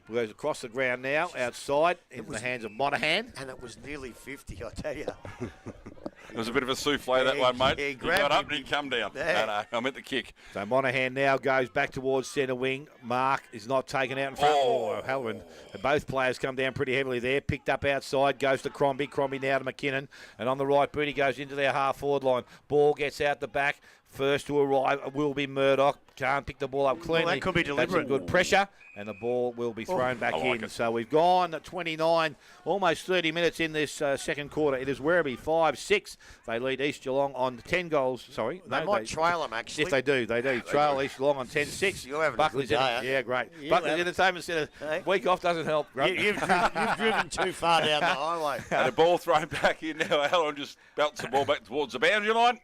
Goes across the ground now, outside, into the hands of Monahan. And it was nearly 50, I tell you. It was a bit of a souffle, that one, mate. He got up and he come down. Yeah. No, I meant the kick. So Monahan now goes back towards centre wing. Mark is not taken out in front. Oh, Halloran. Both players come down pretty heavily there. Picked up outside, goes to Crombie. Crombie now to McKinnon. And on the right boot, he goes into their half-forward line. Ball gets out the back. First to arrive will be Murdoch. Can't pick the ball up cleanly. Well, that could be deliberate. That's some good pressure, and the ball will be thrown back like in. it. So we've gone 29, almost 30 minutes in this second quarter. It is Werribee 5-6. They lead East Geelong on 10 goals. Sorry. They might trail them, actually. Yes, they do. They do. Trail East Geelong on 10-6. You're having a Buckley's good day, in. Yeah, great. You Buckley's have- Entertainment Centre. Hey? Week off doesn't help. You've driven too far down the highway. And the ball thrown back in now. Alan just belts the ball back towards the boundary line.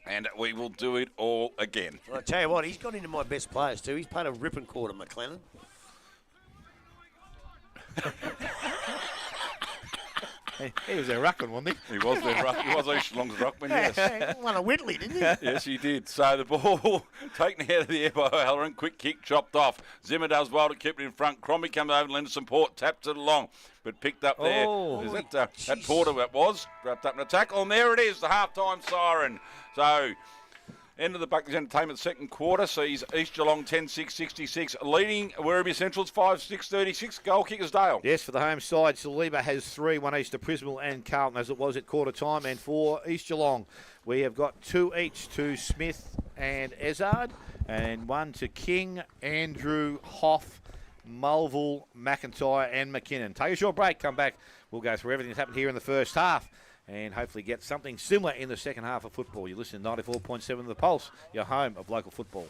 And we will do it all again. Well, I tell you what, he's got into my best players too. He's played a ripping quarter, McLennan. He was their ruckman, wasn't he? He was their ruck. He was East Geelong's ruckman, yes. Won a Whitley, didn't he? Yes, he did. So the ball taken out of the air by O'Halloran. Quick kick, chopped off. Zimmer does well to keep it in front. Crombie comes over and lends some support, taps it along, but picked up there. Oh. Is it that Porter that was? Wrapped up in a tackle, and there it is, the half-time siren. So, end of the Buckley's Entertainment second quarter sees East Geelong 10-6-66, leading Werribee Central's 5-6-36. Goal kickers Dale. Yes, for the home side, Saliba has 3, one each to Prismal and Carlton, as it was at quarter time. And for East Geelong, we have got 2 each to Smith and Ezard, and 1 to King, Andrew, Hoff, Mulville, McIntyre and McKinnon. Take a short break, come back. We'll go through everything that's happened here in the first half and hopefully get something similar in the second half of football. You listen to 94.7 The Pulse, your home of local football.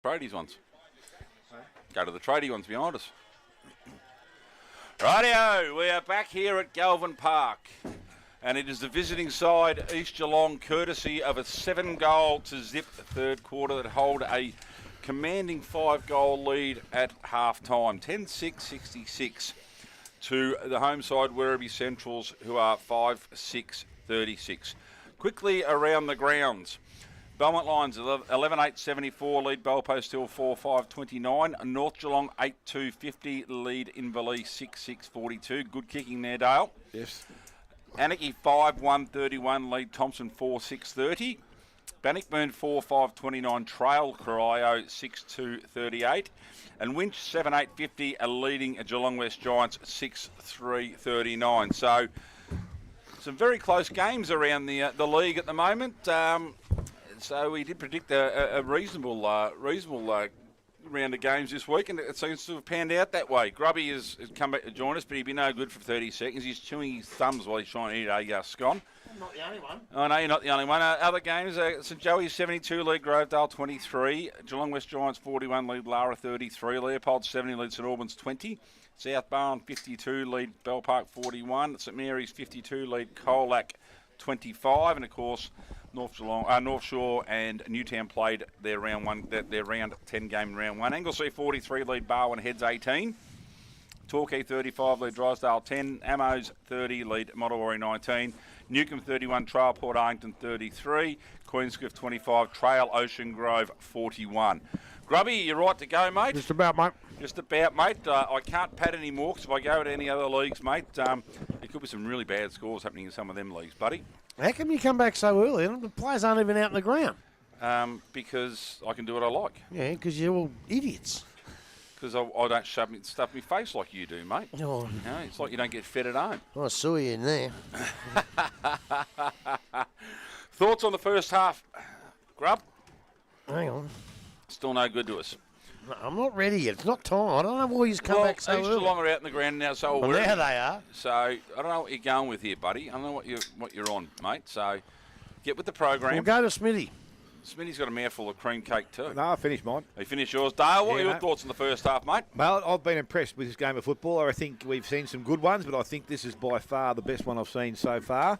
Tradies ones. Go to the tradie ones behind us. Rightio, we are back here at Galvin Park. And it is the visiting side, East Geelong, courtesy of a 7-goal to zip third quarter that hold a commanding 5-goal lead at half-time. 10-6-66 to the home side, Werribee Centrals, who are 5-6-36. Quickly around the grounds. Belmont Lions 11-8-74, lead Bellpost Hill 4-5-29. North Geelong 8-2-50, lead Inverleigh 6-6-42. Good kicking there, Dale. Yes. Anakie 5-1-31, lead Thompson 4-6-30. Bannockburn 4-5-29, trail Corio 6-2-38. And Winch 7-8-50 are leading Geelong West Giants 6-3-39. So some very close games around the league at the moment. So we did predict a reasonable round of games this week, and it seems to have panned out that way. Grubby has come back to join us, but he'd be no good for 30 seconds. He's chewing his thumbs while he's trying to eat a scone. I'm not the only one. I know you're not the only one. Other games, St Joey's 72, lead Grovedale 23. Geelong West Giants 41, lead Lara 33. Leopold 70, lead St Albans 20. South Barn 52, lead Bell Park 41. St Mary's 52, lead Colac 25. And of course, North Shore and Newtown played their round 10 game in round 1. Anglesea 43, lead Barwon Heads 18. Torquay 35, lead Drysdale 10. Amos 30, lead Mottawari 19. Newcombe 31, Trail Port Arlington 33. Queenscliff 25, Trail Ocean Grove 41. Grubby, you right to go, mate? Just about, mate. Just about, mate. I can't pad any more because if I go to any other leagues, mate, there could be some really bad scores happening in some of them leagues, buddy. How come you come back so early? The players aren't even out in the ground. Because I can do what I like. Yeah, because you're all idiots. Because I don't stuff my face like you do, mate. Oh. You know, it's like you don't get fed at home. I saw you in there. Thoughts on the first half, Grub? Hang on. Still no good to us. No, I'm not ready yet. It's not time. I don't know why you've come back so East early. Geelong are out in the ground now, so Well, now they are. So I don't know what you're going with here, buddy. I don't know what you're on, mate. So get with the program. We'll go to Smitty. Smitty's got a mouthful of cream cake too. No, I finished mine. You finished yours, Dale. What are your no. thoughts on the first half, mate? Well, I've been impressed with this game of football. I think we've seen some good ones, but I think this is by far the best one I've seen so far.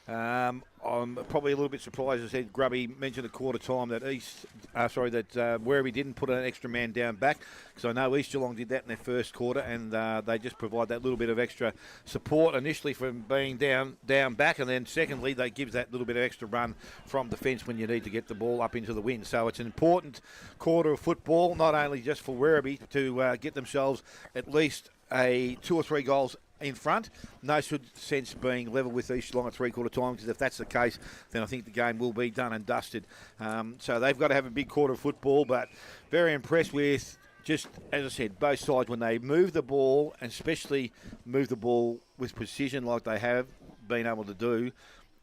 I'm probably a little bit surprised, as I said, Grubby mentioned at quarter time that Werribee didn't put an extra man down back, because I know East Geelong did that in their first quarter, and they just provide that little bit of extra support initially from being down back, and then secondly they give that little bit of extra run from defence when you need to get the ball up into the wind. So it's an important quarter of football, not only just for Werribee to get themselves at least 2 or 3 goals in front. No sense being level with East Geelong at three-quarter time, because if that's the case, then I think the game will be done and dusted. So they've got to have a big quarter of football, but very impressed with, just as I said, both sides when they move the ball, and especially move the ball with precision like they have been able to do.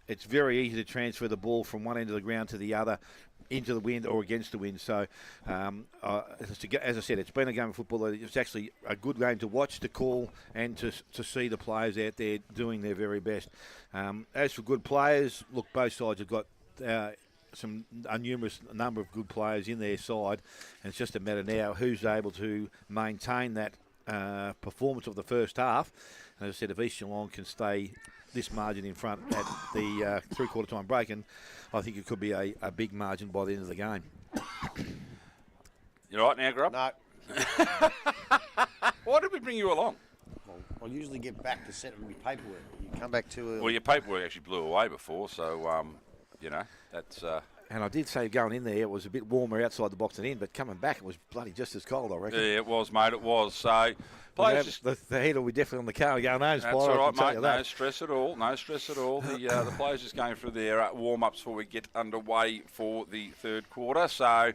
It's very easy to transfer the ball from one end of the ground to the other, into the wind or against the wind. So, as I said, it's been a game of football. It's actually a good game to watch, to call, and to see the players out there doing their very best. As for good players, look, both sides have got a numerous number of good players in their side, and it's just a matter now who's able to maintain that performance of the first half. And as I said, if East Geelong can stay this margin in front at the three-quarter time break, and I think it could be a big margin by the end of the game. You right now, Grub? No. Why did we bring you along? Well, I'll usually get back to setting my paperwork. You come back too early. Well, your paperwork actually blew away before, so, that's... And I did say going in there, it was a bit warmer outside the box than in, but coming back, it was bloody just as cold, I reckon. Yeah, it was, mate, it was. So, players just... The heat will be definitely on the car going home. That's all right, mate. No stress at all. No stress at all. The players just going through their warm-ups before we get underway for the third quarter. So,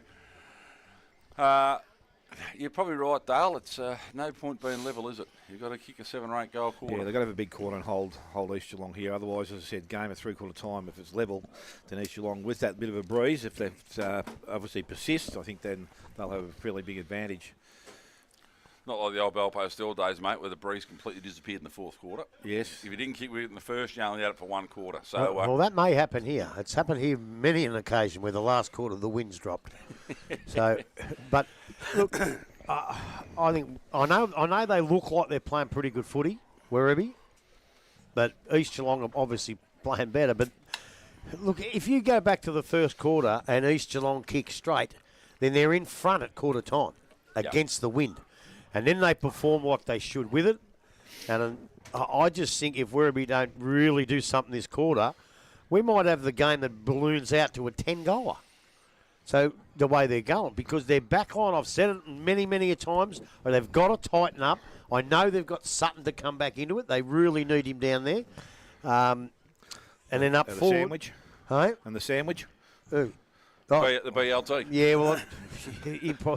you're probably right, Dale. It's no point being level, is it? You've got to kick a 7 or 8 goal quarter. Yeah, they've got to have a big quarter and hold East Geelong here. Otherwise, as I said, game at three-quarter time, if it's level, then East Geelong, with that bit of a breeze, if they obviously persist, I think then they'll have a fairly big advantage. Not like the old Belpo Steel days, mate, where the breeze completely disappeared in the fourth quarter. Yes. If you didn't kick with it in the first, you only had it for one quarter. So, Well, that may happen here. It's happened here many an occasion where the last quarter the wind's dropped. So, but look, I think I know they look like they're playing pretty good footy, Werribee, but East Geelong are obviously playing better. But look, if you go back to the first quarter and East Geelong kick straight, then they're in front at quarter time against the wind. And then they perform what they should with it. And I just think if Werribee don't really do something this quarter, we might have the game that balloons out to a 10-goal. So the way they're going, because they're back on, I've said it many, many a times, but they've got to tighten up. I know they've got Sutton to come back into it. They really need him down there. And then up forward. The sandwich. Hey? And the sandwich. Who? the BLT. Yeah, well,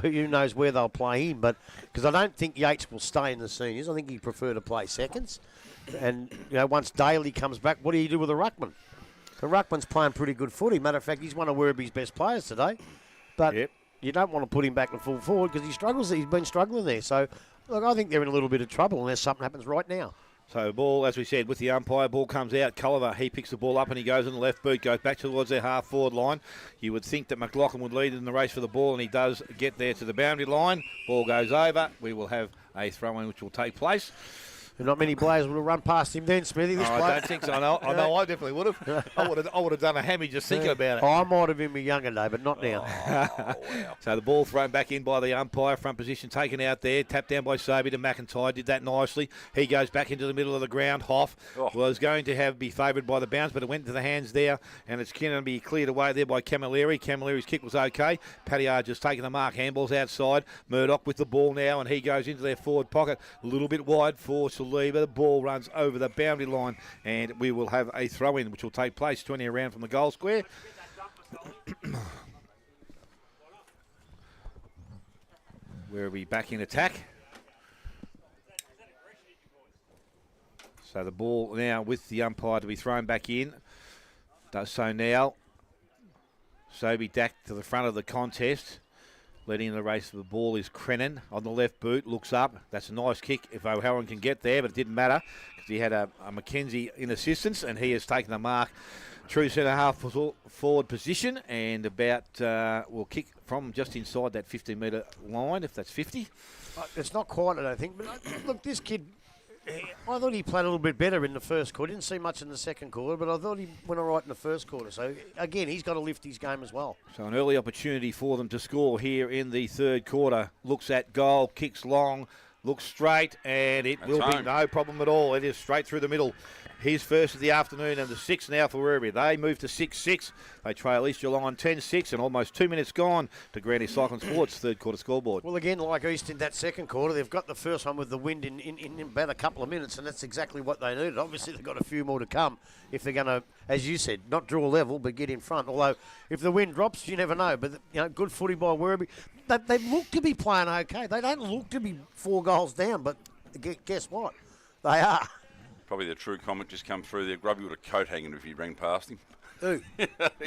who knows where they'll play him, but because I don't think Yates will stay in the seniors. I think he'd prefer to play seconds. And, once Daly comes back, what do you do with the ruckman? The ruckman's playing pretty good footy. Matter of fact, he's one of Werribee's best players today. But you don't want to put him back to full forward because he struggles. He's been struggling there. So, look, I think they're in a little bit of trouble unless something happens right now. So ball, as we said, with the umpire, ball comes out. Culliver, he picks the ball up and he goes in the left boot, goes back towards their half-forward line. You would think that McLaughlin would lead in the race for the ball, and he does get there to the boundary line. Ball goes over. We will have a throw-in which will take place. Not many players would have run past him then, Smithy. This I don't think so. I know I definitely would have. I would have done a hammy just thinking about it. I might have in my younger day, but not now. Wow. So the ball thrown back in by the umpire, front position taken out there, tapped down by Sobey to McIntyre, did that nicely. He goes back into the middle of the ground. Hoff was going to be favoured by the bounce, but it went to the hands there, and it's going to be cleared away there by Camilleri. Camilleri's kick was okay. Pattiard just taking the mark, handballs outside. Murdoch with the ball now, and he goes into their forward pocket, a little bit wide for Saliba. The ball runs over the boundary line, and we will have a throw-in, which will take place 20 around from the goal square. Werribee back in attack. So the ball now with the umpire to be thrown back in. Does so now. Sobey back to the front of the contest. Leading the race for the ball is Crennan on the left boot, looks up. That's a nice kick if O'Halloran can get there, but it didn't matter because he had a McKenzie in assistance, and he has taken the mark. True centre half forward position, and will kick from just inside that 50-metre line, if that's 50. It's not quite, I don't think. But look, this kid, I thought he played a little bit better in the first quarter. Didn't see much in the second quarter, but I thought he went all right in the first quarter. So, again, he's got to lift his game as well. So an early opportunity for them to score here in the third quarter. Looks at goal, kicks long, looks straight, and it will be no problem at all. It is straight through the middle. His first of the afternoon, and the 6 now for Werribee. They move to 6-6. They trail East Geelong on 10-6, and almost 2 minutes gone to Granny Cycling Sports' third quarter scoreboard. Well, again, like East in that second quarter, they've got the first one with the wind in about a couple of minutes, and that's exactly what they needed. Obviously, they've got a few more to come if they're going to, as you said, not draw level, but get in front. Although, if the wind drops, you never know. But, good footy by Werribee. They look to be playing okay. They don't look to be 4 goals down, but guess what? They are. Probably the true comment just come through there. Grubby would have coat hanging if he rang past him. Who?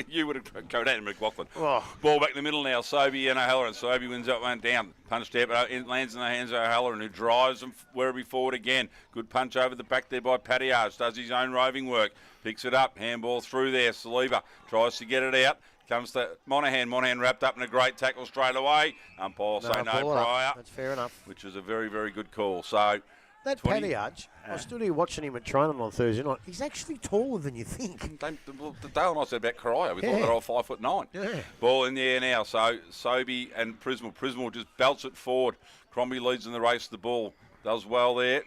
You would have coat hanging McLaughlin. Oh. Ball back in the middle now. Sobey and O'Halloran. Sobey wins that one down. Punch there, but it lands in the hands of O'Halloran, who drives them Werribee forward again. Good punch over the back there by Pattiard. Does his own roving work. Picks it up. Handball through there. Saliba tries to get it out. Comes to Monaghan. Monaghan wrapped up in a great tackle straight away. Umpire say no prior. That's fair enough. Which is a very, very good call. So that Pattiard, I stood here watching him at training on Thursday night. He's actually taller than you think. The Dale and I said about Correa. We thought they're all 5'9". Yeah. Ball in the air now. So Sobey and Prismal. Prismal just belts it forward. Crombie leads in the race. The ball does well there.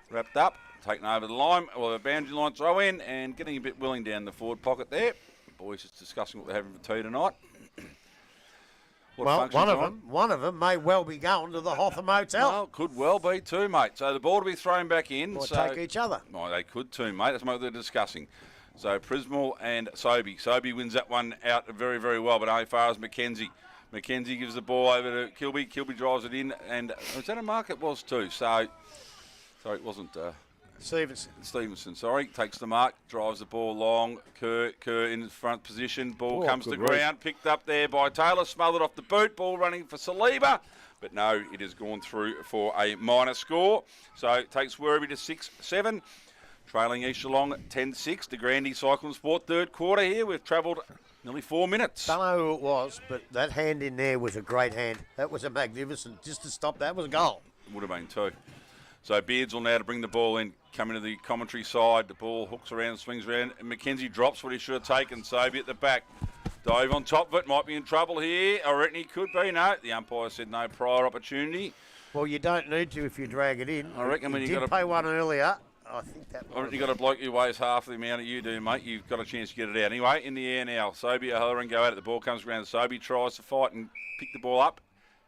Wrapped up. Taken over the line. Well, the boundary line throw in and getting a bit willing down the forward pocket there. Boys just discussing what they're having for tea tonight. Well, one of them may well be going to the Hotham Hotel. Well, could well be too, mate. So the ball to be thrown back in. Or take each other. Well, they could too, mate. That's what they're discussing. So Prismal and Sobey. Sobey wins that one out very, very well, but only far as McKenzie. McKenzie gives the ball over to Kilby. Kilby drives it in, and was that a mark? It was too. So, sorry, it wasn't. Stevenson, sorry, takes the mark, drives the ball long. Kerr in front position. Ball comes to ground, picked up there by Taylor, smothered off the boot. Ball running for Saliba. But no, it has gone through for a minor score. So it takes Werribee to 6-7. Trailing East Geelong at 10-6. De Grande Cycling Sport third quarter here. We've travelled nearly 4 minutes. Don't know who it was, but that hand in there was a great hand. That was a magnificent. Just to stop that was a goal. Would have been too. So Beards will now to bring the ball in, come into the commentary side. The ball hooks around, swings around, and McKenzie drops what he should have taken. Sobey at the back. Dive on top of it, might be in trouble here. I reckon he could be. No, the umpire said no prior opportunity. Well, you don't need to if you drag it in. I reckon when you you did got pay one earlier. I think that. I reckon you got a bloke who weighs half the amount that you do, mate. You've got a chance to get it out. Anyway, in the air now. Sobey, O'Halloran go at it. The ball comes around. Sobey tries to fight and pick the ball up.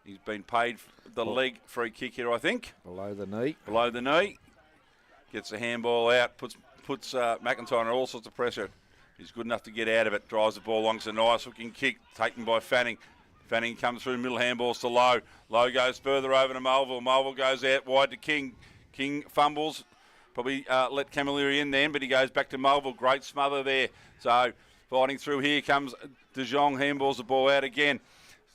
He's been paid the leg free kick here, I think. Below the knee. Below the knee. Gets the handball out. Puts McIntyre under all sorts of pressure. He's good enough to get out of it. Drives the ball along. It's a nice looking kick taken by Fanning. Fanning comes through, middle handballs to Lowe. Lowe goes further over to Mulville. Mulville goes out wide to King. King fumbles. Probably let Camilleri in then, but he goes back to Mulville. Great smother there. So fighting through here comes De Jong. Handballs the ball out again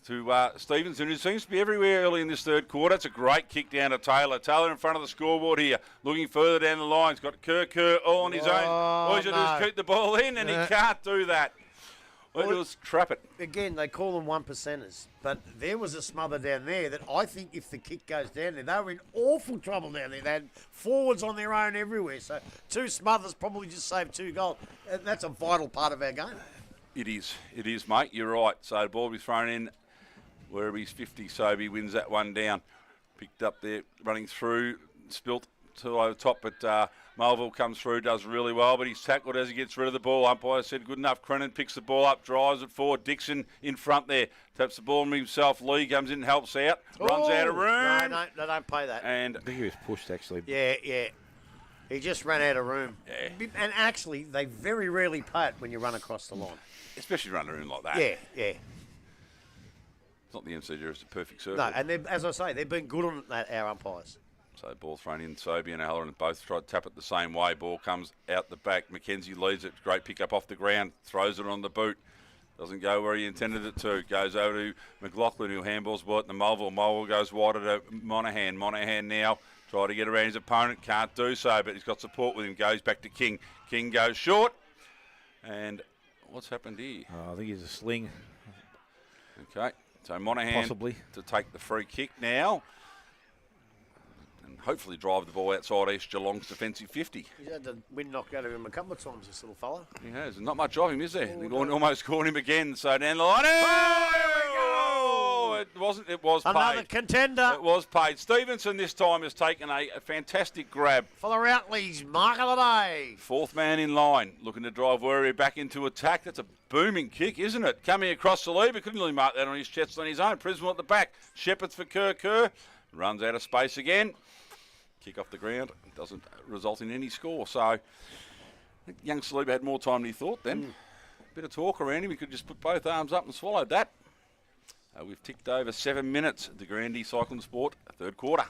to Stevenson, who seems to be everywhere early in this third quarter. It's a great kick down to Taylor. Taylor in front of the scoreboard here, looking further down the line. He's got Kerr all on his own. All he's got to do is keep the ball in, and he can't do that. Well, it was trap it. Again, they call them 1%ers, but there was a smother down there that I think if the kick goes down there, they were in awful trouble down there. They had forwards on their own everywhere, so 2 smothers probably just saved 2 goals. And that's a vital part of our game. It is, mate. You're right. So the ball will be thrown in. Werribee's 50, Sobey wins that one down. Picked up there, running through, spilt to over the top, but Mulville comes through, does really well, but he's tackled as he gets rid of the ball. Umpire said good enough. Crennan picks the ball up, drives it forward. Dixon in front there, taps the ball on himself. Lee comes in, helps out, runs out of room. No, they don't pay that. And I think he was pushed, actually. Yeah. He just ran out of room. Yeah. And actually, they very rarely pay it when you run across the line. especially running around like that. Yeah. It's not the MCG, it's a perfect circle. No, and as I say, they've been good on that, our umpires. So ball thrown in, Sobey and O'Halloran both tried to tap it the same way. Ball comes out the back. McKenzie leads it. Great pick up off the ground. Throws it on the boot. Doesn't go where he intended it to. Goes over to McLaughlin, who handballs ball at the Mulville. Mulville goes wider to Monaghan. Monaghan now try to get around his opponent. Can't do so, but he's got support with him. Goes back to King. King goes short. And what's happened here? I think he's a sling. Okay. So Monaghan Possibly. to take the free kick now. And hopefully drive the ball outside East Geelong's defensive 50. He's had the wind knocked out of him a couple of times, this little fella. He has. Not much of him, is there? They've almost caught him again. So down the line. Oh, it wasn't. It was Another paid. contender It was paid. Stevenson this time has taken a fantastic grab. for the Routleys. Mark of the day. Fourth man in line, looking to drive Werribee back into attack. That's a booming kick, isn't it? Coming across the lead, but couldn't really mark that on his chest on his own. Prismal at the back. Shepherds for Kerr. Runs out of space again. Kick off the ground. Doesn't result in any score. So I think young Saliba had more time than he thought then. Bit of talk around him. He could just put both arms up and swallowed that. We've ticked over 7 minutes. De Grande Cycling Sport, third quarter.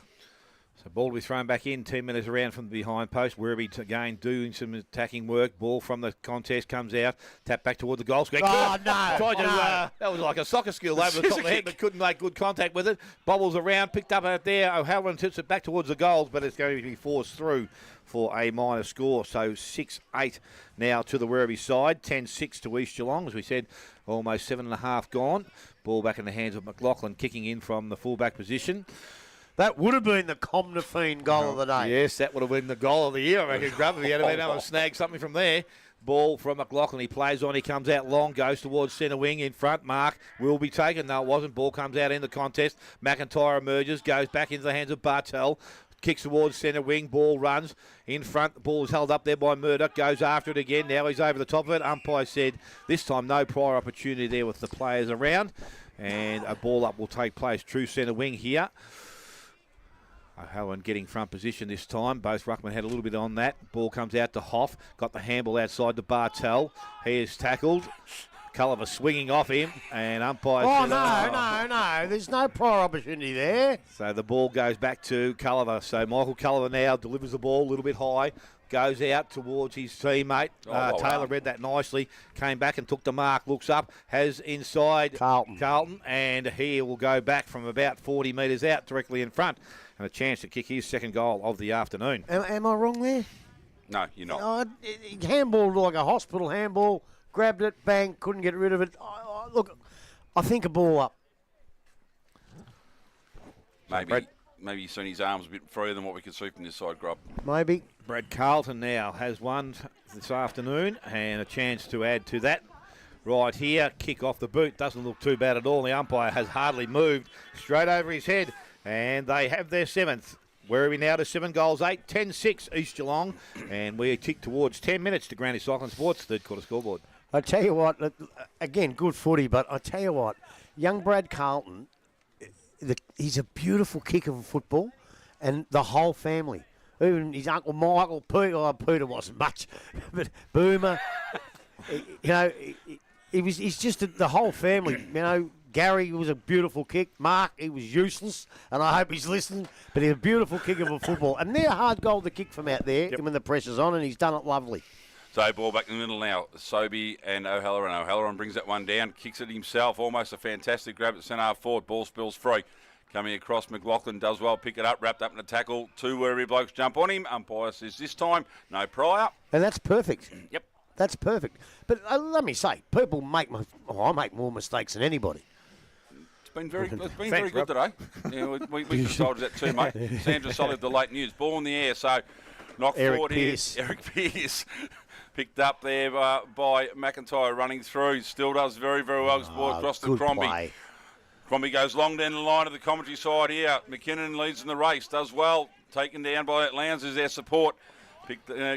So ball to be thrown back in, 10 minutes around from the behind post. Werribee again doing some attacking work. Ball from the contest comes out. Tap back toward the goal square. Oh, no. Tried to, no. that was like a soccer skill over the top of the head, but couldn't make good contact with it. Bobbles around, picked up out there. O'Halloran tips it back towards the goals, but it's going to be forced through for a minor score. So 6-8 now to the Werribee side. 10-6 to East Geelong. As we said, almost 7.5 gone. Ball back in the hands of McLaughlin, kicking in from the fullback position. That would have been the Comnafine goal of the day. Yes, that would have been the goal of the year, I reckon, Grub, if he had been able to snag something from there. Ball from McLaughlin. He plays on. He comes out long, goes towards centre wing in front. Mark will be taken. No, it wasn't. Ball comes out in the contest. McIntyre emerges, goes back into the hands of Bartel. Kicks towards centre wing. Ball runs in front. The ball is held up there by Murdoch. Goes after it again. Now he's over the top of it. Umpire said this time no prior opportunity there with the players around. And a ball up will take place. True centre wing here. O'Halloran getting front position this time. Both ruckmen had a little bit on that. Ball comes out to Hoff. Got the handball outside to Bartel. He is tackled. Culliver swinging off him, and umpire Oh, says, no. There's no prior opportunity there. So the ball goes back to Culliver. So Michael Culliver now delivers the ball a little bit high, goes out towards his teammate. well Taylor done. read that nicely, came back and took the mark, looks up, has inside Carlton, and he will go back from about 40 metres out directly in front, and a chance to kick his second goal of the afternoon. Am I wrong there? No, you're not. He handballed like a hospital handball, grabbed it, bang, couldn't get rid of it. Look, I think a ball up. Maybe he's seen his arms a bit freer than what we can see from this side, Grob. Maybe. Brad Carlton now has one this afternoon and a chance to add to that. Right here, kick off the boot. Doesn't look too bad at all. The umpire has hardly moved. Straight over his head. And they have their 7th. Werribee now to 7 goals, 8, 10-6 East Geelong. And we tick towards 10 minutes to Granny Cycling Sports, third quarter scoreboard. I tell you what, again, good footy, but I tell you what, young Brad Carlton, he's a beautiful kicker of football, and the whole family. Even his uncle Michael, Peter wasn't much, but Boomer, he's just the whole family. Gary was a beautiful kick. Mark, he was useless, and I hope he's listening, but he's a beautiful kicker of a football. And they're a hard goal to kick from out there when the pressure's on, and he's done it lovely. So ball back in the middle now. Sobey and O'Halloran. O'Halloran brings that one down, kicks it himself. Almost a fantastic grab at centre half forward. Ball spills free. Coming across, McLaughlin does well. Pick it up, wrapped up in a tackle. 2 Werribee blokes jump on him. Umpire says this time, no prior. And that's perfect. Yep. That's perfect. But let me say, people I make more mistakes than anybody. It's been very good today. Yeah, we can soldier that too, mate. Sandra Solid, the late news. Ball in the air, so knock forward Pearce. here. Eric Pearce. Picked up there by McIntyre running through. Still does very, very well. Ball across to Crombie. Play. Crombie goes long down the line of the commentary side here. McKinnon leads in the race. Does well. Taken down by Lowndes as their support.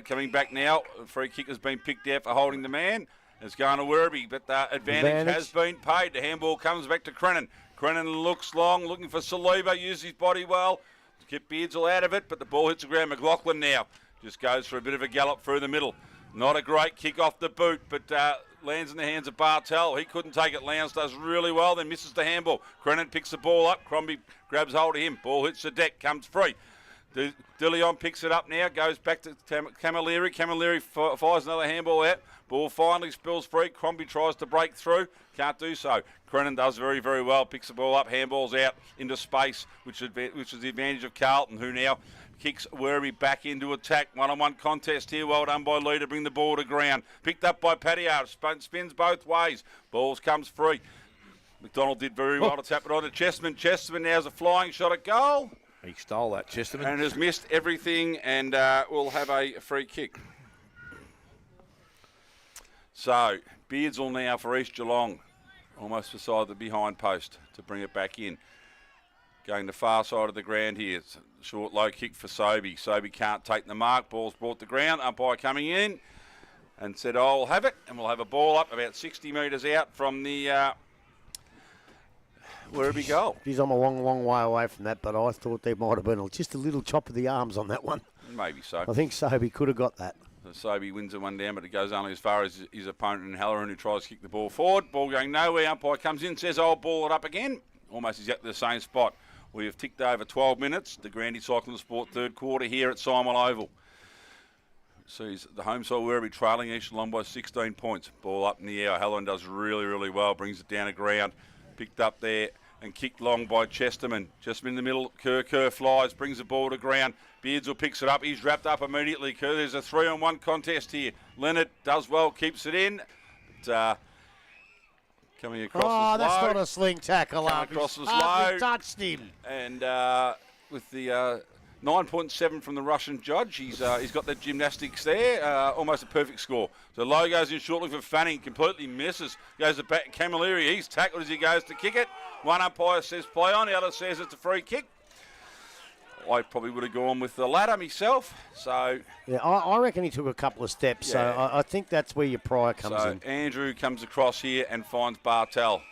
Coming back now. Free kick has been picked out for holding the man. It's going to Werribee, but the advantage has been paid. The handball comes back to Crennan. Crennan looks long, looking for Saliba. Uses his body well. Get Beardsall out of it, but the ball hits the ground. McLaughlin now just goes for a bit of a gallop through the middle. Not a great kick off the boot, but lands in the hands of Bartel. He couldn't take it. Lowndes does really well, then misses the handball. Crennan picks the ball up. Crombie grabs hold of him. Ball hits the deck, comes free. DeLeon picks it up now, goes back to Camilleri. Camilleri fires another handball out. Ball finally spills free. Crombie tries to break through. Can't do so. Crennan does very, very well. Picks the ball up. Handballs out into space, which is the advantage of Carlton, who now kicks Werribee back into attack. One-on-one contest here. Well done by Lee to bring the ball to ground. Picked up by Patio. Spins both ways. Balls comes free. McDonald did very well to tap it on to Chesterman. Chesterman now has a flying shot at goal. He stole that, Chesterman. And has missed everything, and will have a free kick. So, Beardsall now for East Geelong. Almost beside the behind post to bring it back in. Going the far side of the ground here. It's a short, low kick for Sobey. Sobey can't take the mark. Ball's brought to ground. Umpire coming in and said, I'll have it. And we'll have a ball up about 60 metres out from the Werribee goal. Geez, I'm a long, long way away from that, but I thought there might have been just a little chop of the arms on that one. Maybe so. I think Sobey could have got that. So Sobey wins the one down, but it goes only as far as his opponent in Halloran, who tries to kick the ball forward. Ball going nowhere. Umpire comes in, says, I'll ball it up again. Almost exactly the same spot. We have ticked over 12 minutes. The Grandy Cycling Sport third quarter here at Simon Oval. Sees the home side Werribee trailing East Geelong by 16 points. Ball up in the air. Halloran does really, really well. Brings it down to ground. Picked up there and kicked long by Chesterman. Chesterman in the middle. Kerr flies. Brings the ball to ground. Beardsall picks it up. He's wrapped up immediately. Kerr, there's a 3-on-1 contest here. Leonard does well. Keeps it in. But, coming across as that's low. not a sling tackle. Coming across as low. Touched him. And with the 9.7 from the Russian judge, he's got the gymnastics there. Almost a perfect score. So low goes in shortly for Fanning. Completely misses. Goes to back Camilleri. He's tackled as he goes to kick it. One umpire says play on. The other says it's a free kick. I probably would have gone with the latter myself. So yeah, I reckon he took a couple of steps. Yeah. So I think that's where your prior comes in. Andrew comes across here and finds Bartel.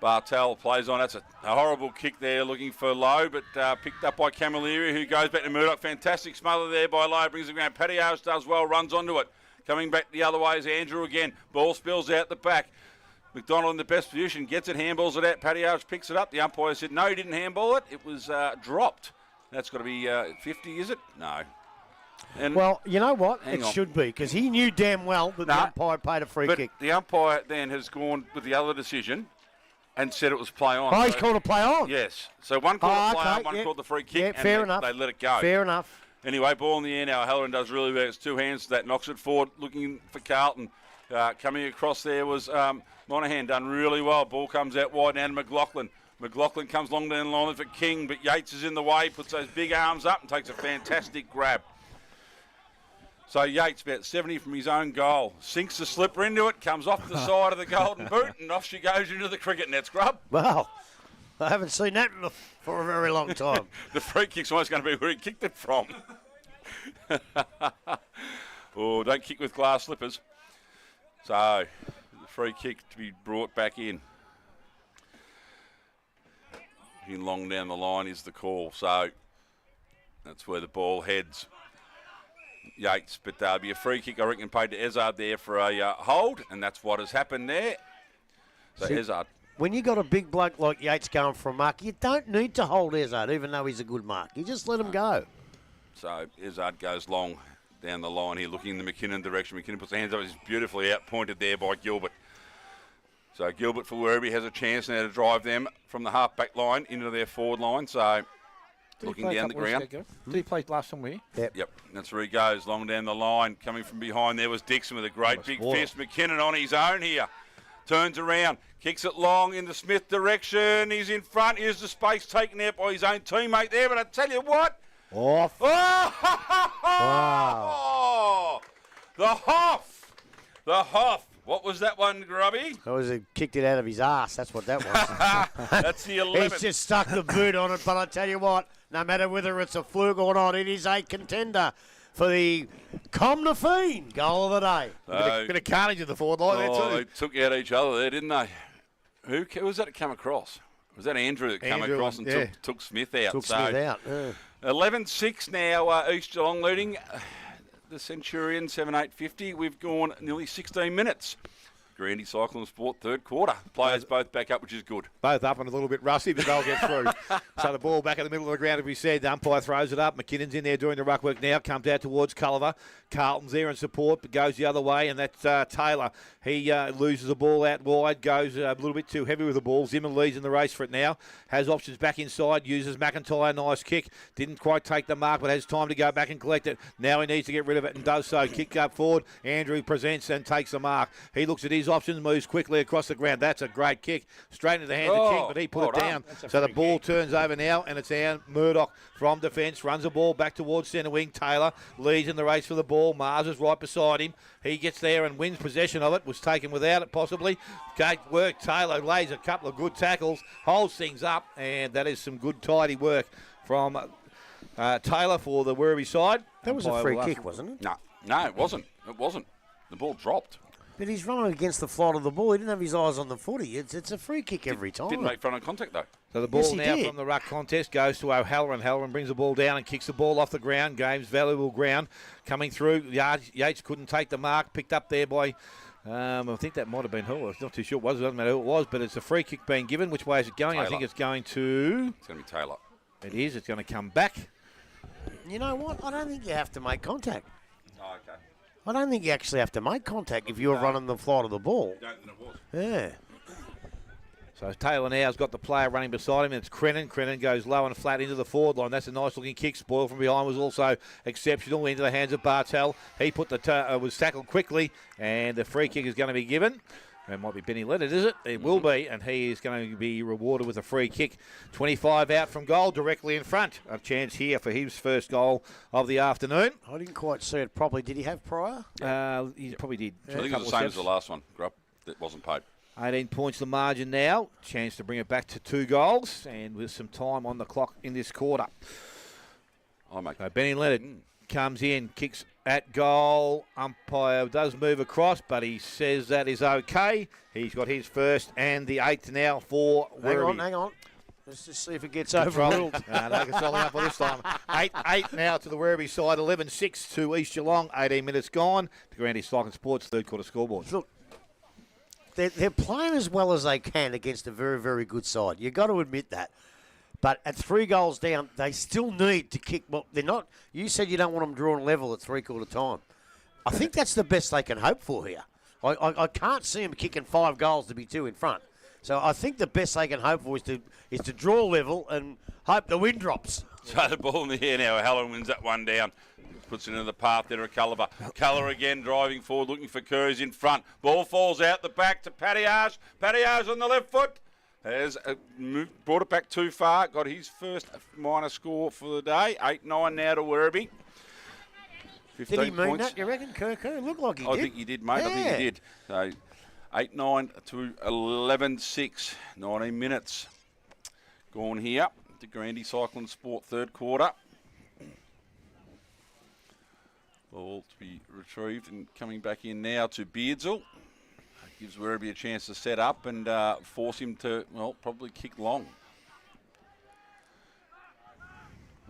Bartel plays on. That's a horrible kick there, looking for Lowe, but picked up by Camilleri, who goes back to Murdoch. Fantastic smother there by Lowe, brings it around. Patios does well, runs onto it. Coming back the other way is Andrew again. Ball spills out the back. McDonald in the best position, gets it, handballs it out. Paddy Arch picks it up. The umpire said no, he didn't handball it. It was dropped. That's got to be 50, is it? No. And Well, you know what? It on. should be, because he knew damn well that the No, umpire paid a free but kick. the umpire then has gone with the other decision and said it was play on. Oh, he's So- called a play on. Yes. So one called a play on, one yeah. called the free kick, Yeah, and fair enough. they let it go. Fair enough. Anyway, ball in the air now. Halloran does really well. It's 2 hands to that. Knocks it forward, looking for Carlton. Coming across there was Monahan, done really well. Ball comes out wide now to McLaughlin. McLaughlin comes long down the line for King, but Yates is in the way, puts those big arms up and takes a fantastic grab. So Yates, about 70 from his own goal, sinks the slipper into it, comes off the side of the golden boot, and off she goes into the cricket net scrub. Well, I haven't seen that for a very long time. The free kick's almost going to be where he kicked it from. Oh, don't kick with glass slippers. So, the free kick to be brought back in. In long down the line is the call. So, that's where the ball heads. Yates, but there'll be a free kick, I reckon, paid to Ezard there for a hold, and that's what has happened there. So, See- Ezard. When you got a big bloke like Yates going for a mark, you don't need to hold Ezard, even though he's a good mark. You just let him go. So Ezard goes long down the line here, looking in the McKinnon direction. McKinnon puts the hands up. He's beautifully outpointed there by Gilbert. So Gilbert for Werribee has a chance now to drive them from the half-back line into their forward line. So looking down the ground. Did he play last somewhere? Yep, that's where he goes, long down the line. Coming from behind there was Dixon with a great big fist. McKinnon on his own here. Turns around, kicks it long in the Smith direction. He's in front. Here's the space taken out by his own teammate there. But I tell you what. Off. Oh! Wow. The Hoff. The Hoff. What was that one, Grubby? That was a kicked it out of his ass. That's what that was. That's the 11th. He's just stuck the boot on it. But I tell you what, no matter whether it's a fluke or not, it is a contender for the Comnafine goal of the day. So, Bit of carnage in the forward line there they too. took out each other there, didn't they? Who was that that came across? Was that Andrew that came Andrew, across and yeah. took Smith out? Took So, Smith out. Yeah. 11-6 now, East Geelong leading. The Centurion, 7-8-50. We've gone nearly 16 minutes. Grandy Cycling Sport, third quarter. Players both back up, which is good. Both up and a little bit rusty, but they'll get through. So the ball back in the middle of the ground, as we said. The umpire throws it up. McKinnon's in there doing the ruck work now. Comes out towards Culliver. Carlton's there in support, but goes the other way, and that's Taylor. He loses the ball out wide, goes a little bit too heavy with the ball. Zimmer leads in the race for it now. Has options back inside, uses McIntyre, nice kick. Didn't quite take the mark, but has time to go back and collect it. Now he needs to get rid of it and does so. Kick up forward. Andrew presents and takes the mark. He looks at his options, moves quickly across the ground. That's a great kick. Straight into the hands of King, but he put it down. So the ball turns over now, and it's down. Murdoch from defence runs the ball back towards centre wing. Taylor leads in the race for the ball. Mars is right beside him. He gets there and wins possession of it. Was taken without it possibly. Great work. Taylor lays a couple of good tackles, holds things up, and that is some good tidy work from Taylor for the Werribee side. That was a Umpire free will kick, ask- wasn't it? No, it wasn't. It wasn't. The ball dropped. But he's running against the flight of the ball. He didn't have his eyes on the footy. It's a free kick every time. Didn't make front on contact, though. So the ball Yes, he now did. from the ruck contest goes to O'Halloran. Halloran brings the ball down and kicks the ball off the ground. Game's valuable ground. Coming through, Yates couldn't take the mark. Picked up there by, I think that might have been who. I'm not too sure. It doesn't matter who it was, but it's a free kick being given. Which way is it going? I Taylor. think it's going to... It's going to be Taylor. It is. It's going to come back. You know what? I don't think you have to make contact. Oh, okay. I don't think you actually have to make contact if you're running the flight of the ball. Don't think it was. Yeah. So Taylor now has got the player running beside him, and it's Crennan. Crennan goes low and flat into the forward line. That's a nice-looking kick. Spoil from behind was also exceptional into the hands of Bartel. He put the was tackled quickly, and the free kick is going to be given. It might be Benny Leonard, is it? It will be, and he is going to be rewarded with a free kick. 25 out from goal, directly in front. A chance here for his first goal of the afternoon. I didn't quite see it properly. Did he have prior? He probably did. I think it was the same as the last one, Grub. That wasn't paid. 18 points the margin now. Chance to bring it back to 2 goals, and with some time on the clock in this quarter. I'll make So Benny Leonard comes in, kicks at goal. Umpire does move across, but he says that is okay. He's got his first and the 8th now for Werribee. Hang on. Let's just see if it gets Controlling. overruled. No, controlling up for this time. 8 now to the Werribee side, 11-6 to East Geelong. 18 minutes gone. The Grandy Cycling Sports third quarter scoreboard. Look, they're playing as well as they can against a very, very good side. You've got to admit that. But at 3 goals down, they still need to kick. Well, they're not. You said you don't want them drawing level at three-quarter time. I think that's the best they can hope for here. I can't see them kicking 5 goals to be 2 in front. So I think the best they can hope for is to draw level and hope the wind drops. So the ball in the air now. Halloran wins that one down. Puts it into the path there of Culliver. Culliver again driving forward, looking for Curries in front. Ball falls out the back to Pattiage. Pattiage on the left foot. Has brought it back too far. Got his first minor score for the day. 8-9 now to Werribee. 15 Did he mean points. that, you reckon, Kirko? It looked like he did. I think he did, mate. Yeah. I think he did. So 8-9 to 11-6. 19 minutes gone here. The Grandy Cycling Sport third quarter. Ball to be retrieved and coming back in now to Beardsall. Gives Werribee a chance to set up and force him to, well, probably kick long.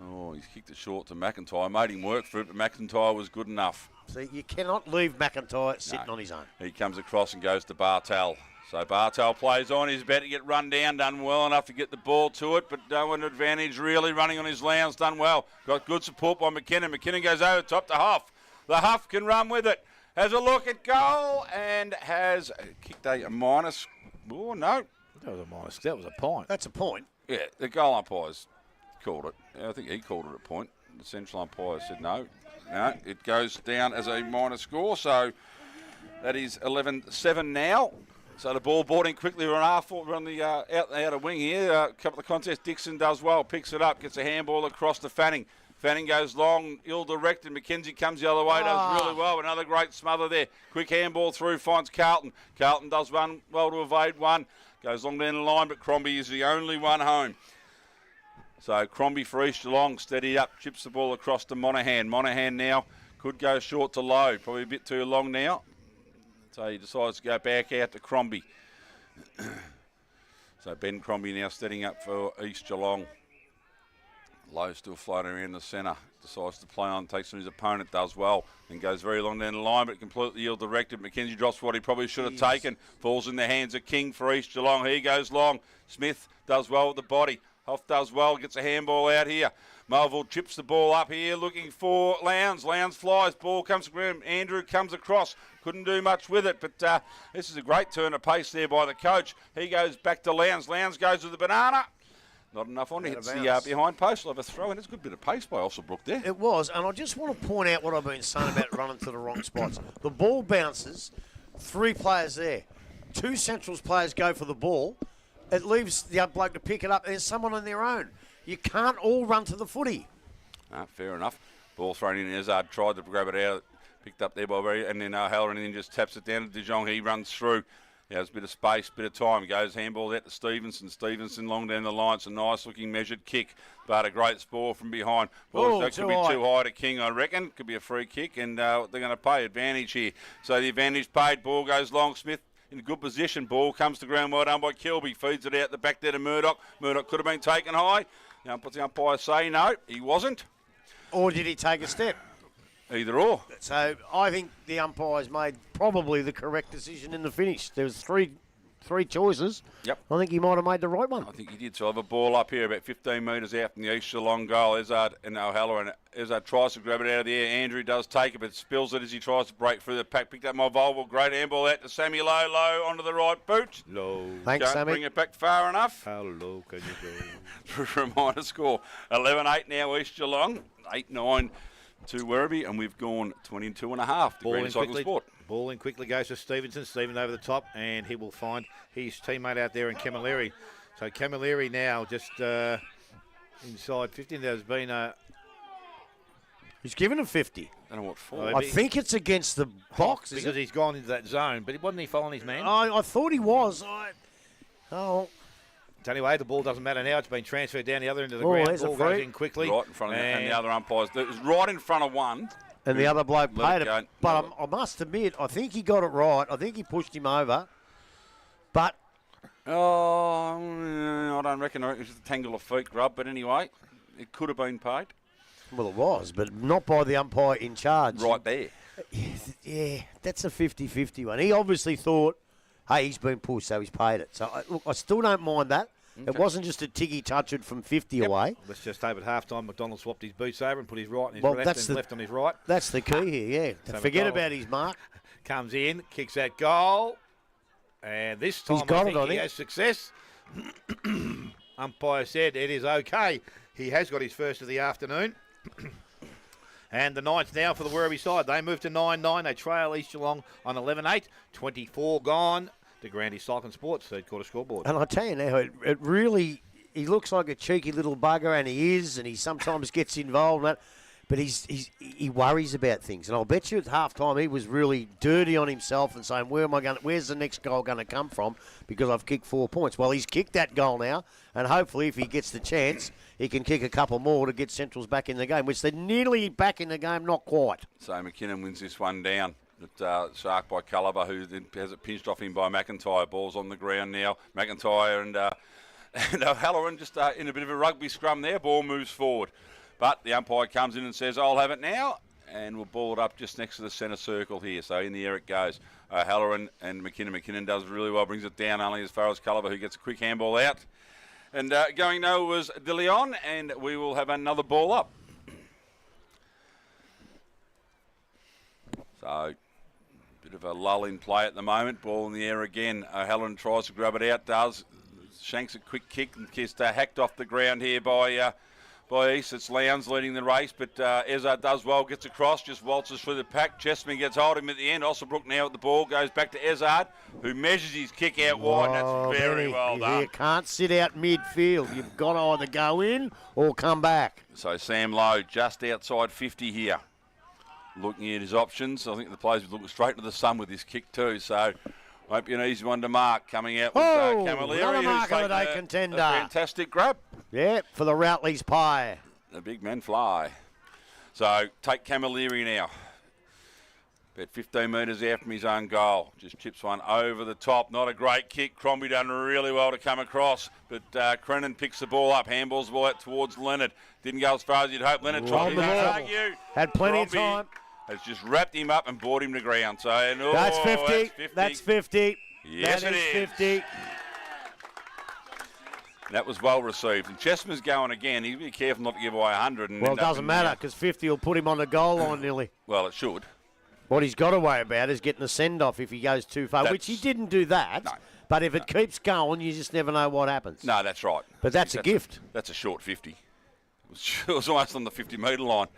Oh, he's kicked it short to McIntyre. Made him work for it, but McIntyre was good enough. See, you cannot leave McIntyre sitting on his own. He comes across and goes to Bartel. So Bartel plays on. He's about to get run down. Done well enough to get the ball to it, but no an advantage really. Running on his lounge. Done well. Got good support by McKinnon. McKinnon goes over top to Huff. The Huff can run with it. Has a look at goal and has kicked a minus. Oh, no. That was a minus. That was a point. That's a point. Yeah, the goal umpires called it. I think he called it a point. The central umpire said no. No, it goes down as a minor score. So that is 11-7 now. So the ball brought in quickly. We're on the outer wing here. A couple of contests. Dixon does well. Picks it up. Gets a handball across to Fanning. Fanning goes long, ill-directed. McKenzie comes the other way, does really well. Another great smother there. Quick handball through, finds Carlton. Carlton does run well to evade one. Goes long down the line, but Crombie is the only one home. So Crombie for East Geelong, steady up, chips the ball across to Monaghan. Monaghan now could go short to low, probably a bit too long now. So he decides to go back out to Crombie. So Ben Crombie now steadying up for East Geelong. Low still floating around the centre. Decides to play on, takes on his opponent, does well, and goes very long down the line, but completely ill-directed. McKenzie drops what he probably should have taken. Falls in the hands of King for East Geelong. He goes long. Smith does well with the body. Hoff does well, gets a handball out here. Melville chips the ball up here, looking for Lowndes. Lowndes flies, ball comes to him. Andrew comes across, couldn't do much with it, but this is a great turn of pace there by the coach. He goes back to Lowndes. Lowndes goes with the banana. Not enough on it. Hits the behind post. We'll have a throw, and it's a good bit of pace by Osselbrook there. It was, and I just want to point out what I've been saying about running to the wrong spots. The ball bounces, 3 players there. 2 Centrals players go for the ball. It leaves the other bloke to pick it up. There's someone on their own. You can't all run to the footy. Fair enough. Ball thrown in. Izzard tried to grab it out. Picked up there by Werribee, and then Halloran then just taps it down to De Jong. He runs through. He has a bit of space, bit of time. Goes handball out to Stevenson. Stevenson long down the line. It's a nice-looking measured kick, but a great spore from behind. Ball that could be too high to King, I reckon. Could be a free kick, and they're going to pay advantage here. So the advantage paid. Ball goes long. Smith in good position. Ball comes to ground. Well done by Kilby. Feeds it out the back there to Murdoch. Murdoch could have been taken high. Now, what's the umpire say? No, he wasn't. Or did he take a step? Either or. So I think the umpires made probably the correct decision in the finish. There was three choices. Yep. I think he might have made the right one. I think he did. So I have a ball up here about 15 metres out from the East Geelong goal. Izzard and O'Halloran. Izzard tries to grab it out of the air. Andrew does take it, but spills it as he tries to break through the pack. Picked up my Volvo. Great handball out to Sammy Low. Low onto the right boot. Low. Thanks, Don't Sammy. bring it back far enough. How low can you go? For a minor score. 11-8 now East Geelong. 8-9 to Werribee, and we've gone 22.5 to Green Cycle Sport. Ball in quickly goes to Stevenson. Steven over the top, and he will find his teammate out there in Camilleri. So Camilleri now just inside 50. There's been a... He's given him 50. I don't know what for. Oh, I think it's against the box, because he's gone into that zone, but wasn't he following his man? I thought he was. Anyway, the ball doesn't matter now. It's been transferred down the other end of the Oh, ground. there's a Ball free. goes in quickly. Right in front of and the other umpires. It was right in front of one. And the other bloke Let paid it it. go. But I must admit, I think he got it right. I think he pushed him over. But Oh, I don't reckon. It was a tangle of feet grub, but anyway, it could have been paid. well, it was, but not by the umpire in charge. Right there. Yeah, that's a 50-50 one. He obviously thought hey, he's been pushed, so he's paid it. So, look, I still don't mind that. Okay. It wasn't just a tiggy touch it from 50 away. Let's just hope at half-time McDonald swapped his boots over and put his right on his Well, left that's and left on his right. That's the key here, yeah. So Forget McDonald about his mark. Comes in, kicks that goal. And this time got I it, think I he think. has success. Umpire said it is okay. He has got his first of the afternoon. And the ninth now for the Werribee side. They move to 9-9. They trail East Geelong on 11-8. 24 gone. The Grandy Cycling Sports third quarter scoreboard. And I tell you now, it really, he looks like a cheeky little bugger, and he is, and he sometimes gets involved in that. But he worries about things, and I'll bet you at halftime he was really dirty on himself and saying, where's the next goal going to come from? Because I've kicked 4 points. Well, he's kicked that goal now, and hopefully if he gets the chance, he can kick a couple more to get Centrals back in the game, which they're nearly back in the game, not quite. So McKinnon wins this one down. Shark by Culliver, who then has it pinched off him by McIntyre. Ball's on the ground now. McIntyre and O'Halloran just in a bit of a rugby scrum there. Ball moves forward. But the umpire comes in and says, I'll have it now. And we'll ball it up just next to the centre circle here. So in the air it goes. O'Halloran and McKinnon. McKinnon does really well, brings it down only as far as Culliver, who gets a quick handball out. And going no was De Leon, and we will have another ball up. So, bit of a lull in play at the moment. Ball in the air again. O'Halloran tries to grab it out, does. Shanks a quick kick and just hacked off the ground here by East. It's Lowndes leading the race, but Ezard does well, gets across, just waltzes through the pack. Chessman gets hold of him at the end. Ossobrook now at the ball, goes back to Ezard, who measures his kick out wide, and that's very well done. You can't sit out midfield. You've got to either go in or come back. So Sam Lowe just outside 50 here. Looking at his options. I think the players will look straight into the sun with this kick too, so won't be an easy one to mark. Coming out with Camilleri, another mark who's of the day taken contender. a fantastic grab. Yeah, for the Routley's pie. The big men fly. So take Camilleri now. About 15 metres out from his own goal. Just chips one over the top. Not a great kick. Crombie done really well to come across. But Crennan picks the ball up. Handballs the ball out towards Leonard. Didn't go as far as you'd hope. Leonard tried to argue. Had plenty of Crombie time. has just wrapped him up and brought him to ground. So That's 50. That's 50. Yes, that it is. 50. That was well received. And Chessman's going again. He'll be careful not to give away 100. And Well, it end up doesn't in matter because 50 will put him on the goal line nearly. Well, it should. What he's got to worry about is getting a send-off if he goes too far, which he didn't do that. No. But if it keeps going, you just never know what happens. No, that's right. But that's a gift. That's a short 50. It was almost on the 50-metre line.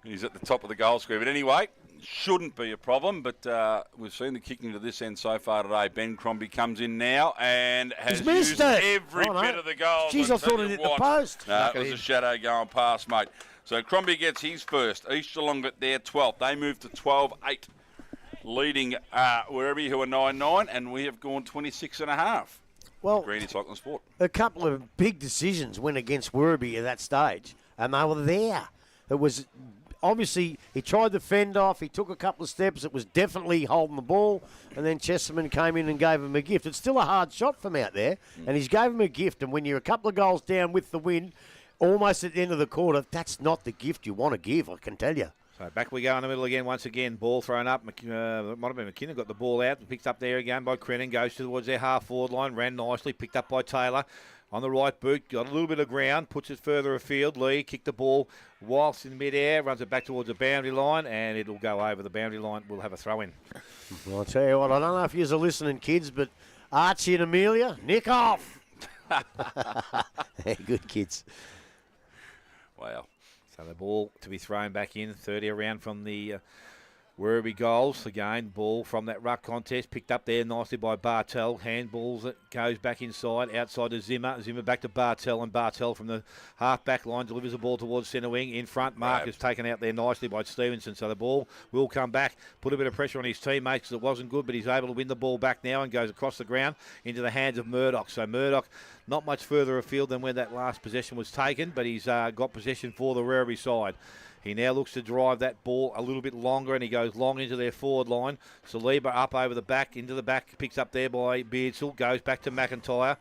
And he's at the top of the goal square. But anyway, shouldn't be a problem. But we've seen the kicking to this end so far today. Ben Crombie comes in now and has used every bit of the goal. Jeez, I thought it hit the post. No, it was a shadow going past, mate. So Crombie gets his first. East Geelong at their 12th. They move to 12-8, leading Werribee, who are 9-9, and we have gone 26.5. Well, Granny Cycling Sport. A couple of big decisions went against Werribee at that stage, and they were there. It was obviously he tried to fend off. He took a couple of steps. It was definitely holding the ball, and then Chesterman came in and gave him a gift. It's still a hard shot from out there, and he's gave him a gift. And when you're a couple of goals down with the win, almost at the end of the quarter, that's not the gift you want to give, I can tell you. So back we go in the middle again. Once again, ball thrown up. Might have been McKinnon got the ball out. Picked up there again by Crennan. Goes towards their half-forward line. Ran nicely. Picked up by Taylor. On the right boot. Got a little bit of ground. Puts it further afield. Lee kicked the ball whilst in mid-air. Runs it back towards the boundary line. And it'll go over the boundary line. We'll have a throw-in. Well, I'll tell you what. I don't know if you're listening, kids, but Archie and Amelia, nick off. Good kids. Wow. So the ball to be thrown back in, 30 around from the Werribee goals. Again, ball from that ruck contest, picked up there nicely by Bartel. Handballs it, goes back inside, outside to Zimmer. Zimmer back to Bartel, and Bartel from the half-back line delivers the ball towards centre wing. In front, Mark is taken out there nicely by Stevenson. So the ball will come back, put a bit of pressure on his teammates because it wasn't good, but he's able to win the ball back now and goes across the ground into the hands of Murdoch. So Murdoch not much further afield than where that last possession was taken, but he's got possession for the Werribee side. He now looks to drive that ball a little bit longer, and he goes long into their forward line. Saliba up over the back, into the back, picks up there by Beardsall, goes back to McIntyre.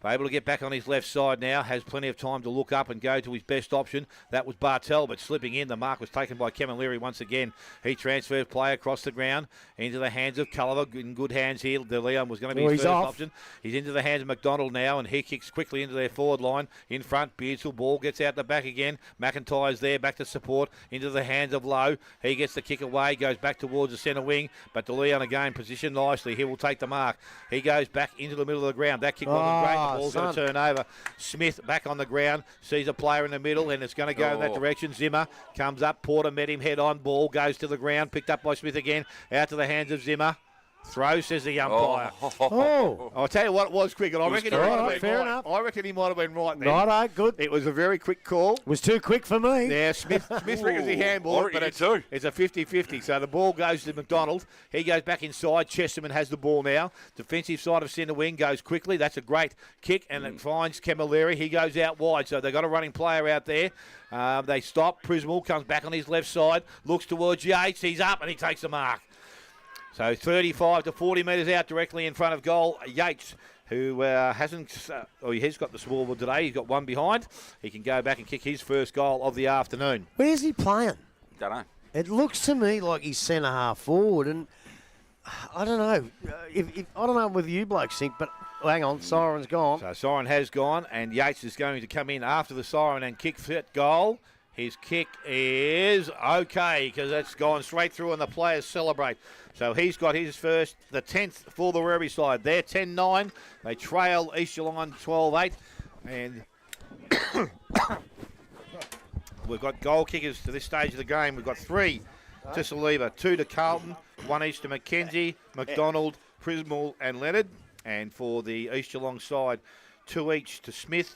able to get back on his left side now, has plenty of time to look up and go to his best option. That was Bartel, but slipping in. The mark was taken by Camilleri once again. He transfers play across the ground into the hands of Culliver. In good hands here. De Leon was going to be his first option. He's into the hands of McDonald now, and he kicks quickly into their forward line. In front, Beardsville ball gets out the back again. McIntyre's there, back to support, into the hands of Lowe. He gets the kick away, goes back towards the centre wing, but De Leon again positioned nicely. He will take the mark. He goes back into the middle of the ground. That kick wasn't great. The ball's going to turn over. Smith back on the ground, sees a player in the middle, and it's going to go in that direction. Zimmer comes up. Porter met him head on. Ball goes to the ground, picked up by Smith again. Out to the hands of Zimmer. Throw, says the umpire. I'll tell you what, it was quick, and I reckon he might have been right. I reckon he might have been right then. Righto, good. It was a very quick call. It was too quick for me. Yeah, Smith reckons he handballed, but it's a 50-50. So the ball goes to McDonald. He goes back inside. Chesterman has the ball now. Defensive side of centre wing goes quickly. That's a great kick, and it finds Camilleri. He goes out wide, so they've got a running player out there. They stop. Prismal comes back on his left side, looks towards Yates. He's up, and he takes the mark. So 35 to 40 metres out directly in front of goal. Yates, who hasn't, he's got the scoreboard today. He's got one behind. He can go back and kick his first goal of the afternoon. Where's he playing? Don't know. It looks to me like he's centre half forward, and I don't know. I don't know whether you blokes think, but hang on, Siren's gone. So Siren has gone, and Yates is going to come in after the Siren and kick fit goal. His kick is okay because that's gone straight through and the players celebrate. So he's got his first, the 10th for the Werribee side. They're 10-9. They trail East Geelong 12-8. And we've got goal kickers to this stage of the game. We've got 3 to Saliva, 2 to Carlton, 1 each to Mackenzie, McDonald, Prismal and Leonard. And for the East Geelong side, 2 each to Smith,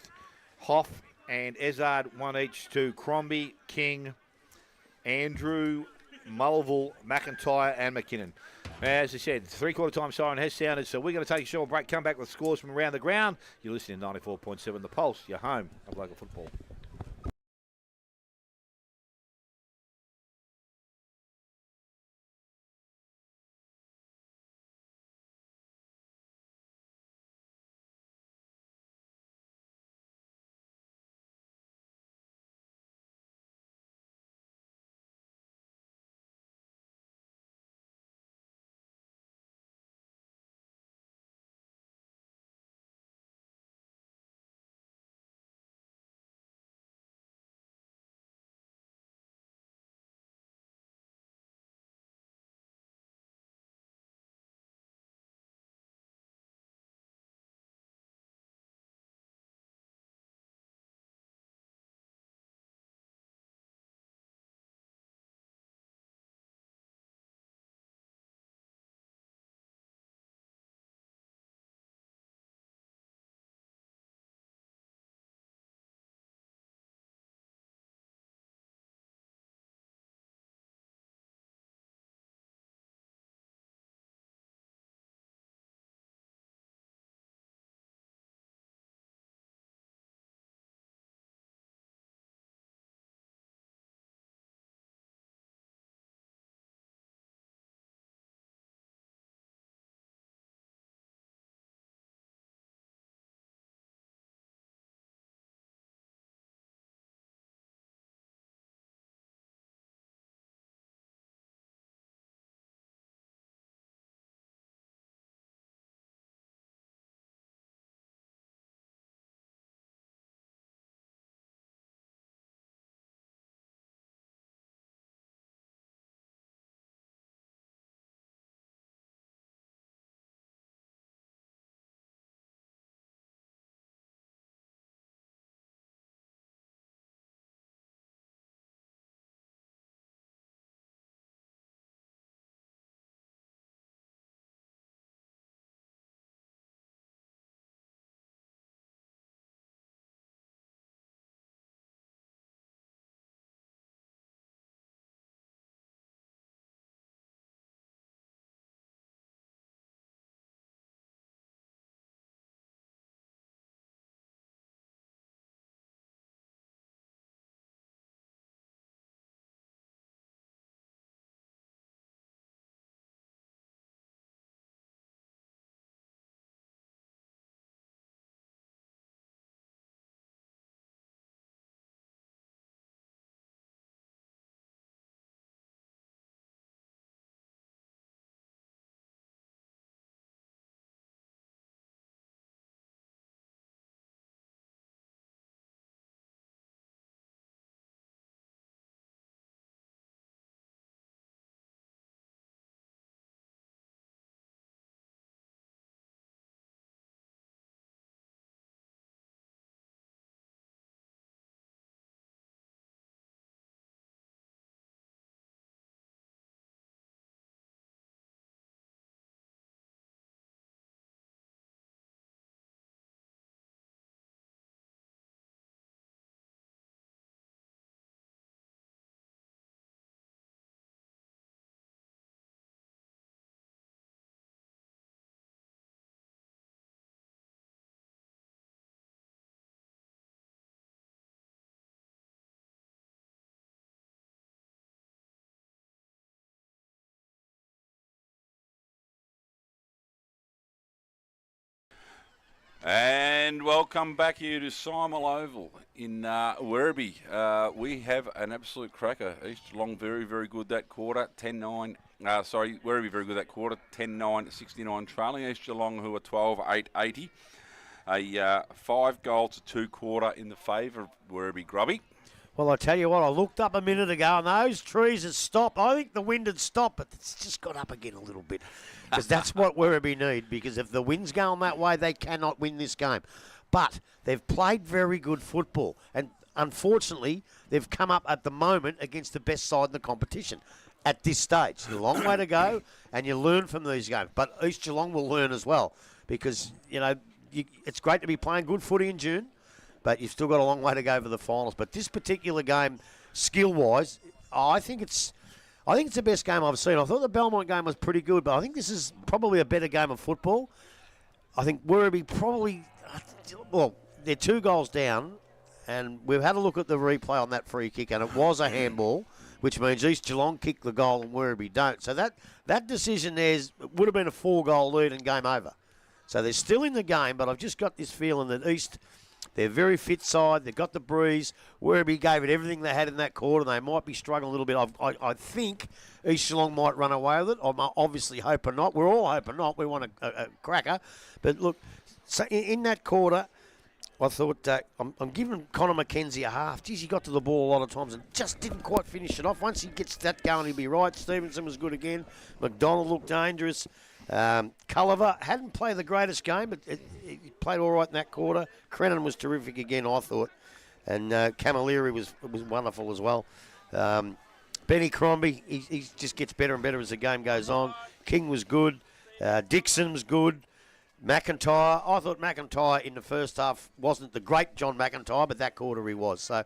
Hoff and Ezard, 1 each to Crombie, King, Andrew, Mulville, McIntyre and McKinnon. As I said, 3/4 time siren has sounded, so we're going to take a short break, come back with scores from around the ground. You're listening to 94.7 The Pulse, your home of local football. And welcome back here to Simon Oval in Werribee. We have an absolute cracker. East Geelong very, very good that quarter. 10-9. Werribee very good that quarter. 10-9, 69 trailing East Geelong, who are 12-8, 80. A 5-goal to 2 quarter in the favour of Werribee Grubby. Well, I tell you what, I looked up a minute ago and those trees had stopped. I think the wind had stopped, but it's just got up again a little bit. Because that's what Werribee need, because if the wind's going that way, they cannot win this game. But they've played very good football, and unfortunately, they've come up at the moment against the best side in the competition at this stage. A long way to go, and you learn from these games. But East Geelong will learn as well, because, it's great to be playing good footy in June, but you've still got a long way to go for the finals. But this particular game, skill-wise, I think it's the best game I've seen. I thought the Belmont game was pretty good, but I think this is probably a better game of football. I think Werribee they're 2 goals down, and we've had a look at the replay on that free kick, and it was a handball, which means East Geelong kicked the goal and Werribee don't. So that decision there would have been a 4-goal lead and game over. So they're still in the game, but I've just got this feeling that East, they're a very fit side. They've got the breeze. Werribee gave it everything they had in that quarter. They might be struggling a little bit. I think East Geelong might run away with it. I'm obviously hoping not. We're all hoping not. We want a cracker. But look, so in that quarter, I thought I'm giving Connor McKenzie a half. Geez, he got to the ball a lot of times and just didn't quite finish it off. Once he gets that going, he'll be right. Stevenson was good again. McDonald looked dangerous. Culliver hadn't played the greatest game, but he played all right in that quarter. Crennan was terrific again, I thought. And Camilleri was wonderful as well. Benny Crombie, he just gets better and better as the game goes on. King was good. Dixon was good. McIntyre, I thought McIntyre in the first half wasn't the great John McIntyre, but that quarter he was. So,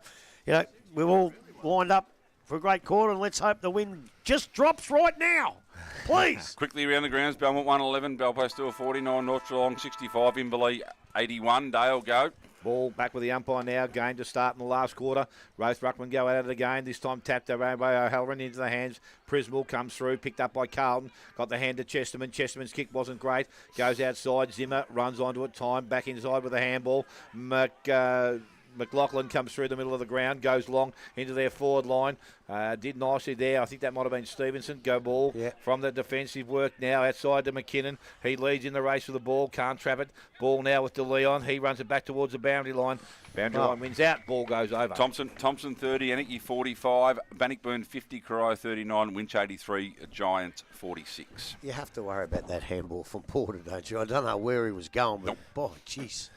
we've all lined up for a great quarter, and let's hope the wind just drops right now. Please. Quickly around the grounds, Belmont 111, Belpost 249, North Geelong 65, Inverleigh 81. Dale, go. Ball back with the umpire now. Game to start in the last quarter. Race Ruckman go out of the game. This time tapped away by O'Halloran into the hands. Prismal comes through, picked up by Carlton. Got the hand to Chesterman. Chesterman's kick wasn't great. Goes outside. Zimmer runs onto it. Time back inside with a handball. McLaughlin comes through the middle of the ground, goes long into their forward line. Did nicely there. I think that might have been Stevenson. Go ball from the defensive work now outside to McKinnon. He leads in the race for the ball. Can't trap it. Ball now with DeLeon. He runs it back towards the boundary line. Boundary line wins out. Ball goes over. Thompson 30, Anakie 45, Bannockburn 50, Corio 39, Winch 83, Giants 46. You have to worry about that handball from Porter, don't you? I don't know where he was going, but boy, jeez.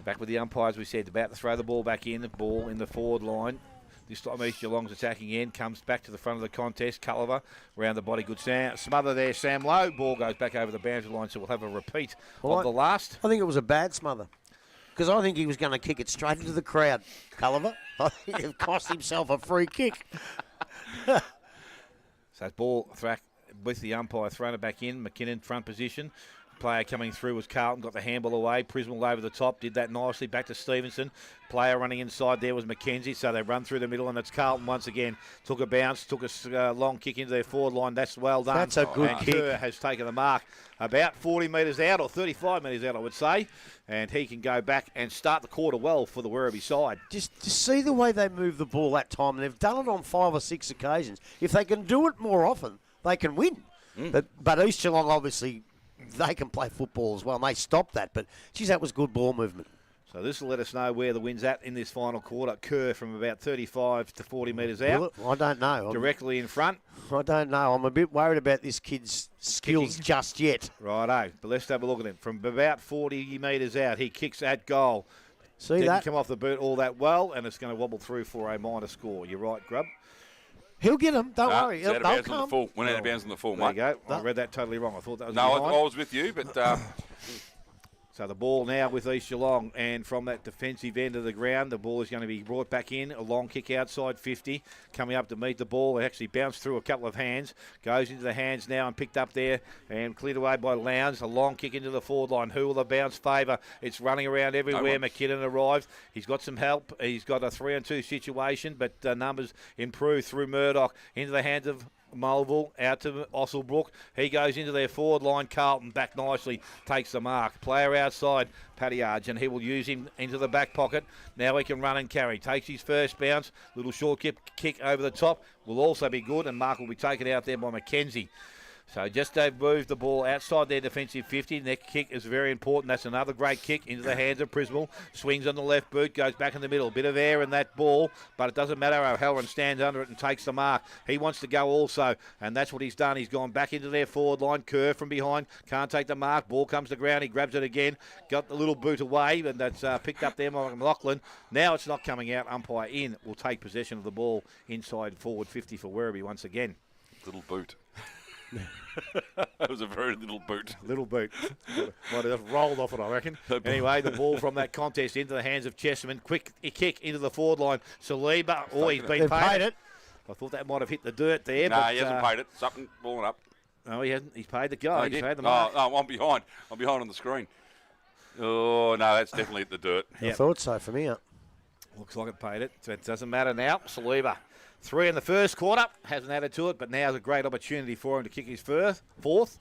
Back with the umpires, we said, about to throw the ball back in. The ball in the forward line. This time East Geelong's attacking end. Comes back to the front of the contest. Culliver around the body. Good smother there. Sam Lowe. Ball goes back over the boundary line, so we'll have a repeat of the last. I think it was a bad smother. Because I think he was going to kick it straight into the crowd, Culliver. I think he cost himself a free kick. So ball thrack with the umpire, thrown it back in. McKinnon front position. Player coming through was Carlton, got the handball away. Prismal over the top, did that nicely. Back to Stevenson. Player running inside there was McKenzie, so they run through the middle, and it's Carlton once again. Took a bounce, took a long kick into their forward line. That's well done. That's a good kick. Kerr has taken the mark about 40 metres out, or 35 metres out, I would say. And he can go back and start the quarter well for the Werribee side. Just see the way they move the ball that time. And they've done it on 5 or 6 occasions. If they can do it more often, they can win. But East Geelong, obviously, they can play football as well, and they stopped that. But, geez, that was good ball movement. So this will let us know where the wind's at in this final quarter. Kerr from about 35 to 40 metres out. I don't know. Directly in front. I don't know. I'm a bit worried about this kid's skills just yet. Righto. But let's have a look at him. From about 40 metres out, he kicks at goal. Didn't come off the boot all that well, and it's going to wobble through for a minor score. You're right, Grub. He'll get them. Don't worry. They'll come. Went out of bounds on the full, mate. There you go. I read that totally wrong. I thought that was I was with you, but... So the ball now with East Geelong, and from that defensive end of the ground, the ball is going to be brought back in. A long kick outside 50, coming up to meet the ball. It actually bounced through a couple of hands, goes into the hands now and picked up there and cleared away by Lowndes. A long kick into the forward line. Who will the bounce favour? It's running around everywhere. McKinnon arrives. He's got some help. He's got a 3-on-2 situation, but numbers improve through Murdoch into the hands of Mulville out to Osselbrook. He goes into their forward line. Carlton back nicely, takes the mark. Player outside, Paddy Arch, and he will use him into the back pocket. Now he can run and carry. Takes his first bounce. Little short kick over the top will also be good, and mark will be taken out there by Mackenzie. So just they've moved the ball outside their defensive 50. Neck kick is very important. That's another great kick into the hands of Prismal. Swings on the left boot, goes back in the middle. Bit of air in that ball, but it doesn't matter. O'Halloran stands under it and takes the mark. He wants to go also, and that's what he's done. He's gone back into their forward line. Kerr from behind. Can't take the mark. Ball comes to ground. He grabs it again. Got the little boot away, and that's picked up there by McLaughlin. Now it's not coming out. Umpire in will take possession of the ball inside forward 50 for Werribee once again. Little boot. That was a very little boot. Little boot. Might have rolled off it, I reckon. Anyway, the ball from that contest into the hands of Chesterman. Quick kick into the forward line. Saliba. Oh, he's been paid it. I thought that might have hit the dirt there. No, he hasn't paid it. Something balling up. No, he hasn't. He's paid the guy. He's paid the mark. Oh, I'm behind. I'm behind on the screen. Oh, no, that's definitely hit the dirt. I thought so from here. Looks like it paid it. So it doesn't matter now. Saliba. 3 in the first quarter. Hasn't added to it, but now's a great opportunity for him to kick his fourth.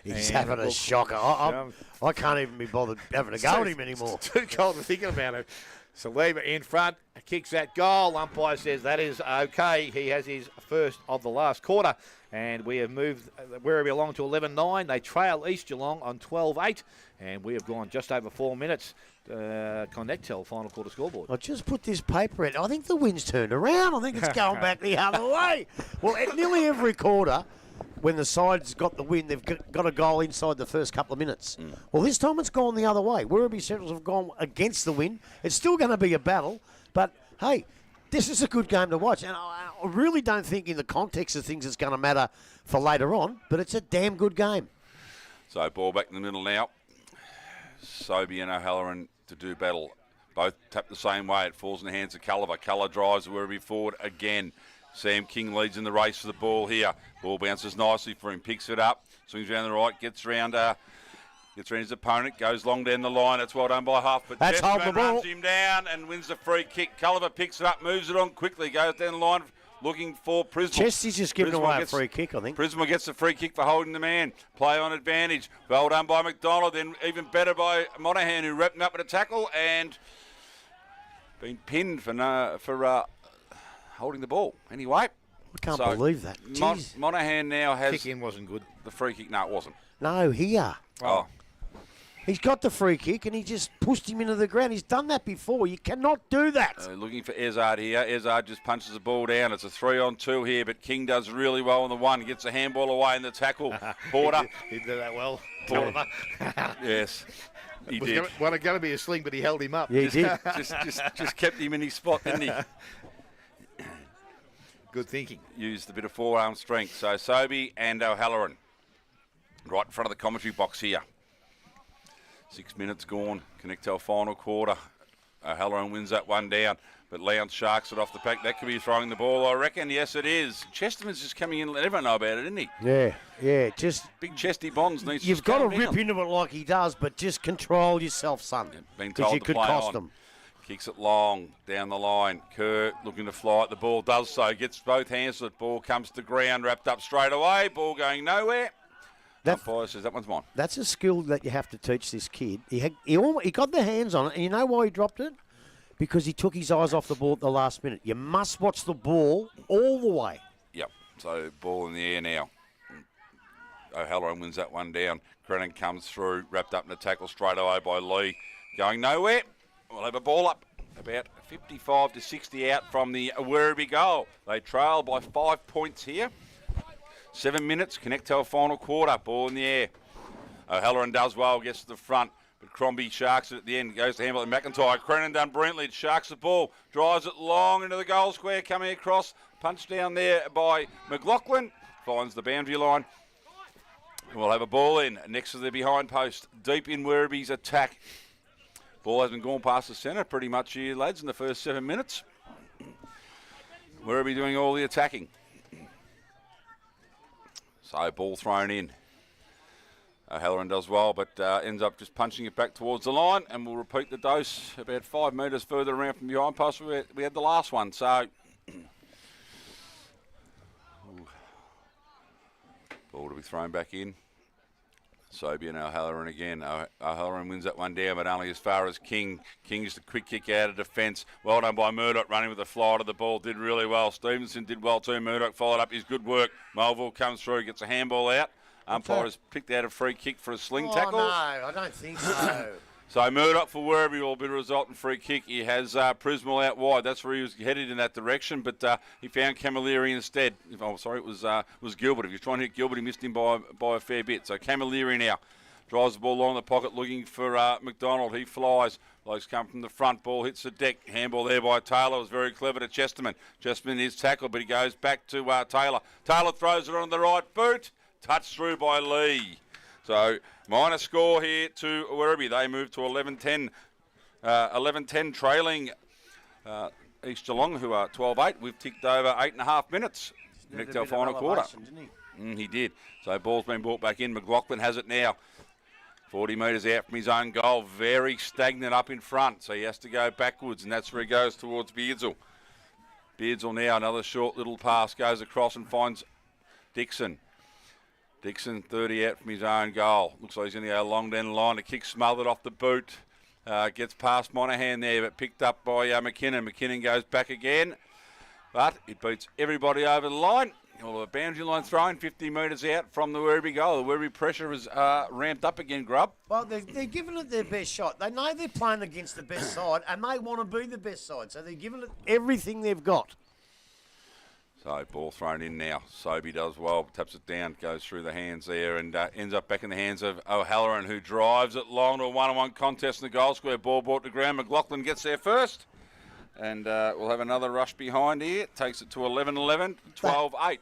He's having a shocker. I can't even be bothered having a go at him anymore. Too cold to thinking about it. Saliba in front, kicks that goal. Umpire says that is okay. He has his first of the last quarter. And we have moved Werribee along to 11-9. They trail East Geelong on 12-8. And we have gone just over 4 minutes. Connectel final quarter scoreboard. I just put this paper in. I think the wind's turned around. I think it's going back the other way. Well, at nearly every quarter, when the side's got the wind, they've got a goal inside the first couple of minutes. Well, this time it's gone the other way. Werribee Centrals have gone against the wind. It's still going to be a battle, but hey, this is a good game to watch. And I really don't think in the context of things it's going to matter for later on, but it's a damn good game. So ball back in the middle now. Sobey and O'Halloran to do battle. Both tap the same way. It falls in the hands of Culliver. Culliver drives Werribee forward again. Sam King leads in the race for the ball here. Ball bounces nicely for him. Picks it up. Swings around the right. Gets around his opponent. Goes long down the line. It's well done by Huff. But that's holding the ball. Runs him down and wins the free kick. Culliver picks it up. Moves it on quickly. Goes down the line. Looking for Prismal. Chesty's just giving away a free kick, I think. Prismal gets the free kick for holding the man. Play on advantage. Well done by McDonald. Then even better by Monahan, who wrapped him up with a tackle and been pinned for holding the ball. Anyway. I can't believe that. Monahan now has... Kick in wasn't good. The free kick. No, it wasn't. No, here. Oh. He's got the free kick and he just pushed him into the ground. He's done that before. You cannot do that. Looking for Ezard here. Ezard just punches the ball down. It's a 3-on-2 here, but King does really well on the one. Gets the handball away in the tackle. Porter. He did that well. Yes, he did. Well, it going to be a sling, but he held him up. Yeah, he did. just kept him in his spot, didn't he? Good thinking. Used a bit of forearm strength. So Sobey and O'Halloran right in front of the commentary box here. 6 minutes gone. Connectel final quarter. O'Halloran wins that one down. But Lowndes sharks it off the pack. That could be throwing the ball, I reckon. Yes, it is. Chesterman's just coming in. Let everyone know about it, didn't he? Yeah. Just big chesty Bonds needs. You've got to rip into it like he does, but just control yourself, son. Been told you to could play cost on. them. Kicks it long down the line. Kerr looking to fly it. The ball does so. Gets both hands to it. Ball comes to ground. Wrapped up straight away. Ball going nowhere. Umpire says that one's mine. That's a skill that you have to teach this kid. He got the hands on it, and you know why he dropped it? Because he took his eyes off the ball at the last minute. You must watch the ball all the way. Yep. So ball in the air now. O'Halloran wins that one down. Crennan comes through, wrapped up in a tackle straight away by Lee. Going nowhere. We'll have a ball up. About 55 to 60 out from the Werribee goal. They trail by 5 points here. 7 minutes, Connectel final quarter, ball in the air. O'Halloran does well, gets to the front, but Crombie sharks it at the end, goes to Hamilton McIntyre. Crennan done brilliantly, it sharks the ball, drives it long into the goal square, coming across, punched down there by McLaughlin, finds the boundary line. We'll have a ball in, next to the behind post, deep in Werribee's attack. Ball hasn't gone past the centre pretty much here, lads, in the first 7 minutes. Werribee doing all the attacking. So ball thrown in. O'Halloran does well, but ends up just punching it back towards the line, and we'll repeat the dose about 5 metres further around from behind post. We had the last one, so Ball to be thrown back in. Sobey and O'Halloran again. O'Halloran wins that one down, but only as far as King. King's the quick kick out of defence. Well done by Murdoch, running with the fly to the ball. Did really well. Stevenson did well too. Murdoch followed up his good work. Melville comes through, gets a handball out. Umpire has picked out a free kick for a sling tackle. No, I don't think so. So Murdoch for Werribee will be a resultant free kick. He has Prismal out wide. That's where he was headed in that direction, but he found Camilleri instead. It was Gilbert. If you're trying to hit Gilbert, he missed him by a fair bit. So Camilleri now drives the ball along the pocket, looking for McDonald. He flies. Blokes come from the front. Ball hits the deck. Handball there by Taylor. It was very clever to Chesterman. Chesterman is tackled, but he goes back to Taylor. Taylor throws it on the right boot. Touched through by Lee. So minor score here to Werribee. They move to 11-10. 11-10 trailing East Geelong, who are 12-8. We've ticked over 8.5 minutes. Next our final quarter. He did. So ball's been brought back in. McLaughlin has it now. 40 metres out from his own goal. Very stagnant up in front. So he has to go backwards, and that's where he goes towards Beardsall. Beardsall now, another short little pass, goes across and finds Dixon. Dixon 30 out from his own goal. Looks like he's going to go long down the line. The kick smothered off the boot. Gets past Monaghan there, but picked up by McKinnon. McKinnon goes back again, but it beats everybody over the line. Well, the boundary line thrown 50 metres out from the Werribee goal. The Werribee pressure is ramped up again, Grub. Well, they're giving it their best shot. They know they're playing against the best side, and they want to be the best side, so they're giving it everything they've got. So ball thrown in now. Sobey does well, taps it down, goes through the hands there, and ends up back in the hands of O'Halloran, who drives it long to a one-on-one contest in the goal square. Ball brought to ground. McLaughlin gets there first, and we'll have another rush behind here. Takes it to 11-11, 12-8.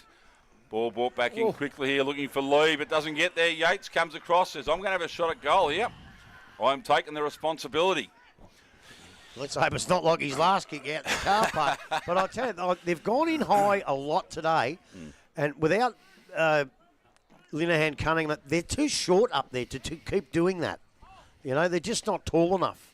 Ball brought back in quickly here, looking for Lee, but doesn't get there. Yates comes across, says, I'm going to have a shot at goal here. I'm taking the responsibility. Let's hope it's not like his last kick out in the car park. But I'll tell you, they've gone in high a lot today, and without Linehan Cunningham, they're too short up there to keep doing that. You know, they're just not tall enough.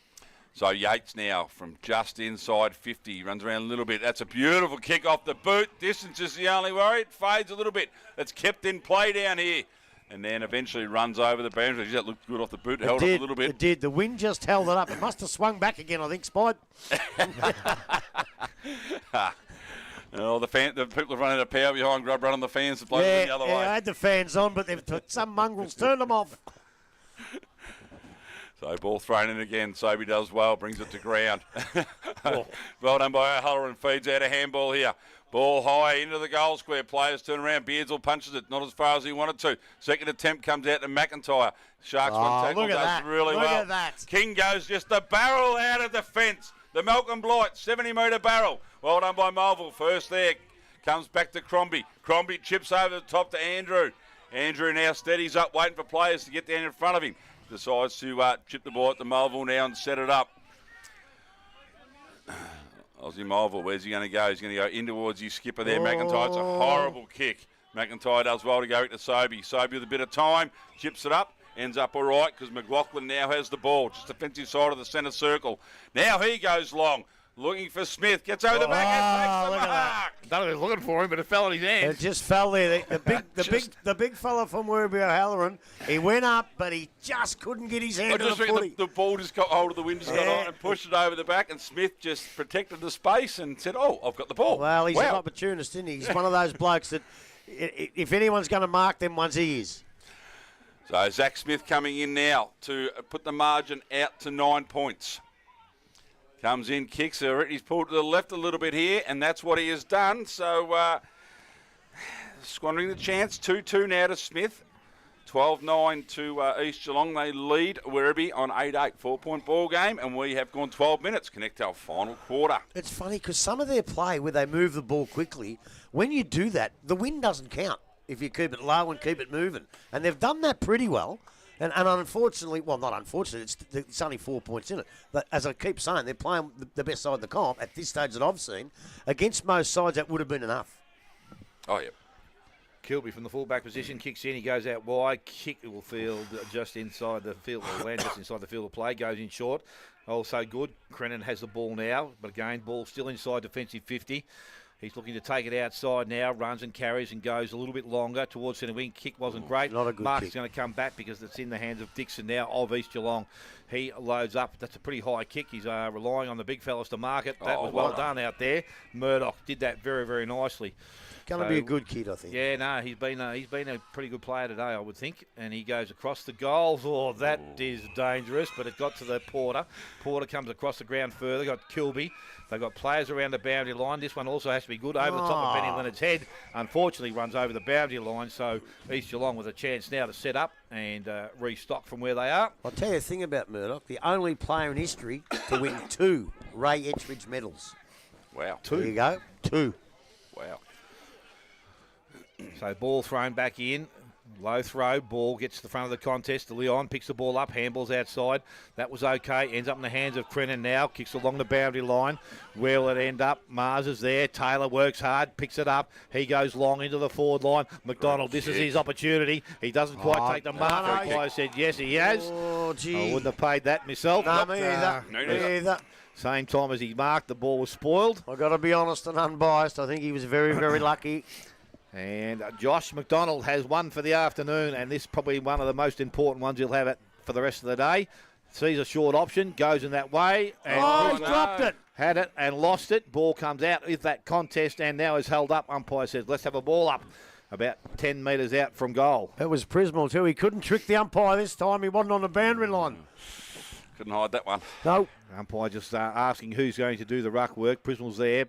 So Yates now from just inside 50. He runs around a little bit. That's a beautiful kick off the boot. Distance is the only worry. It fades a little bit. It's kept in play down here. And then eventually runs over the boundary. That looked good off the boot. Held up a little bit. It did. The wind just held it up. It must have swung back again, I think, Spide. Oh, the people have run out of power behind Grub, running the fans to play the other way. I had the fans on, but some mongrels turned them off. So ball thrown in again. Sobey does well, brings it to ground. Well done by O'Halloran, feeds out a handball here. Ball high into the goal square. Players turn around. Beardsall punches it. Not as far as he wanted to. Second attempt comes out to McIntyre. Sharks one tackle. Does really well. Look at that. King goes just a barrel out of defence. The Malcolm Blight 70-metre barrel. Well done by Melville. First there. Comes back to Crombie. Crombie chips over the top to Andrew. Andrew now steadies up, waiting for players to get down in front of him. Decides to chip the ball at the Melville now and set it up. Aussie Melville, where's he going to go? He's going to go in towards his skipper there, McIntyre. It's a horrible kick. McIntyre does well to go to Sobey. Sobey with a bit of time, chips it up, ends up all right because McLaughlin now has the ball. Just defensive side of the centre circle. Now he goes long, looking for Smith. Gets over the back and takes the mark. I don't know if he was looking for him, but it fell in his hands. It just fell there. The big fella from Werribee O'Halloran, he went up, but he just couldn't get his hand on the footy. The ball just got hold of the wind, just got on and pushed it over the back, and Smith just protected the space and said, I've got the ball. Well, he's an opportunist, isn't he? He's one of those blokes that if anyone's going to mark them ones, he is. So Zach Smith coming in now to put the margin out to 9 points. Comes in, kicks her. He's pulled to the left a little bit here, and that's what he has done. So squandering the chance. 2-2 now to Smith. 12-9 to East Geelong. They lead Werribee on 8-8. 4-point ball game, and we have gone 12 minutes. Connect our final quarter. It's funny because some of their play where they move the ball quickly, when you do that, the wind doesn't count if you keep it low and keep it moving. And they've done that pretty well. And unfortunately, well, not unfortunately, it's only 4 points in it. But as I keep saying, they're playing the best side of the comp at this stage that I've seen. Against most sides, that would have been enough. Oh, yeah. Kilby from the fullback position kicks in. He goes out wide. Kick will field just inside the field, or land just inside the field of play. Goes in short. Also good. Crennan has the ball now, but again, ball still inside defensive 50. He's looking to take it outside now, runs and carries and goes a little bit longer towards centre wing. Kick wasn't great. Not a good Mark kick. is going to come back because it's in the hands of Dixon now of East Geelong. He loads up. That's a pretty high kick. He's relying on the big fellas to mark it. That was well done out there. Murdoch did that very, very nicely. Going to be a good kid, I think. Yeah, no, he's been a pretty good player today, I would think. And he goes across the goals. Oh, that is dangerous, but it got to the Porter. Porter comes across the ground further. Got Kilby. They've got players around the boundary line. This one also has to be good. Over the top of Benny Leonard's head. Unfortunately, runs over the boundary line. So East Geelong with a chance now to set up and restock from where they are. I'll tell you a thing about Murdoch. The only player in history to win 2 Ray Etridge medals. Wow. There you go. 2. Wow. So ball thrown back in. Low throw. Ball gets to the front of the contest. Leon picks the ball up. Handballs outside. That was okay. Ends up in the hands of Crennan now. Kicks along the boundary line. Where will it end up? Mars is there. Taylor works hard. Picks it up. He goes long into the forward line. McDonald, this is his opportunity. He doesn't quite take the mark. The umpire said yes, he has. Oh, gee. I wouldn't have paid that myself. No, me either. Me either. Same time as he marked, the ball was spoiled. I've got to be honest and unbiased. I think he was very, very lucky. And Josh McDonald has one for the afternoon, and this is probably one of the most important ones he'll have it for the rest of the day. Sees a short option, goes in that way. And He's dropped it. Had it and lost it. Ball comes out with that contest and now is held up. Umpire says, let's have a ball up about 10 metres out from goal. It was Prismal too. He couldn't trick the umpire this time. He wasn't on the boundary line. Couldn't hide that one. No. Umpire just asking who's going to do the ruck work. Prismal's there.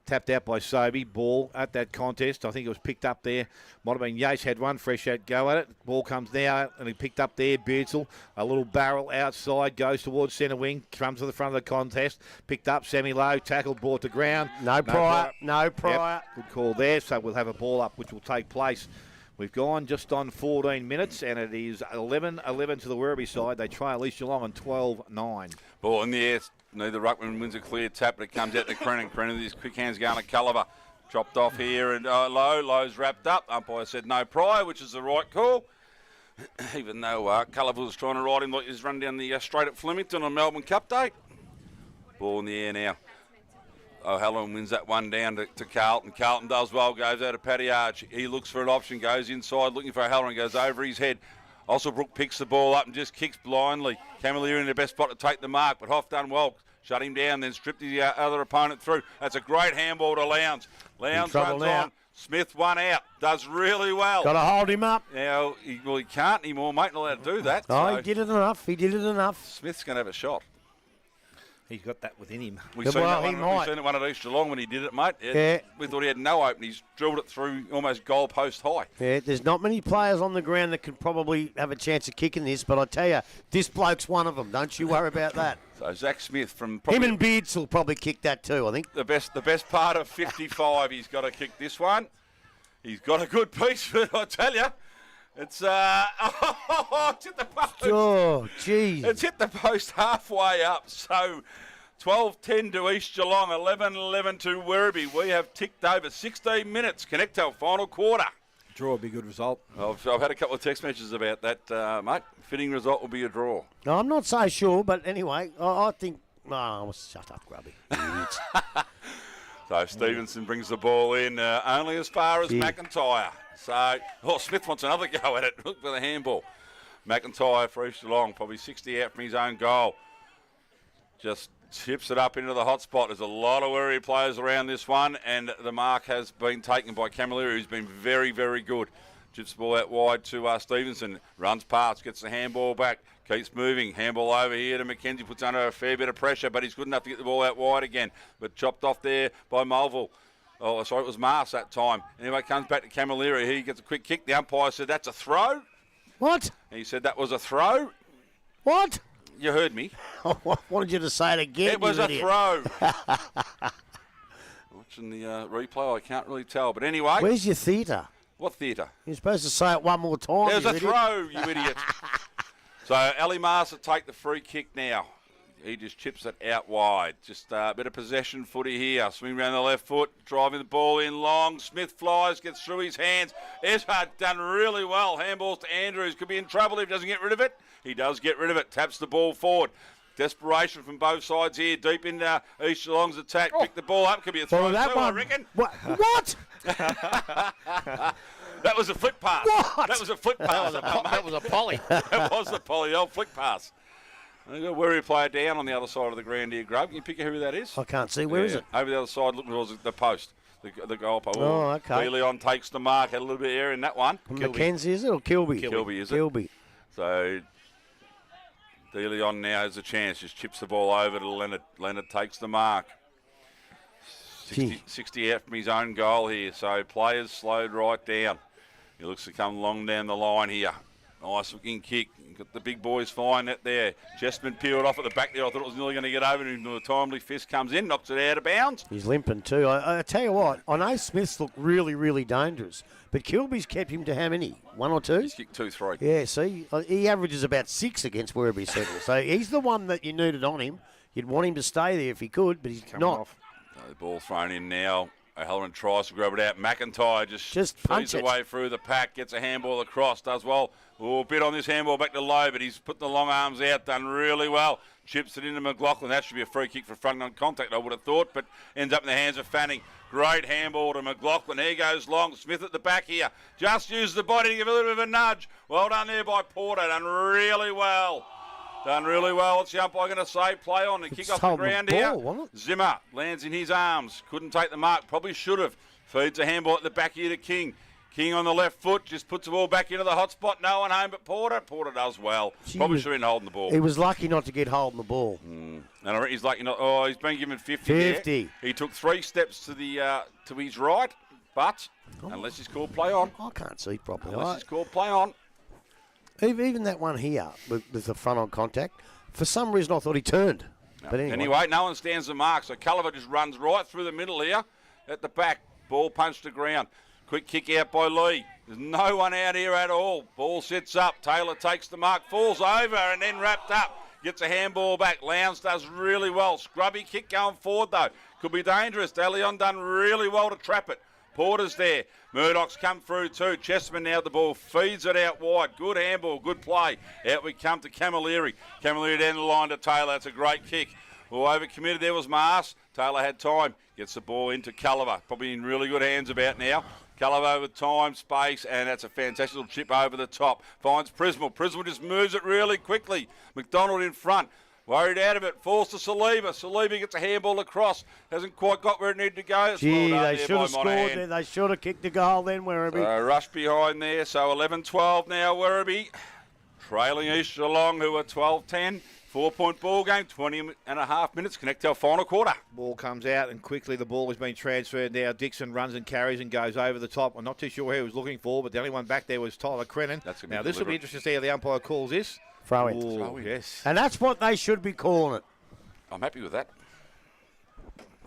Tapped out by Sobey. Ball at that contest. I think it was picked up there. Might have been Yates had one. Fresh out go at it. Ball comes now and he picked up there. Beardsall. A little barrel outside. Goes towards centre wing. Comes to the front of the contest. Picked up semi-low. Tackled. Brought to ground. No prior. Yep. Good call there. So we'll have a ball up which will take place. We've gone just on 14 minutes and it is 11-11 to the Werribee side. They trail East Geelong on 12-9. Ball in the air. Neither ruckman wins a clear tap, but it comes out to Crennan. Crennan with his quick hands going to Culliver. Chopped off here and low. Low's wrapped up. Umpire said no prior, which is the right call. Even though Culliver was trying to ride him like he's run down the straight at Flemington on Melbourne Cup Day. Ball in the air now. O'Halloran wins that one down to Carlton. Carlton does well, goes out of Paddy Arch. He looks for an option, goes inside, looking for O'Halloran, goes over his head. Osselbrook picks the ball up and just kicks blindly. Camilleri in the best spot to take the mark, but Hoff done well. Shut him down, then stripped the other opponent through. That's a great handball to Lowndes. Lowndes runs on. Smith one out. Does really well. Got to hold him up. Now, he can't anymore, mate. Not allowed to do that. Oh, so he did it enough. He did it enough. Smith's going to have a shot. He's got that within him. We've seen it one at East Geelong when he did it, mate. Yeah. We thought he had no open. He's drilled it through almost goal post high. Yeah, there's not many players on the ground that could probably have a chance of kicking this, but I tell you, this bloke's one of them. Don't you worry about that. So Zach Smith from him and Beards will probably kick that too, I think. The best part of 55, he's got to kick this one. He's got a good piece, but I tell you, it's it's hit the post. Oh, geez. It's hit the post halfway up. So 12-10 to East Geelong, 11-11 to Werribee. We have ticked over 16 minutes. Connectel final quarter. Draw would be a good result. I've had a couple of text messages about that, mate. Fitting result will be a draw. No, I'm not so sure, but anyway, I think... Oh, shut up, Grubby. So Stevenson brings the ball in only as far as McIntyre. So, Smith wants another go at it. Look for the handball. McIntyre for East Geelong, probably 60 out from his own goal. Just tips it up into the hot spot. There's a lot of Werribee players around this one, and the mark has been taken by Camilleri, who's been very, very good. Chips the ball out wide to Stevenson. Runs past, gets the handball back, keeps moving. Handball over here to McKenzie, puts under a fair bit of pressure, but he's good enough to get the ball out wide again. But chopped off there by Mulville. Oh, sorry, it was Mars that time. Anyway, comes back to Camilleri. He gets a quick kick. The umpire said that's a throw. What? He said that was a throw. What? You heard me. I wanted you to say it again. It was a throw. Watching the replay, I can't really tell. But anyway. Where's your theatre? What theatre? You're supposed to say it one more time. There's a throw, you idiot. So Ali Mars will take the free kick now. He just chips it out wide. Just a bit of possession footy here. Swing around the left foot, driving the ball in long. Smith flies, gets through his hands. Eshard done really well. Handballs to Andrews. Could be in trouble if he doesn't get rid of it. He does get rid of it. Taps the ball forward. Desperation from both sides here, deep into East Geelong's attack. Pick the ball up, could be a throw too, I reckon. What? That was a flick pass. What? That was a flick pass. That was a poly. That was the poly, the old flick pass. They've got a Werribee player down on the other side of the ground here, Grub. Can you pick out who that is? I can't see. Where is it? Over the other side, look towards the post. The goalpost. Oh, okay. Leon takes the mark. Had a little bit of air in that one. Mackenzie, is it, or Kilby? Kilby, is it? Kilby. So, De Leon now has a chance. Just chips the ball over to Leonard. Leonard takes the mark. 60 out from his own goal here. So, players slowed right down. He looks to come long down the line here. Nice looking kick. Got the big boys fine that there. Chessman peeled off at the back there. I thought it was nearly going to get over, and a timely fist comes in, knocks it out of bounds. He's limping too. I tell you what, I know Smith's looked really, really dangerous, but Kilby's kept him to how many? 1 or 2? He's kicked 2-3. Yeah, see, he averages about 6 against Werribee Central. So he's the one that you needed on him. You'd want him to stay there if he could, but he's not. Off. The ball thrown in now. O'Halloran tries to grab it out. McIntyre just punch feeds it away through the pack, gets a handball across, does well. A bit on this handball back to Lowe, but he's put the long arms out, done really well. Chips it into McLaughlin. That should be a free kick for front on contact, I would have thought, but ends up in the hands of Fanning. Great handball to McLaughlin. Here goes Long. Smith at the back here. Just used the body to give a little bit of a nudge. Well done there by Porter. Done really well. Done really well. What's the umpire going to say? Play on and kick off the ground here. Zimmer lands in his arms. Couldn't take the mark. Probably should have. Feeds a handball at the back here to King. King on the left foot. Just puts the ball back into the hot spot. No one home but Porter. Porter does well. Probably should have been holding the ball. He was lucky not to get holding the ball. And I reckon he's lucky not. Oh, he's been given 50 there. He took 3 steps to the to his right, but unless he's called play on. I can't see properly. Unless he's called play on. Even that one here with the front on contact, for some reason I thought he turned. No. But anyway, no one stands the mark, so Culliver just runs right through the middle here at the back. Ball punched to ground. Quick kick out by Lee. There's no one out here at all. Ball sits up. Taylor takes the mark, falls over and then wrapped up. Gets a handball back. Lowndes does really well. Scrubby kick going forward though. Could be dangerous. De Leon done really well to trap it. Porter's there. Murdoch's come through too. Chessman now the ball. Feeds it out wide. Good handball. Good play. Out we come to Camilleri. Camilleri down the line to Taylor. That's a great kick. Well, over-committed there was Mars. Taylor had time. Gets the ball into Culliver. Probably in really good hands about now. Culliver with time, space, and that's a fantastic little chip over the top. Finds Prismal. Prismal just moves it really quickly. McDonald in front. Worried out of it. Falls to Saliba. Saliba gets a handball across. Hasn't quite got where it needed to go. Gee, they should have scored there. They should have kicked the goal then, Werribee. Rush behind there. So 11-12 now, Werribee. Trailing East Geelong, who are 12-10. 4-point ball game, 20.5 minutes. Connect to our final quarter. Ball comes out and quickly the ball has been transferred now. Dixon runs and carries and goes over the top. I'm not too sure who he was looking for, but the only one back there was Tyler Crennan. Now this will be interesting to see how the umpire calls this. Throw in. Ooh, yes. And that's what they should be calling it. I'm happy with that.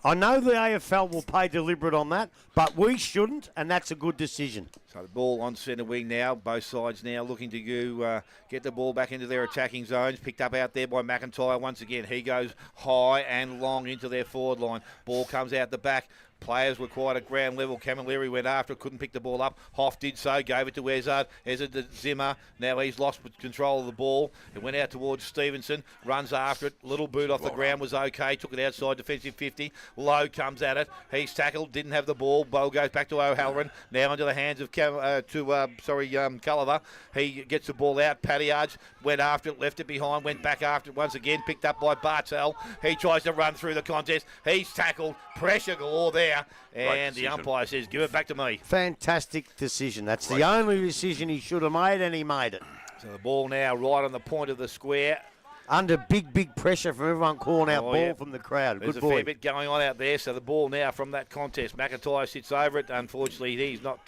I know the AFL will pay deliberate on that, but we shouldn't, and that's a good decision. So the ball on centre wing now. Both sides now looking to go, get the ball back into their attacking zones. Picked up out there by McIntyre once again. He goes high and long into their forward line. Ball comes out the back. Players were quite at ground level. Camilleri went after it, couldn't pick the ball up. Hoff did so, gave it to Ezard. Ezard to Zimmer. Now he's lost control of the ball. It went out towards Stevenson. Runs after it. Little boot off the ground was okay. Took it outside defensive 50. Lowe comes at it. He's tackled. Didn't have the ball. Ball goes back to O'Halloran. Now into the hands of Culliver. He gets the ball out. Paddyards went after it. Left it behind. Went back after it once again. Picked up by Bartel. He tries to run through the contest. He's tackled. Pressure galore there. And the umpire says, give it back to me. Fantastic decision. That's the only decision he should have made, and he made it. So the ball now right on the point of the square. Under big pressure from everyone calling out ball from the crowd. There's Good a boy. fair bit going on out there. So the ball now from that contest. McIntyre sits over it. Unfortunately, he's not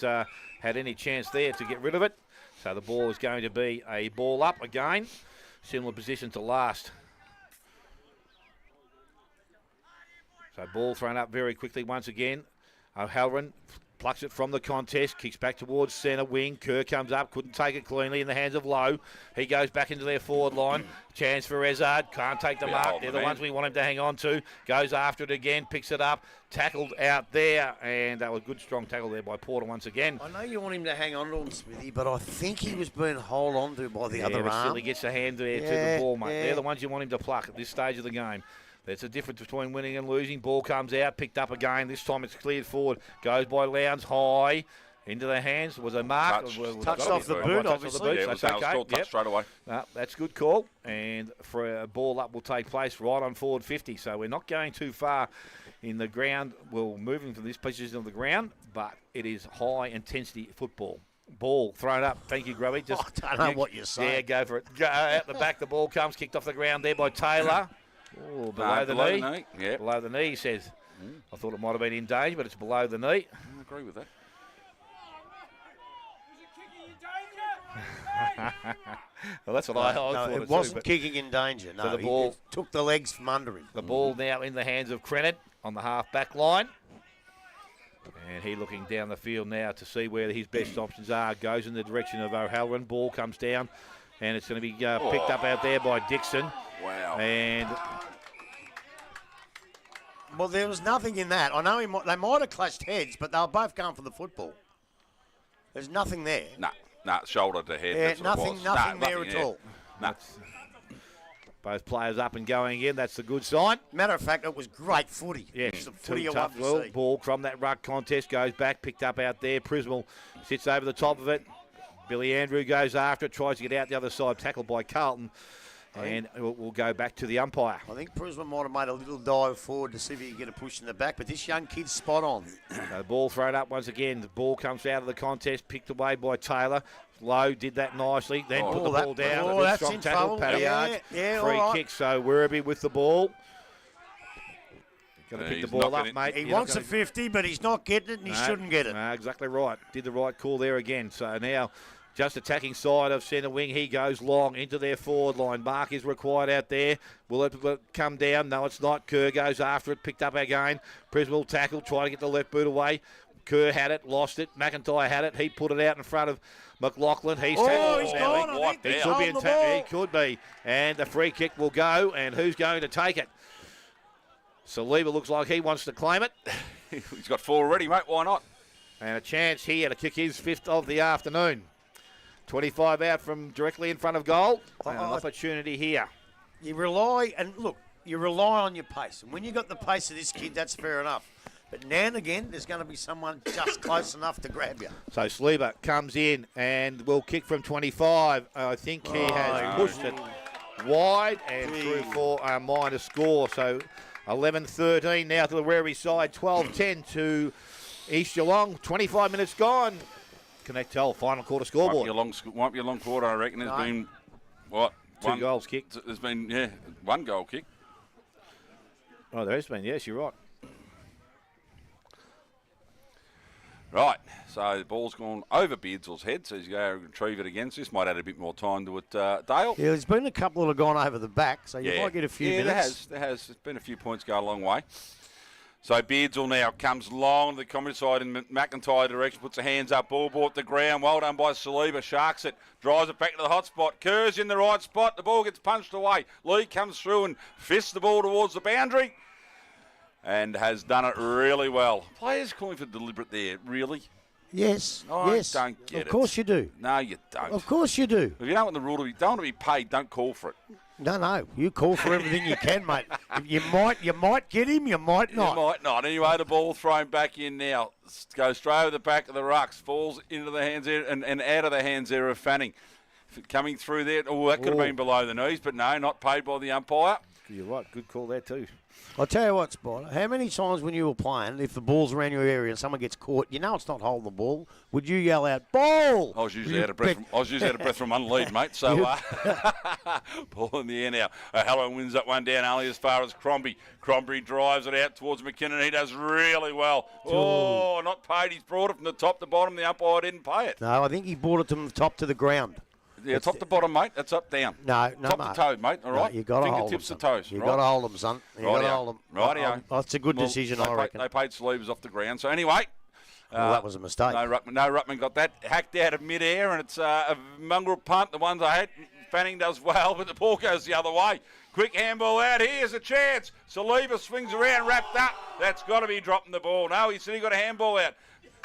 had any chance there to get rid of it. So the ball is going to be a ball up again. Similar position to last. So ball thrown up very quickly once again. O'Halloran plucks it from the contest, kicks back towards centre wing. Kerr comes up, couldn't take it cleanly in the hands of Lowe. He goes back into their forward line. Chance for Rezard, can't take the mark. They're the ones we want him to hang on to. Goes after it again, picks it up, tackled out there, and that was a good strong tackle there by Porter once again. I know you want him to hang on to him, Smithy, but I think he was being held on to by the other but arm. still he gets a hand there to the ball, mate. They're the ones you want him to pluck at this stage of the game. There's a difference between winning and losing. Ball comes out, picked up again. This time it's cleared forward. Goes by Lowndes high. Into the hands. Was a mark. Touched off the boot, obviously. Yeah, that's okay. Touched straight away. That's a good call. And for a ball up will take place right on forward 50. So we're not going too far in the ground. We're moving from this position of the ground, but it is high intensity football. Ball thrown up. Thank you, Grubby. I don't know what you're saying. Yeah, go for it. Go out the back. The ball comes. Kicked off the ground there by Taylor. Oh, below the knee. Yeah. Below the knee, he says. I thought it might have been in danger, but it's below the knee. I agree with that. Well, that's what I thought. It wasn't kicking in danger. No, so the ball took the legs from under him. The ball now in the hands of Crennan on the half-back line. And he looking down the field now to see where his best options are. Goes in the direction of O'Halloran. Ball comes down, and it's going to be picked up out there by Dixon. Wow. And well, there was nothing in that. I know they might have clashed heads, but they were both going for the football. There's nothing there. No, shoulder to head. Yeah, that's what it was. nothing there at all. No. Both players up and going again. That's a good sign. Matter of fact, it was great footy. Yeah, It's the footy I tough. love to see. Ball from that ruck contest goes back, picked up out there. Prismal sits over the top of it. Billy Andrew goes after it, tries to get out the other side, tackled by Carlton. And we'll go back to the umpire. I think Prisman might have made a little dive forward to see if he could get a push in the back, but this young kid's spot on. The ball thrown up once again. The ball comes out of the contest, picked away by Taylor. Lowe did that nicely, then put the ball down. A good strong tackle, Paddy Arch. Free kick, so Werribee with the ball. Going to pick the ball up, mate. He wants a 50, but he's not getting it, and he shouldn't get it. No, exactly right. Did the right call there again. So now, just attacking side of centre wing, he goes long into their forward line. Mark is required out there. Will it come down? No, it's not. Kerr goes after it, picked up again. Priswell tackle, try to get the left boot away. Kerr had it, lost it. McIntyre had it. He put it out in front of McLaughlin. He's tackled. He's gone. I think He could be in he could be. And the free kick will go. And who's going to take it? Saliba looks like he wants to claim it. He's got 4 already, mate. Why not? And a chance here to kick his 5th of the afternoon. 25 out from directly in front of goal. And an opportunity here. You rely on your pace. And when you got the pace of this kid, that's fair enough. But now and again, there's going to be someone just close enough to grab you. So Saliba comes in and will kick from 25. I think he has pushed it wide and through for a minor score. So 11-13 now to the Werribee side. 12-10 to East Geelong. 25 minutes gone. Connect-Tel, final quarter scoreboard. Won't be a long quarter, I reckon. There's been, what? 2 goals kicked. There's been, 1 goal kick. Oh, there has been. Yes, you're right. Right, so the ball's gone over Beardsley's head, so he's going to retrieve it against this. Might add a bit more time to it, Dale. Yeah, there's been a couple that have gone over the back, so you might get a few minutes. There has. There's been a few points go a long way. So Beardsley now comes long to the comedy side in McIntyre direction, puts the hands up, ball brought to the ground. Well done by Saliba, sharks it, drives it back to the hot spot. Kerr's in the right spot, the ball gets punched away. Lee comes through and fists the ball towards the boundary. And has done it really well. Players calling for deliberate there, really? Yes, yes. I don't get it. Of course you do. No, you don't. Of course you do. If you don't want the rule to be, don't want to be paid, don't call for it. No, you call for everything you can, mate. You might get him, you might not. You might not. Anyway, the ball thrown back in now. Goes straight over the back of the rucks, falls into the hands there and out of the hands there of Fanning. Coming through there, that could have been below the knees, but no, not paid by the umpire. You're right, good call there too. I'll tell you what, Spider, how many times when you were playing, if the ball's around your area and someone gets caught, you know it's not holding the ball, would you yell out, ball? I was usually out of breath from unlead, mate. So, ball in the air now. O'Halloran wins that one down only as far as Crombie. Crombie drives it out towards McKinnon. He does really well. Oh, not paid. He's brought it from the top to bottom. The umpire didn't pay it. No, I think he brought it from the top to the ground. Yeah, top to bottom, mate. That's up, down. No, top to toe, mate. All right. You got to hold them. Fingertips to toes. You got to hold them, son. You got to hold them. Rightio. That's a good decision, I reckon. They paid Saliba's off the ground. So anyway, Well, that was a mistake. No Ruckman got that hacked out of mid-air, and it's a mongrel punt, the ones I hate. Fanning does well, but the ball goes the other way. Quick handball out. Here's a chance. Saliba swings around, wrapped up. That's got to be dropping the ball. No, he said he got a handball out.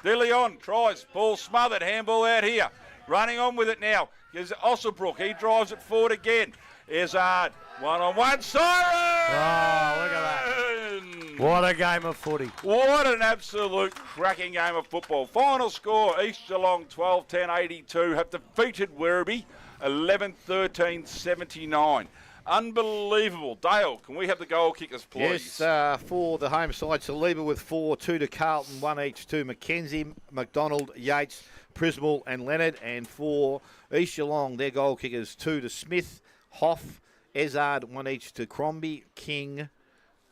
De Leon tries. Ball smothered. Handball out here. Running on with it now. Here's Osselbrook. He drives it forward again. Izzard. One-on-one. Siren! Oh, look at that. What a game of footy. What an absolute cracking game of football. Final score, East Geelong 12-10-82 have defeated Werribee 11-13-79. Unbelievable. Dale, can we have the goal kickers, please? Yes, for the home side, Saliba with 4, 2 to Carlton, 1 each to Mackenzie, McDonald, Yates, Prismal and Leonard. And for East Geelong, their goal kickers, 2 to Smith, Hoff, Izzard, 1 each to Crombie, King,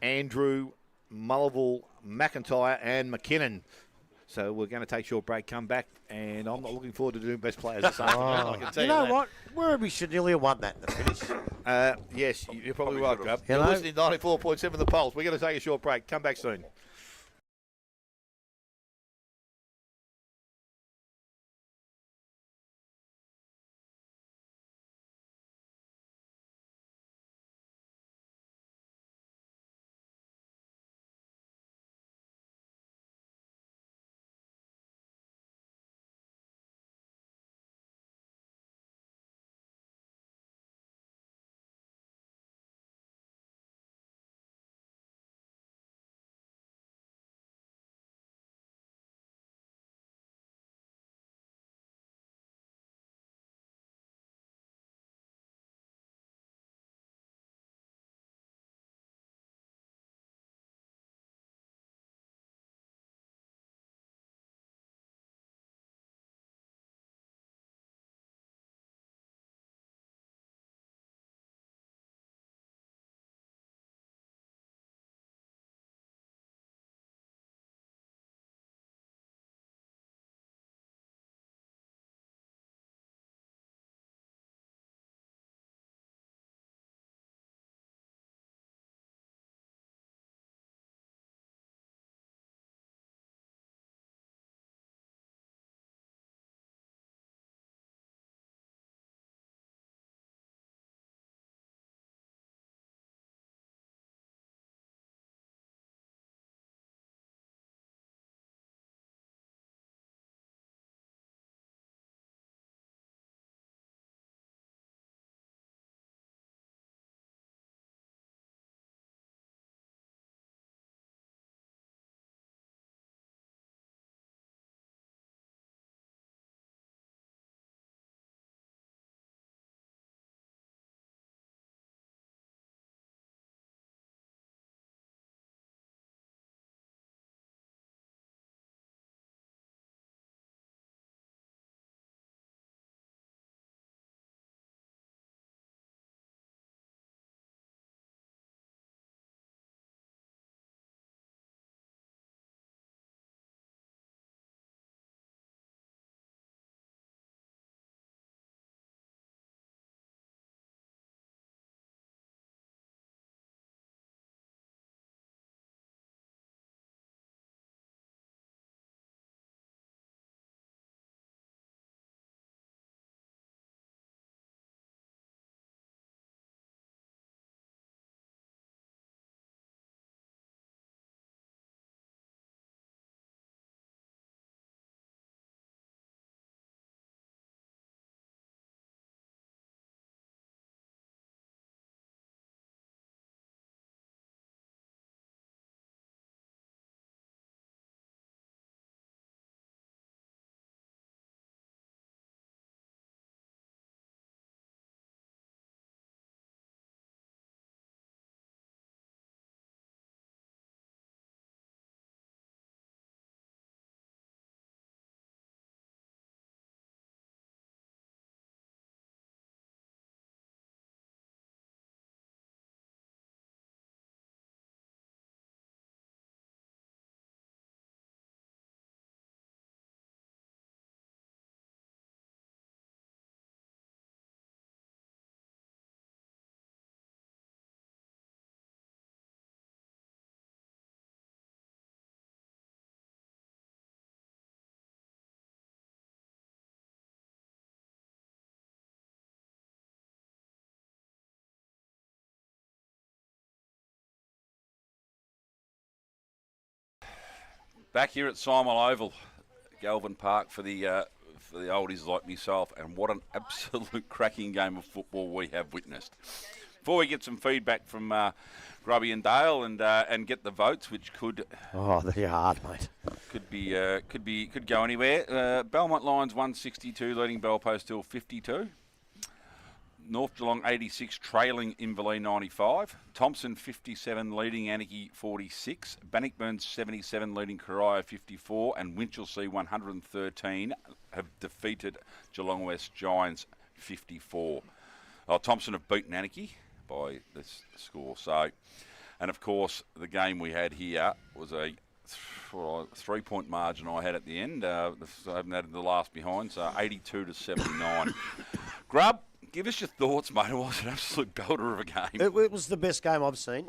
Andrew, Mullival, McIntyre and McKinnon. So we're going to take a short break, come back, and I'm not looking forward to doing best players this afternoon. I can tell You know that. what? Werribee should nearly have won that in the finish. Yes, you're probably right, Grub. You You're know? listening to 94.7 The Pulse. We're going to take a short break. Come back soon. Back here at Simon Oval, Galvin Park for the oldies like myself, and what an absolute cracking game of football we have witnessed. Before we get some feedback from Grubby and Dale and get the votes, which could they're hard, mate. could go anywhere. Belmont Lions 162, leading Bellpost Hill 52. North Geelong 86, trailing Inverleigh 95. Thompson 57, leading Anakie 46. Bannockburn 77, leading Corio 54. And Winchelsea 113 have defeated Geelong West Giants 54. Thompson have beaten Anakie by this score. So, and of course, the game we had here was a 3-point margin I had at the end. I haven't added the last behind, so 82 to 79. Grub, give us your thoughts, mate. It was an absolute belter of a game. It was the best game I've seen.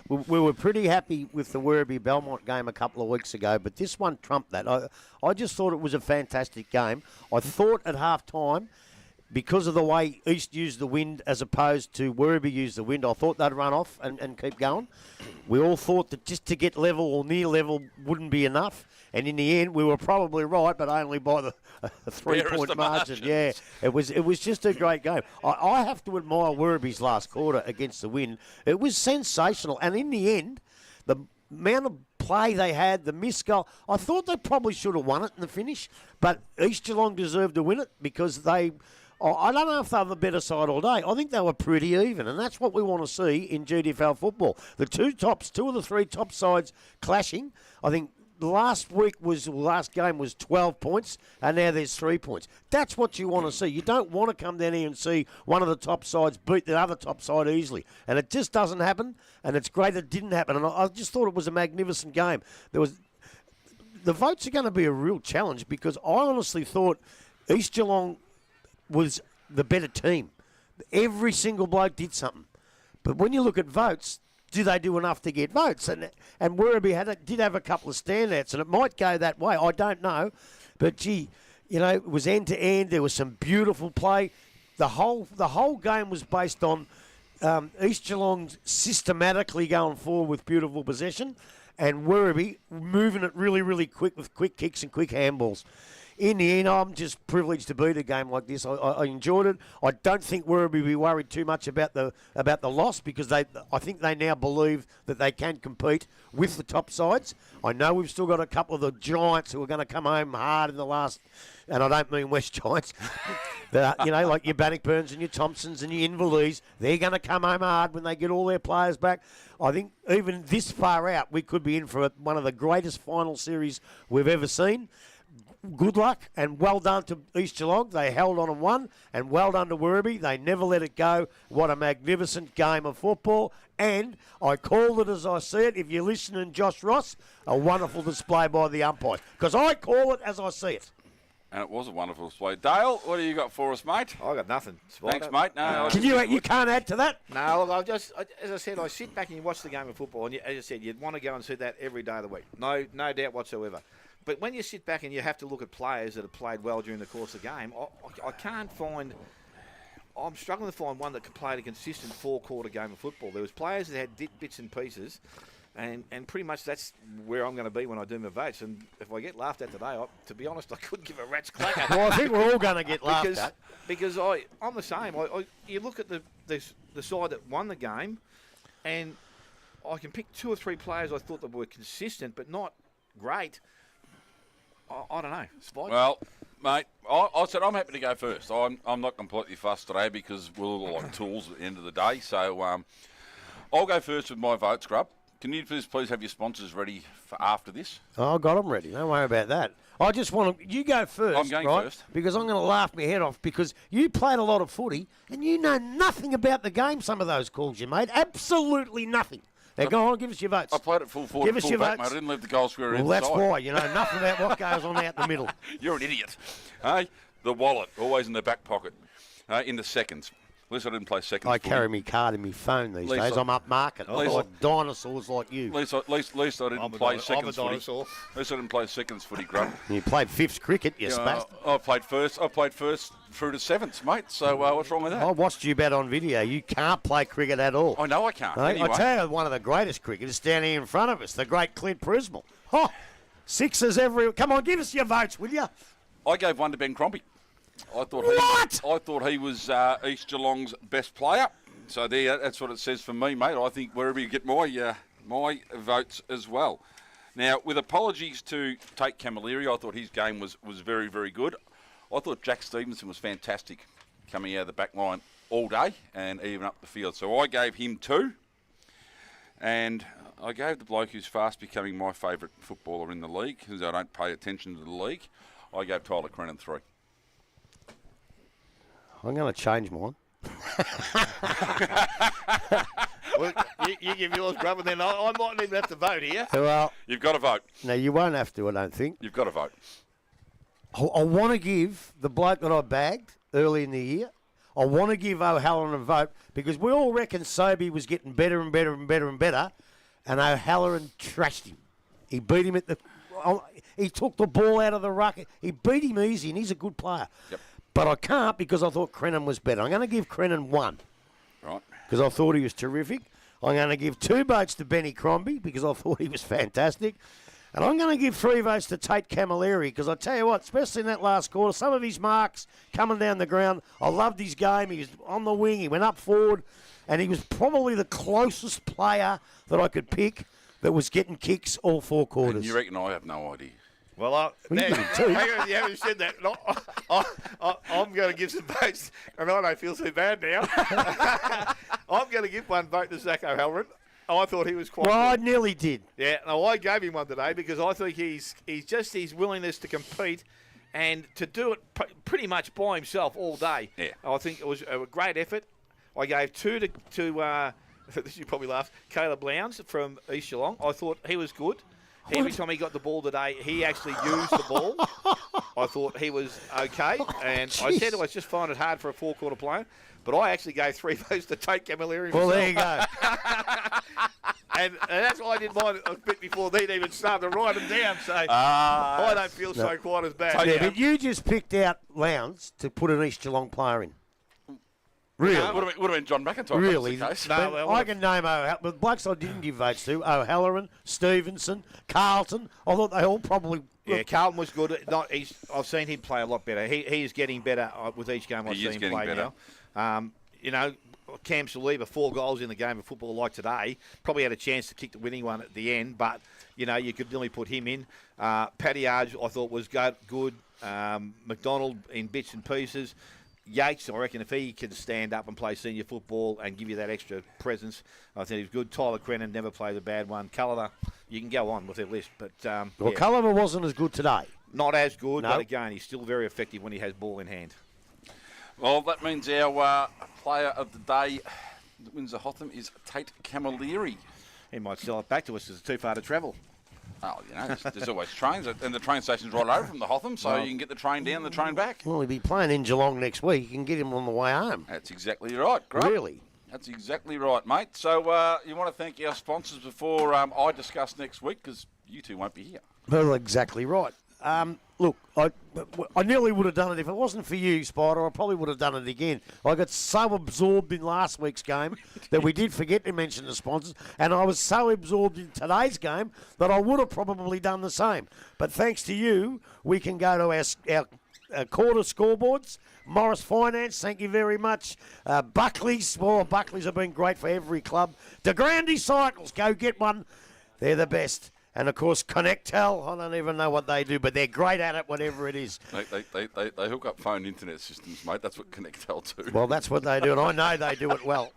We were pretty happy with the Werribee Belmont game a couple of weeks ago, but this one trumped that. I just thought it was a fantastic game. I thought at half-time, because of the way East used the wind as opposed to Werribee used the wind, I thought they'd run off and keep going. We all thought that just to get level or near level wouldn't be enough. And in the end, we were probably right, but only by the 3-point margin. Yeah, it was just a great game. I have to admire Werribee's last quarter against the wind. It was sensational. And in the end, the amount of play they had, the missed goal, I thought they probably should have won it in the finish. But East Geelong deserved to win it because they... I don't know if they were the better side all day. I think they were pretty even, and that's what we want to see in GDFL football. The two of the three top sides clashing. I think last game was 12 points, and now there's 3 points. That's what you want to see. You don't want to come down here and see one of the top sides beat the other top side easily, and it just doesn't happen, and it's great it didn't happen, and I just thought it was a magnificent game. The votes are going to be a real challenge because I honestly thought East Geelong was the better team. Every single bloke did something. But when you look at votes, do they do enough to get votes? And Werribee did have a couple of standouts, and it might go that way. I don't know. But, gee, it was end-to-end. There was some beautiful play. The whole game was based on East Geelong systematically going forward with beautiful possession and Werribee moving it really, really quick with quick kicks and quick handballs. In the end, I'm just privileged to be at a game like this. I enjoyed it. I don't think Werribee will be worried too much about the loss because I think they now believe that they can compete with the top sides. I know we've still got a couple of the Giants who are going to come home hard in the last, and I don't mean West Giants, but, like your Bannockburns and your Thompsons and your Inverleighs, they're going to come home hard when they get all their players back. I think even this far out, we could be in for one of the greatest final series we've ever seen. Good luck and well done to East Geelong. They held on and won, and well done to Werribee. They never let it go. What a magnificent game of football. And I called it as I see it. If you're listening, Josh Ross, a wonderful display by the umpires. Because I call it as I see it. And it was a wonderful display. Dale, what do you got for us, mate? I got nothing. Thanks, mate. No, you can't add to that? No, look, as I said, I sit back and you watch the game of football, and as I said, you'd want to go and see that every day of the week. No doubt whatsoever. But when you sit back and you have to look at players that have played well during the course of the game, I can't find... I'm struggling to find one that could play a consistent four-quarter game of football. There was players that had bits and pieces, and pretty much that's where I'm going to be when I do my votes. And if I get laughed at today, to be honest, I couldn't give a rat's clacker. Well, I think we're all going to get laughed at. Because I'm the same. You look at the side that won the game, and I can pick 2 or 3 players I thought that were consistent but not great. I don't know. Spike? Well, mate, I said I'm happy to go first. I'm not completely fussed today because we're all like tools at the end of the day. So I'll go first with my vote, Scrub. Can you please have your sponsors ready for after this? Oh, I got them ready. Don't worry about that. I just want to... You go first, I'm going right? first. Because I'm going to laugh my head off because you played a lot of footy and you know nothing about the game, some of those calls you made. Absolutely nothing. Now, go on, give us your votes. I played it full forward. Give us your votes. Mate. I didn't leave the goal square inside. Well, that's why. You know nothing about what goes on out the middle. You're an idiot. Hey, the wallet, always in the back pocket. In the seconds. At least I didn't play seconds. I carry my card in my phone these days. I'm up market. I like dinosaurs like you. At least I didn't play seconds footy. At least I didn't play seconds footy, Grunt. You played fifths cricket, you spast. I played first through to sevenths, mate. So what's wrong with that? I watched you bet on video. You can't play cricket at all. I know I can't. Hey, anyway. I tell you, one of the greatest cricketers standing in front of us, the great Clint Prismal. Oh, Sixes every. Come on, give us your votes, will you? I gave one to Ben Crombie. I thought he was East Geelong's best player. So that's what it says for me, mate. I think Werribee get my votes as well. Now, with apologies to Tate Camilleri, I thought his game was very, very good. I thought Jack Stevenson was fantastic coming out of the back line all day and even up the field. So I gave him 2. And I gave the bloke who's fast becoming my favourite footballer in the league, because I don't pay attention to the league, I gave Tyler Crennan 3. I'm going to change mine. Well, you give yours, brother, then I mightn't even have to vote here. Well, You've got to vote. no, you won't have to, I don't think. You've got to vote. I want to give the bloke that I bagged early in the year, I want to give O'Halloran a vote because we all reckon Sobey was getting better and better and better and better, and O'Halloran trashed him. He beat him at the... He took the ball out of the ruck. He beat him easy, and he's a good player. Yep. But I can't because I thought Crennan was better. I'm going to give Crennan 1 Right. because I thought he was terrific. I'm going to give 2 votes to Benny Crombie because I thought he was fantastic. And I'm going to give 3 votes to Tate Camilleri because I tell you what, especially in that last quarter, some of his marks coming down the ground, I loved his game. He was on the wing, he went up forward, and he was probably the closest player that I could pick that was getting kicks all 4 quarters. And you reckon I have no idea? Well, you now, did it too. hang on, you haven't said that. No, I'm going to give some votes, and I don't feel too bad now. I'm going to give 1 vote to Zach O'Halloran. I thought he was quite Well, I good. nearly did. Yeah, no, I gave him 1 today because I think he's just his willingness to compete and to do it pretty much by himself all day. Yeah. I think it was a great effort. I gave 2 to this you probably laugh, Caleb Lowndes from East Geelong. I thought he was good. Every time he got the ball today, he actually used the ball. I thought he was okay. And I said I was just find it hard for a 4-quarter player. But I actually gave 3 votes to Tate Camilleri. Well, there you go. and that's why I did mine a bit before they'd even started to write them down. So I don't feel so quite as bad. Yeah, now. but you just picked out Lowndes to put an East Geelong player in. Really? Would have been John McIntyre. Really? If that was the case. No, But well, I can name the blokes I didn't give votes to: O'Halloran, Stevenson, Carlton. I thought they all probably. Yeah, Carlton was good. I've seen him play a lot better. He is getting better with each game I've He seen is him getting play better. now. Cam Saliba, 4 goals in the game of football like today. Probably had a chance to kick the winning one at the end, but, you could nearly put him in. Paddy Arge, I thought, was good. McDonald in bits and pieces. Yates, I reckon if he can stand up and play senior football and give you that extra presence, I think he's good. Tyler Crennan never played a bad one. Culliver, you can go on with their list, but Well, Culliver wasn't as good today. not as good, No. but again, he's still very effective when he has ball in hand. Well, that means our player of the day that wins the Hotham is Tate Camilleri. He might sell it back to us as it's too far to travel. Oh, there's always trains, and the train station's right over from the Hotham, so you can get the train down, the train back. Well, he'll be playing in Geelong next week. You can get him on the way home. That's exactly right. Great. Really? That's exactly right, mate. So you want to thank our sponsors before I discuss next week, because you two won't be here. Well, exactly right. Look, I nearly would have done it if it wasn't for you, Spider. I probably would have done it again. I got so absorbed in last week's game that we did forget to mention the sponsors, and I was so absorbed in today's game that I would have probably done the same. But thanks to you, we can go to our quarter scoreboards. Morris Finance, thank you very much. Buckley's, Buckley's have been great for every club. De Grande Cycles, go get one. They're the best. And, of course, Connectel, I don't even know what they do, but they're great at it, whatever it is. They hook up phone internet systems, mate. That's what Connectel do. Well, that's what they do, and I know they do it well.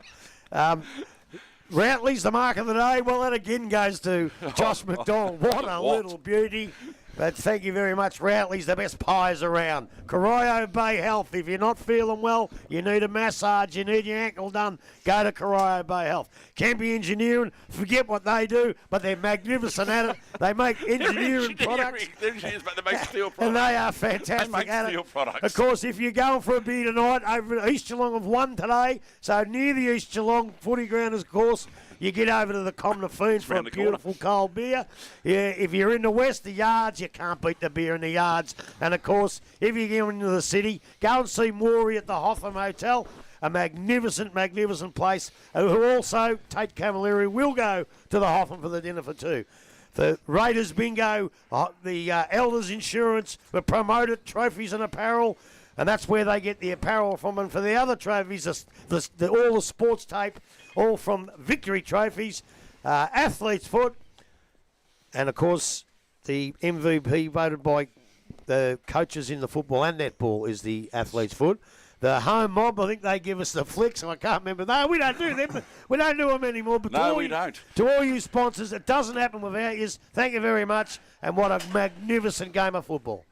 Routley's the mark of the day. Well, that again goes to Josh McDonald. What a little beauty. But thank you very much, Routley's, the best pies around. Corio Bay Health. If you're not feeling well, you need a massage, you need your ankle done, go to Corio Bay Health. Campy Engineering, forget what they do, but they're magnificent at it. They make engineering products. They're engineers, but they make steel products. And they are They fantastic make at steel it. products. Of course, if you're going for a beer tonight, over at East Geelong have won today, so near the East Geelong footy ground, of course, you get over to the Comna Food for a round the corner. beautiful cold beer. Yeah, if you're in the west, the yards, you can't beat the beer in the yards. And, of course, if you get into the city, go and see Maury at the Hotham Hotel, a magnificent, magnificent place, who also, Tate Camilleri, will go to the Hotham for the dinner for 2. The Raiders bingo, the Elders Insurance, the promoted trophies and apparel, and that's where they get the apparel from. And for the other trophies, all the sports tape, all from Victory Trophies, Athlete's Foot, and of course the MVP voted by the coaches in the football and netball is the Athlete's Foot. The Home Mob, I think they give us the flicks. I can't remember. No, we don't do them. We don't do them anymore. But No, we don't. To all you sponsors, it doesn't happen without you. Thank you very much. And what a magnificent game of football.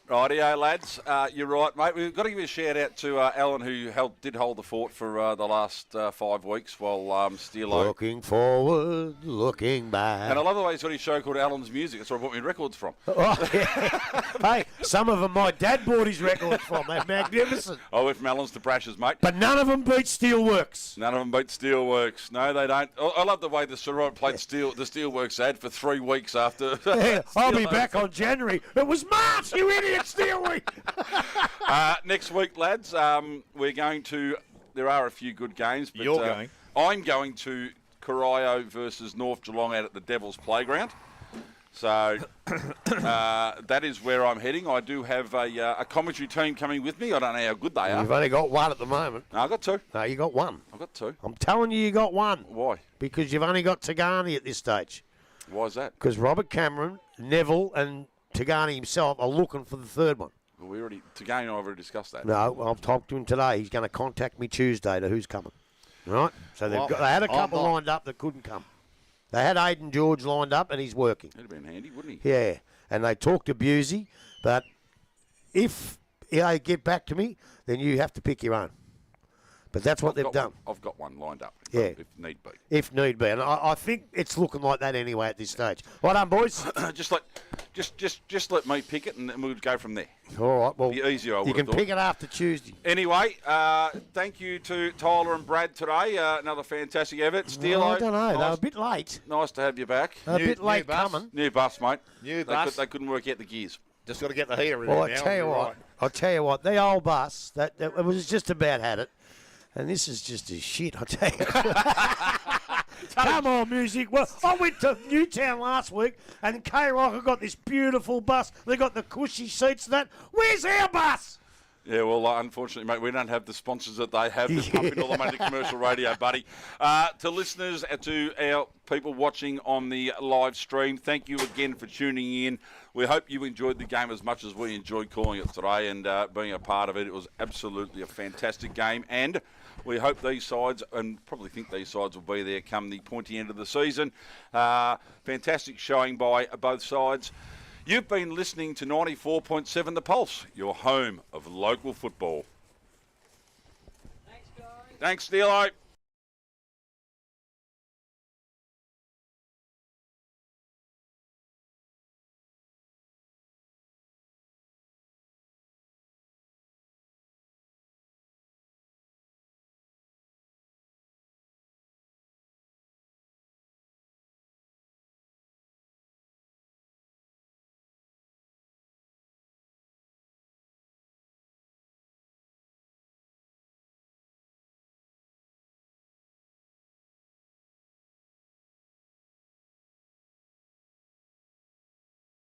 Rightio, lads. You're right, mate. We've got to give a shout out to Alan, who did hold the fort for the last 5 weeks while Steelo. Looking forward, looking back. And I love the way he's got his show called Alan's Music. That's where I bought my records from. Oh, yeah. Hey, some of them my dad bought his records from. They're magnificent. I went from Alan's to Brash's, mate. But none of them beat Steelworks. None of them beat Steelworks. No, they don't. I love the way the Sarot played the Steelworks ad for 3 weeks after. Yeah, I'll be back on January. It was March, you idiot, Steelweek. Next week, lads, we're going to. There are a few good games. But, You're going. I'm going to Corio versus North Geelong out at the Devil's Playground. So that is where I'm heading. I do have a commentary team coming with me. I don't know how good they are. You've only got one at the moment. No, I've got 2. No, you got one. I've got 2. I'm telling you got one. Why? Because you've only got Tagani at this stage. Why is that? Because Robert Cameron, Neville and Tagani himself are looking for the third one. Well, Tagani and I have already discussed that. No, I've talked to him today. He's going to contact me Tuesday to who's coming. Right? So they had a couple lined up that couldn't come. They had Aidan George lined up and he's working. That'd have been handy, wouldn't he? Yeah. And they talked to Busey, but if they get back to me, then you have to pick your own. But that's what they've done. I've got one lined up. Yeah. If need be. If need be. And I think it's looking like that anyway at this stage. Well done, boys. just let me pick it and then we'll go from there. All right. Well, Be easier, I you would can have thought. pick it after Tuesday. Anyway, thank you to Tyler and Brad today. Another fantastic effort. Steelo, I don't know. They were nice, a bit late. nice to have you back. A bit late bus. coming. New bus, mate. New They bus. They couldn't work out the gears. Just got to get the heater in Well, there I now. tell you You're what. right. I'll tell you what. The old bus, that it was just about had it. And this is just as shit, I tell you. Come on, music. Well, I went to Newtown last week, and K-Rock have got this beautiful bus. They got the cushy seats and that. Where's our bus? Yeah, well, unfortunately, mate, we don't have the sponsors that they have. They're pumping all the money to commercial radio, buddy. To listeners, to our people watching on the live stream, thank you again for tuning in. We hope you enjoyed the game as much as we enjoyed calling it today and being a part of it. It was absolutely a fantastic game, and we hope these sides, and probably think these sides will be there come the pointy end of the season. Fantastic showing by both sides. You've been listening to 94.7 The Pulse, your home of local football. Thanks, guys. Thanks, Steelo.